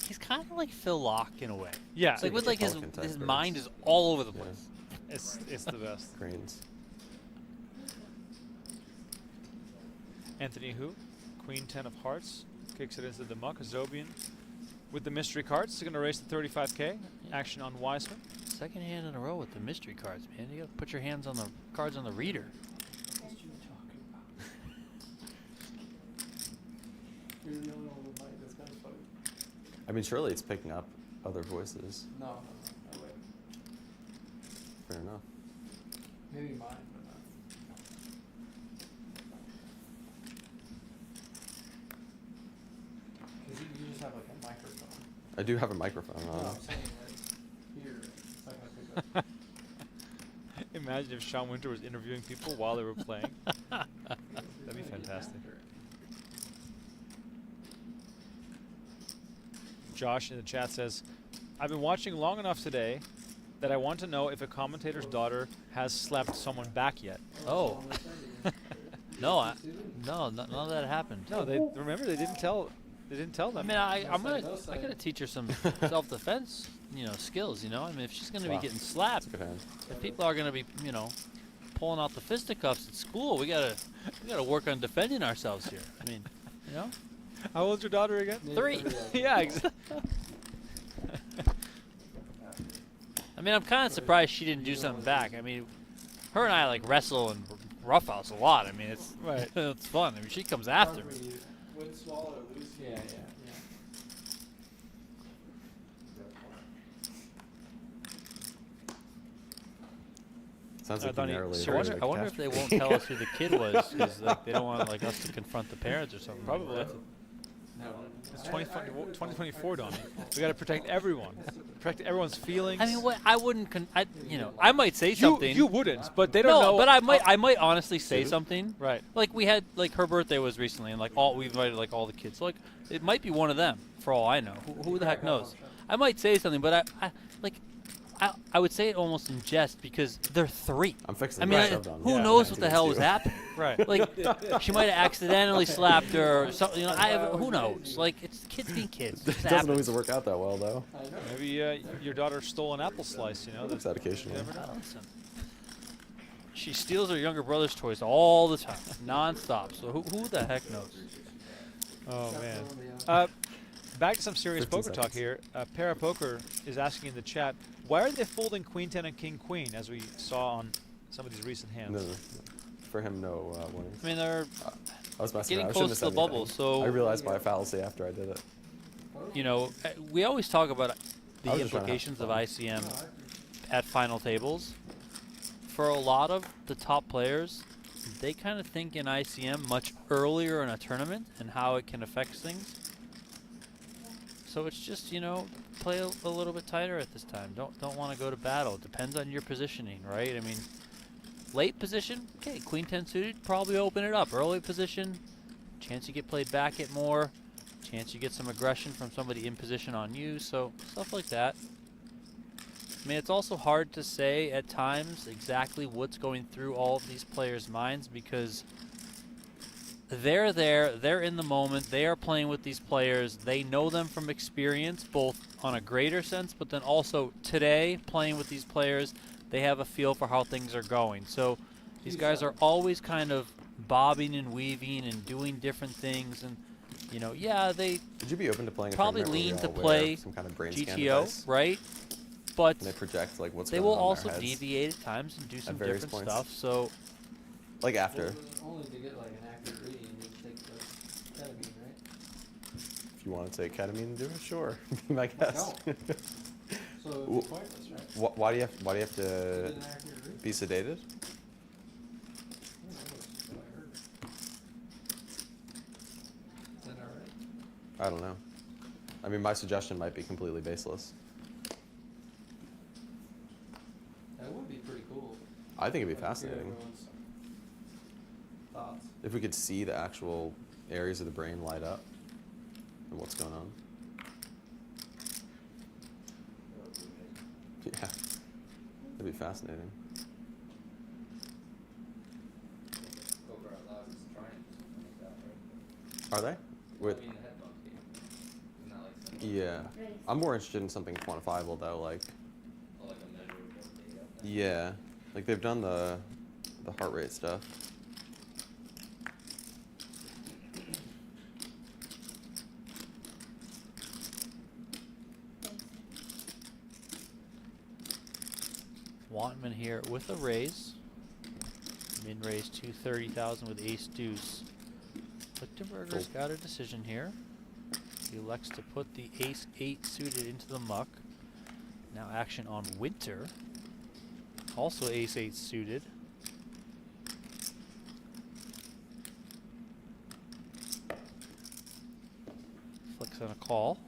He's kind of like Phil Locke in a way. Yeah. It's like with like his Pelican-type mind birds. is all over the place. It's the best. Cranes. Anthony who? Queen 10 of hearts. Kicks it into the muck. Zobian with the mystery cards. He's going to raise the 35K. Action on Wiseman. Second hand in a row with the mystery cards, man. You gotta put your hands on the cards on the reader. What are you talking about? You're the only one with mic. That's kind of funny. I mean, surely it's picking up other voices. No way. Fair enough. Maybe mine, but not. Because you just have like a microphone. I do have a microphone No, on. I'm saying like here, it's not gonna pick up. Imagine if Sean Winter was interviewing people while they were playing. That'd be fantastic. Josh in the chat says, I've been watching long enough today that I want to know if a commentator's daughter has slapped someone back yet. Oh. No, none of that happened. No, remember they didn't tell. They didn't tell them. I mean, I gotta teach her some self-defense, skills. I mean, if she's gonna be getting slapped, if people are gonna be, pulling out the fisticuffs at school, we gotta work on defending ourselves here. I mean, How old's your daughter again? 3. Yeah, exactly. I mean, I'm kind of surprised she didn't do something back. I mean, her and I like wrestle and roughhouse a lot. I mean, it's it's fun. I mean, she comes after me. Win, swallow, or lose. Yeah. Sounds like Donnie, I wonder if they won't tell us who the kid was because they don't want us to confront the parents or something. Probably. It's 2024, Donnie. We got to protect everyone. Protect everyone's feelings. I mean, what I wouldn't, I might say something. You wouldn't, but they don't know. No, but I might honestly say something. Right. Like we had, her birthday was recently, and we invited all the kids. So it might be one of them for all I know. Who the heck knows? I might say something, but I would say it almost in jest because they're 3. I'm fixing. I mean, who knows what the hell was happening? Right. Like she might have accidentally slapped her or something. Who knows? Like it's kids being kids. It doesn't always work out that well, though. Maybe your daughter stole an apple slice. Looks that occasionally. Listen. She steals her younger brother's toys all the time, non-stop. So who the heck knows? Oh man. Back to some serious 15 poker talk here. Para Poker is asking in the chat, why are they folding Queen 10 and King Queen as we saw on some of these recent hands? No. For him, no warnings. I mean, they're I was messing getting around. close to the bubble, so I realized my fallacy after I did it. We always talk about I the was just trying to implications have of fun. ICM at final tables. For a lot of the top players, they kind of think in ICM much earlier in a tournament and how it can affect things. So it's just, play a little bit tighter at this time. Don't want to go to battle. It depends on your positioning, right? I mean, late position, okay, Queen 10 suited, probably open it up. Early position, chance you get played back at more, chance you get some aggression from somebody in position on you, so stuff like that. I mean, it's also hard to say at times exactly what's going through all of these players' minds because they're there, they're in the moment, they are playing with these players, they know them from experience, both on a greater sense, but then also today, playing with these players, they have a feel for how things are going. So these guys are always kind of bobbing and weaving and doing different things, and they Would you be open to playing a probably tournament where lean they to all wear play some kind of brain scan GTO, device? right? But And they project what's they going will on in also their heads deviate at times and do some various different points? stuff. So Like after. Only to get like an accurate reading, you take the ketamine, right? If you want to take ketamine and do it, sure. Be my guest. No. So it would be pointless, right? Why do you have to Get an accurate reading. be sedated? Is that alright? I don't know. I mean, my suggestion might be completely baseless. That would be pretty cool. I think it'd be Like, hear fascinating. everyone's thoughts. If we could see the actual areas of the brain light up and what's going on. Yeah, that'd be fascinating. Poker Out Loud is trying something like that, right? Are they? With I mean, the headphones game. Isn't that like similar? yeah, I'm more interested in something quantifiable though, like Oh, like a measurable data thing? yeah, like they've done the heart rate stuff. Wantman here with a raise. Min raise 230,000 with ace deuce. Lichtenberger's got a decision here. He elects to put the ace 8 suited into the muck. Now action on Winter. Also ace 8 suited. Flicks on a call.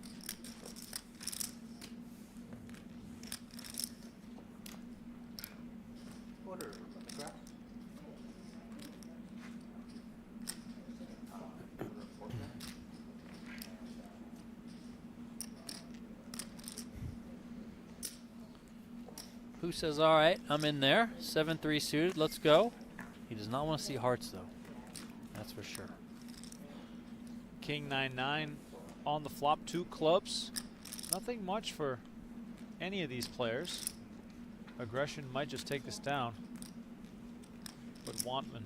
Who says, all right, I'm in there. 7-3 suited, let's go. He does not want to see hearts, though. That's for sure. King 9-9 on the flop, 2 clubs. Nothing much for any of these players. Aggression might just take this down. But Wantman,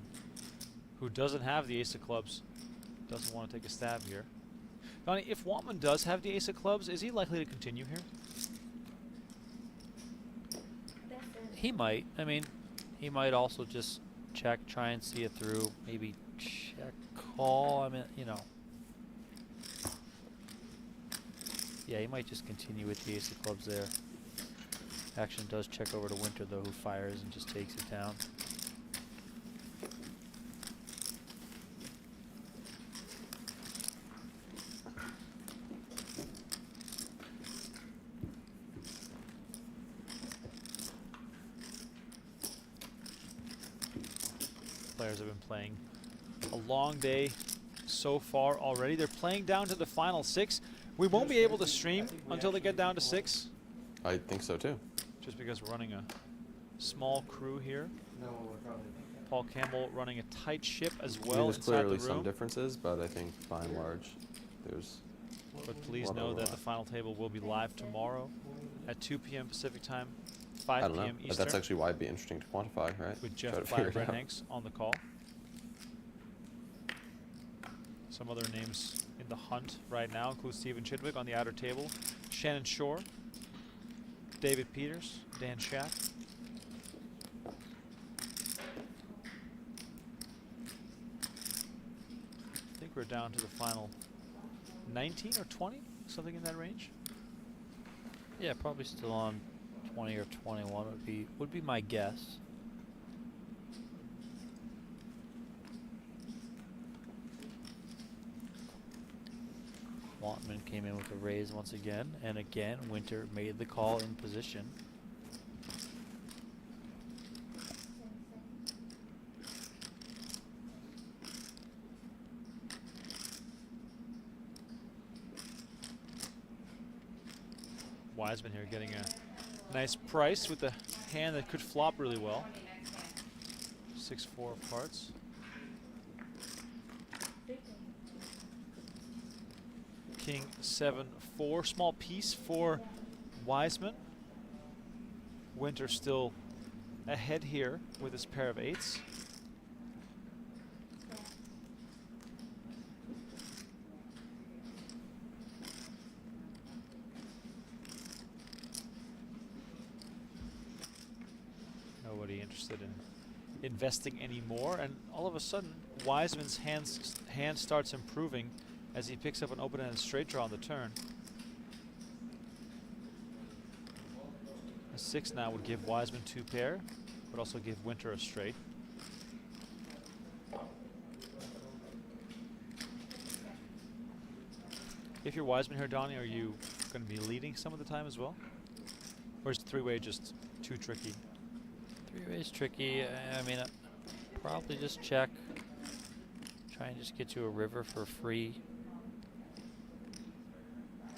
who doesn't have the ace of clubs, doesn't want to take a stab here. Donnie, if Wantman does have the ace of clubs, is he likely to continue here? He might. I mean, he might also just check, try and see it through. Maybe check, call. I mean, you know. Yeah, he might just continue with the ace of clubs there. Action does check over to Winter, though, who fires and just takes it down. Players have been playing a long day so far already. They're playing down to the final 6. We won't be able to stream until they get down to 6. I think so too. Just because we're running a small crew here. No one would probably think that. Paul Campbell running a tight ship as I mean, well there's inside the clearly room. some differences, but I think by and large, there's. But please know that the final table will be live tomorrow at 2 p.m. Pacific time, 5 I don't know, p.m. but Eastern. that's actually why it'd be interesting to quantify, right? With Try Jeff to figure it Flatbread out. Hanks on the call. Some other names in the hunt right now include Stephen Chidwick on the outer table, Shannon Shore, David Peters, Dan Schack. I think we're down to the final 19 or 20, something in that range. Yeah, probably still on 20 or 21 would be my guess. Wantman came in with a raise once again, and again, Winter made the call in position. Wiseman here getting a nice price with a hand that could flop really well. 6-4 of hearts. King 7-4, small piece for Wiseman. Winter still ahead here with his pair of 8s. Nobody interested in investing anymore, and all of a sudden Wiseman's hand starts improving as he picks up an open-ended straight draw on the turn. A 6 now would give Wiseman 2 pair, but also give Winter a straight. If you're Wiseman here, Donnie, are you going to be leading some of the time as well? Or is 3-way just too tricky? 3-way is tricky. I mean, probably just check. Try and just get you a river for free.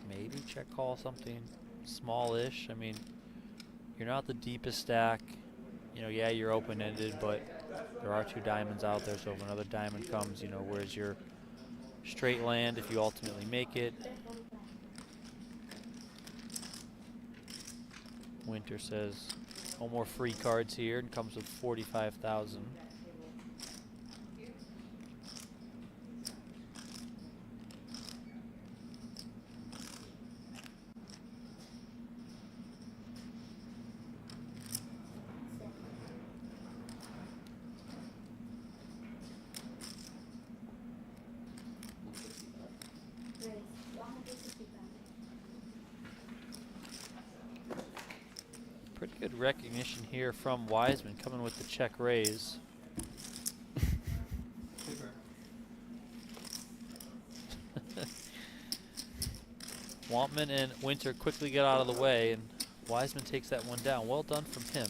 Maybe check call something smallish. I mean, you're not the deepest stack. You know, yeah, you're open-ended, but there are 2 diamonds out there, so if another diamond comes, you know, where's your straight land if you ultimately make it? Winter says, no more free cards here, and comes with 45,000. Pretty good recognition here from Wiseman, coming with the check raise. Wampman and Winter quickly get out of the way, and Wiseman takes that one down. Well done from him.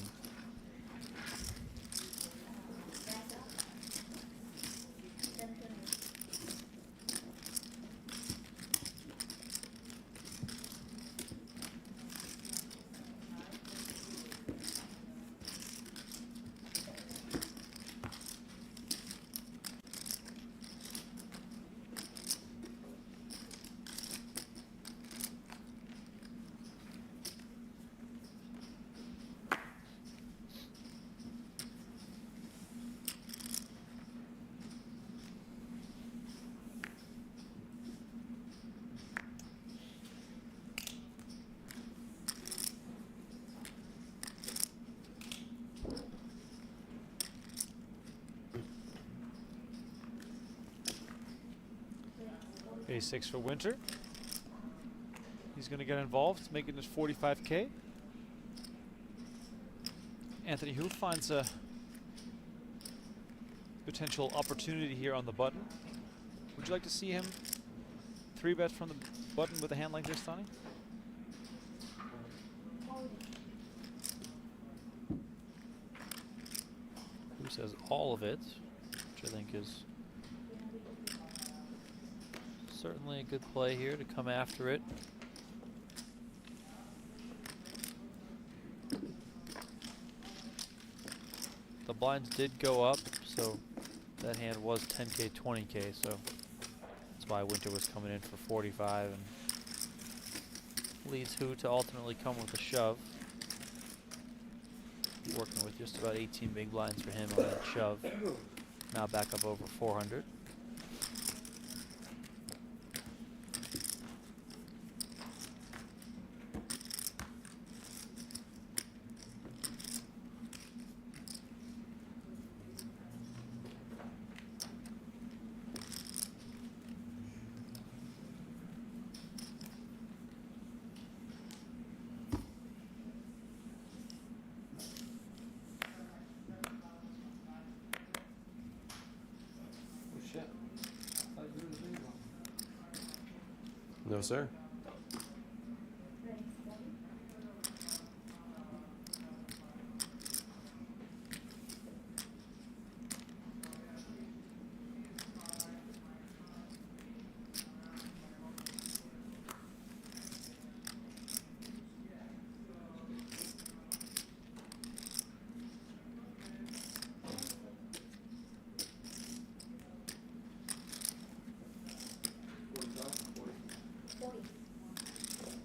A6 for Winter. He's going to get involved, making this 45K. Anthony Hu finds a potential opportunity here on the button. Would you like to see him 3-bet from the button with a hand like this, Donnie? Who says all of it, which I think is certainly a good play here to come after it. The blinds did go up, so that hand was 10K, 20K, so that's why Winter was coming in for 45 and leads Hu to ultimately come with a shove. Working with just about 18 big blinds for him on that shove. Now back up over 400. No, sir.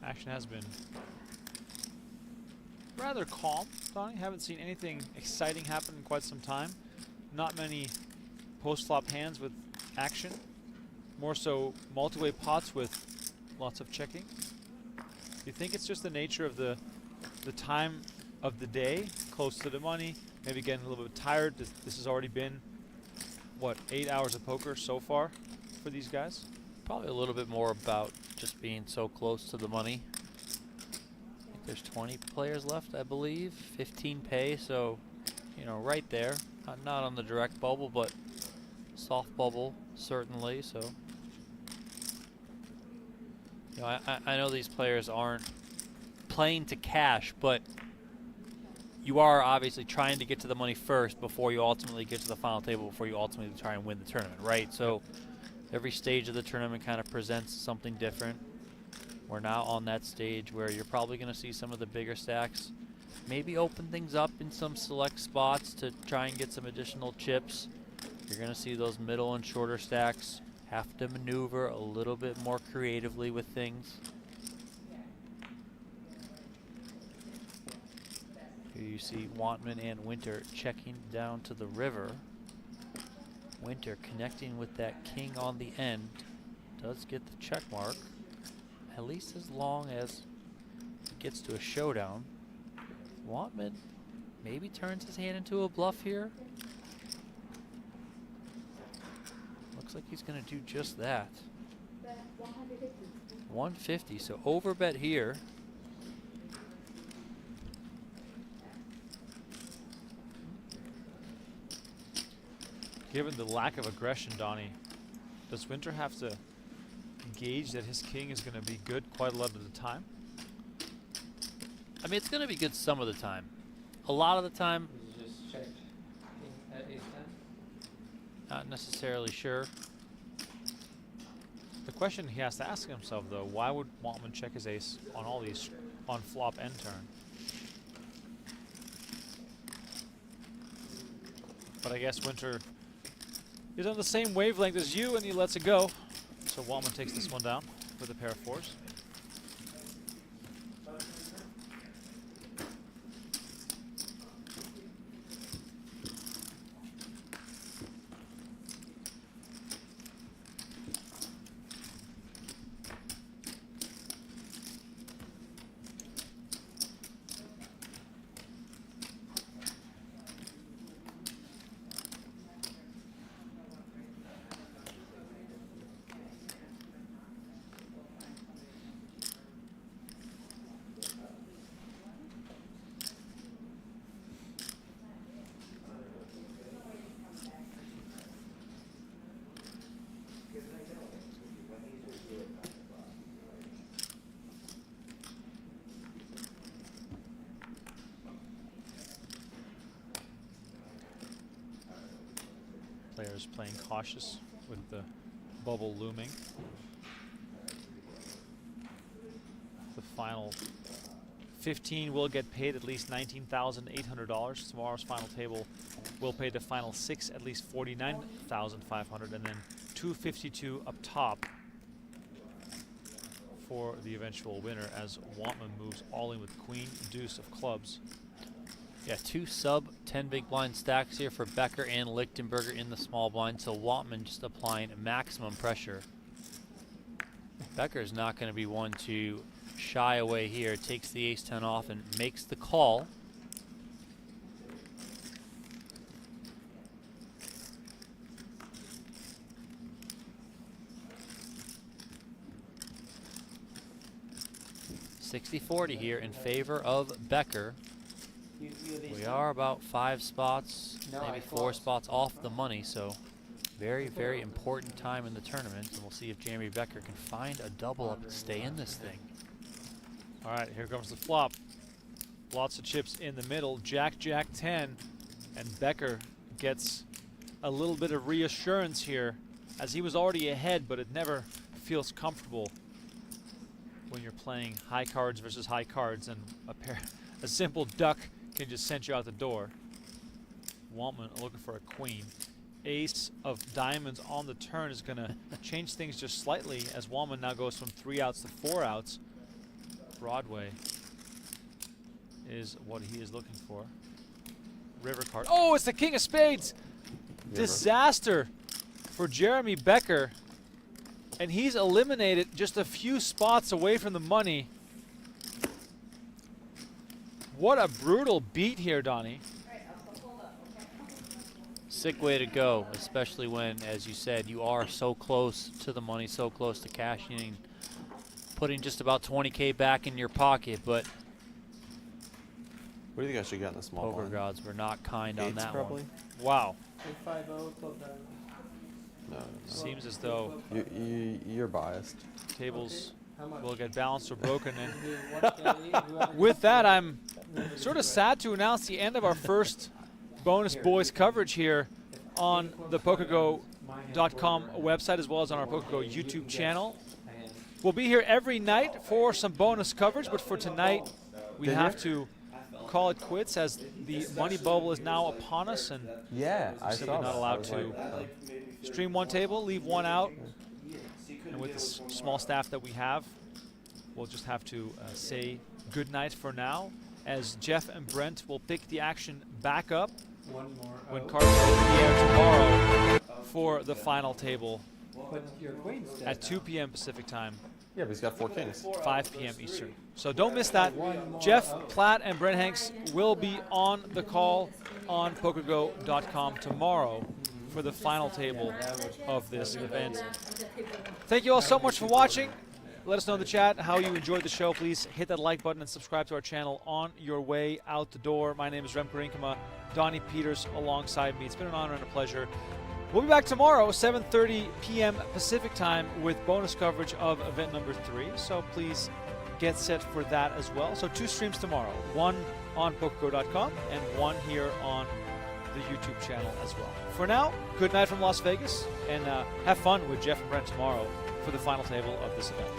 Action has been rather calm, Donnie. Haven't seen anything exciting happen in quite some time. Not many post-flop hands with action. More so multi-way pots with lots of checking. Do you think it's just the nature of the time of the day, close to the money, maybe getting a little bit tired. This has already been, what, 8 hours of poker so far for these guys? Probably a little bit more about just being so close to the money. I think there's 20 players left, I believe. 15 pay, so, you know, right there. Not on the direct bubble, but soft bubble, certainly, so. You know, I know these players aren't playing to cash, but you are obviously trying to get to the money first before you ultimately get to the final table, before you ultimately try and win the tournament, right? So every stage of the tournament kind of presents something different. We're now on that stage where you're probably going to see some of the bigger stacks maybe open things up in some select spots to try and get some additional chips. You're going to see those middle and shorter stacks have to maneuver a little bit more creatively with things. Here you see Wantman and Winter checking down to the river. Winter connecting with that king on the end. Does get the check mark, at least as long as it gets to a showdown. Wantman maybe turns his hand into a bluff here. Looks like he's going to do just that. 150, so overbet here. Given the lack of aggression, Donnie, does Winter have to gauge that his king is going to be good quite a lot of the time? I mean, it's going to be good some of the time. A lot of the time, Just check at ace 10. not necessarily sure. The question he has to ask himself, though, why would Wantman check his ace on all these on flop and turn? But I guess Winter is on the same wavelength as you, and he lets it go. So Wantman takes this one down with a pair of fours. Players playing cautious with the bubble looming. The final 15 will get paid at least $19,800. Tomorrow's final table will pay the final 6 at least $49,500, and then $252 up top for the eventual winner as Wantman moves all in with queen, deuce of clubs. Yeah, 2 sub 10 big blind stacks here for Becker and Lichtenberger in the small blind, so Wantman just applying maximum pressure. Becker's not going to be one to shy away here, takes the ace-10 off and makes the call. $60-40 here in favor of Becker. We are about 5 spots, maybe 4 spots off the money, so very, very important time in the tournament, and we'll see if Jeremy Becker can find a double up and stay in this thing. All right, here comes the flop. Lots of chips in the middle. Jack, Jack 10, and Becker gets a little bit of reassurance here, as he was already ahead, but it never feels comfortable when you're playing high cards versus high cards, and a simple duck can just send you out the door. Wantman looking for a queen. Ace of diamonds on the turn is going to change things just slightly, as Wantman now goes from 3 outs to 4 outs. Broadway is what he is looking for. River card. Oh, it's the king of spades! River. Disaster for Jeremy Becker. And he's eliminated just a few spots away from the money. What a brutal beat here, Donnie. Sick way to go, especially when, as you said, you are so close to the money, so close to cashing in, putting just about 20K back in your pocket, but What do you think I should get in the small poker blind? gods were not kind on Eights, that probably? one. Wow. 5-0, club down. No. Seems as though You're biased. tables How much? will get balanced or broken. And Whoever with that, I'm sort of sad to announce the end of our first bonus boys coverage here on the PokerGO.com website, as well as on our PokerGO YouTube channel. We'll be here every night for some bonus coverage, but for tonight, we have to call it quits as the money bubble is now upon us, and Yeah, we're I simply saw not that. allowed I was to like, stream one table, leave one out, and with the small staff that we have, we'll just have to say good night for now, as Jeff and Brent will pick the action back up One more. when cards are in the air tomorrow for the final table But your queen's dead at now. 2 p.m. Pacific time, Yeah, but he's got 4 kings. 5 p.m. Eastern. So don't miss that. Jeff Platt and Brent Hanks will be on the call on PokerGo.com tomorrow for the final table of this event. Thank you all so much for watching. Let us know in the chat how you enjoyed the show. Please hit that like button and subscribe to our channel on your way out the door. My name is Remko Rinkema, Donnie Peters alongside me. It's been an honor and a pleasure. We'll be back tomorrow, 7:30 p.m. Pacific time, with bonus coverage of event number 3. So please get set for that as well. So 2 streams tomorrow, one on PokerGo.com and one here on the YouTube channel as well. For now, good night from Las Vegas, and have fun with Jeff and Brent tomorrow for the final table of this event.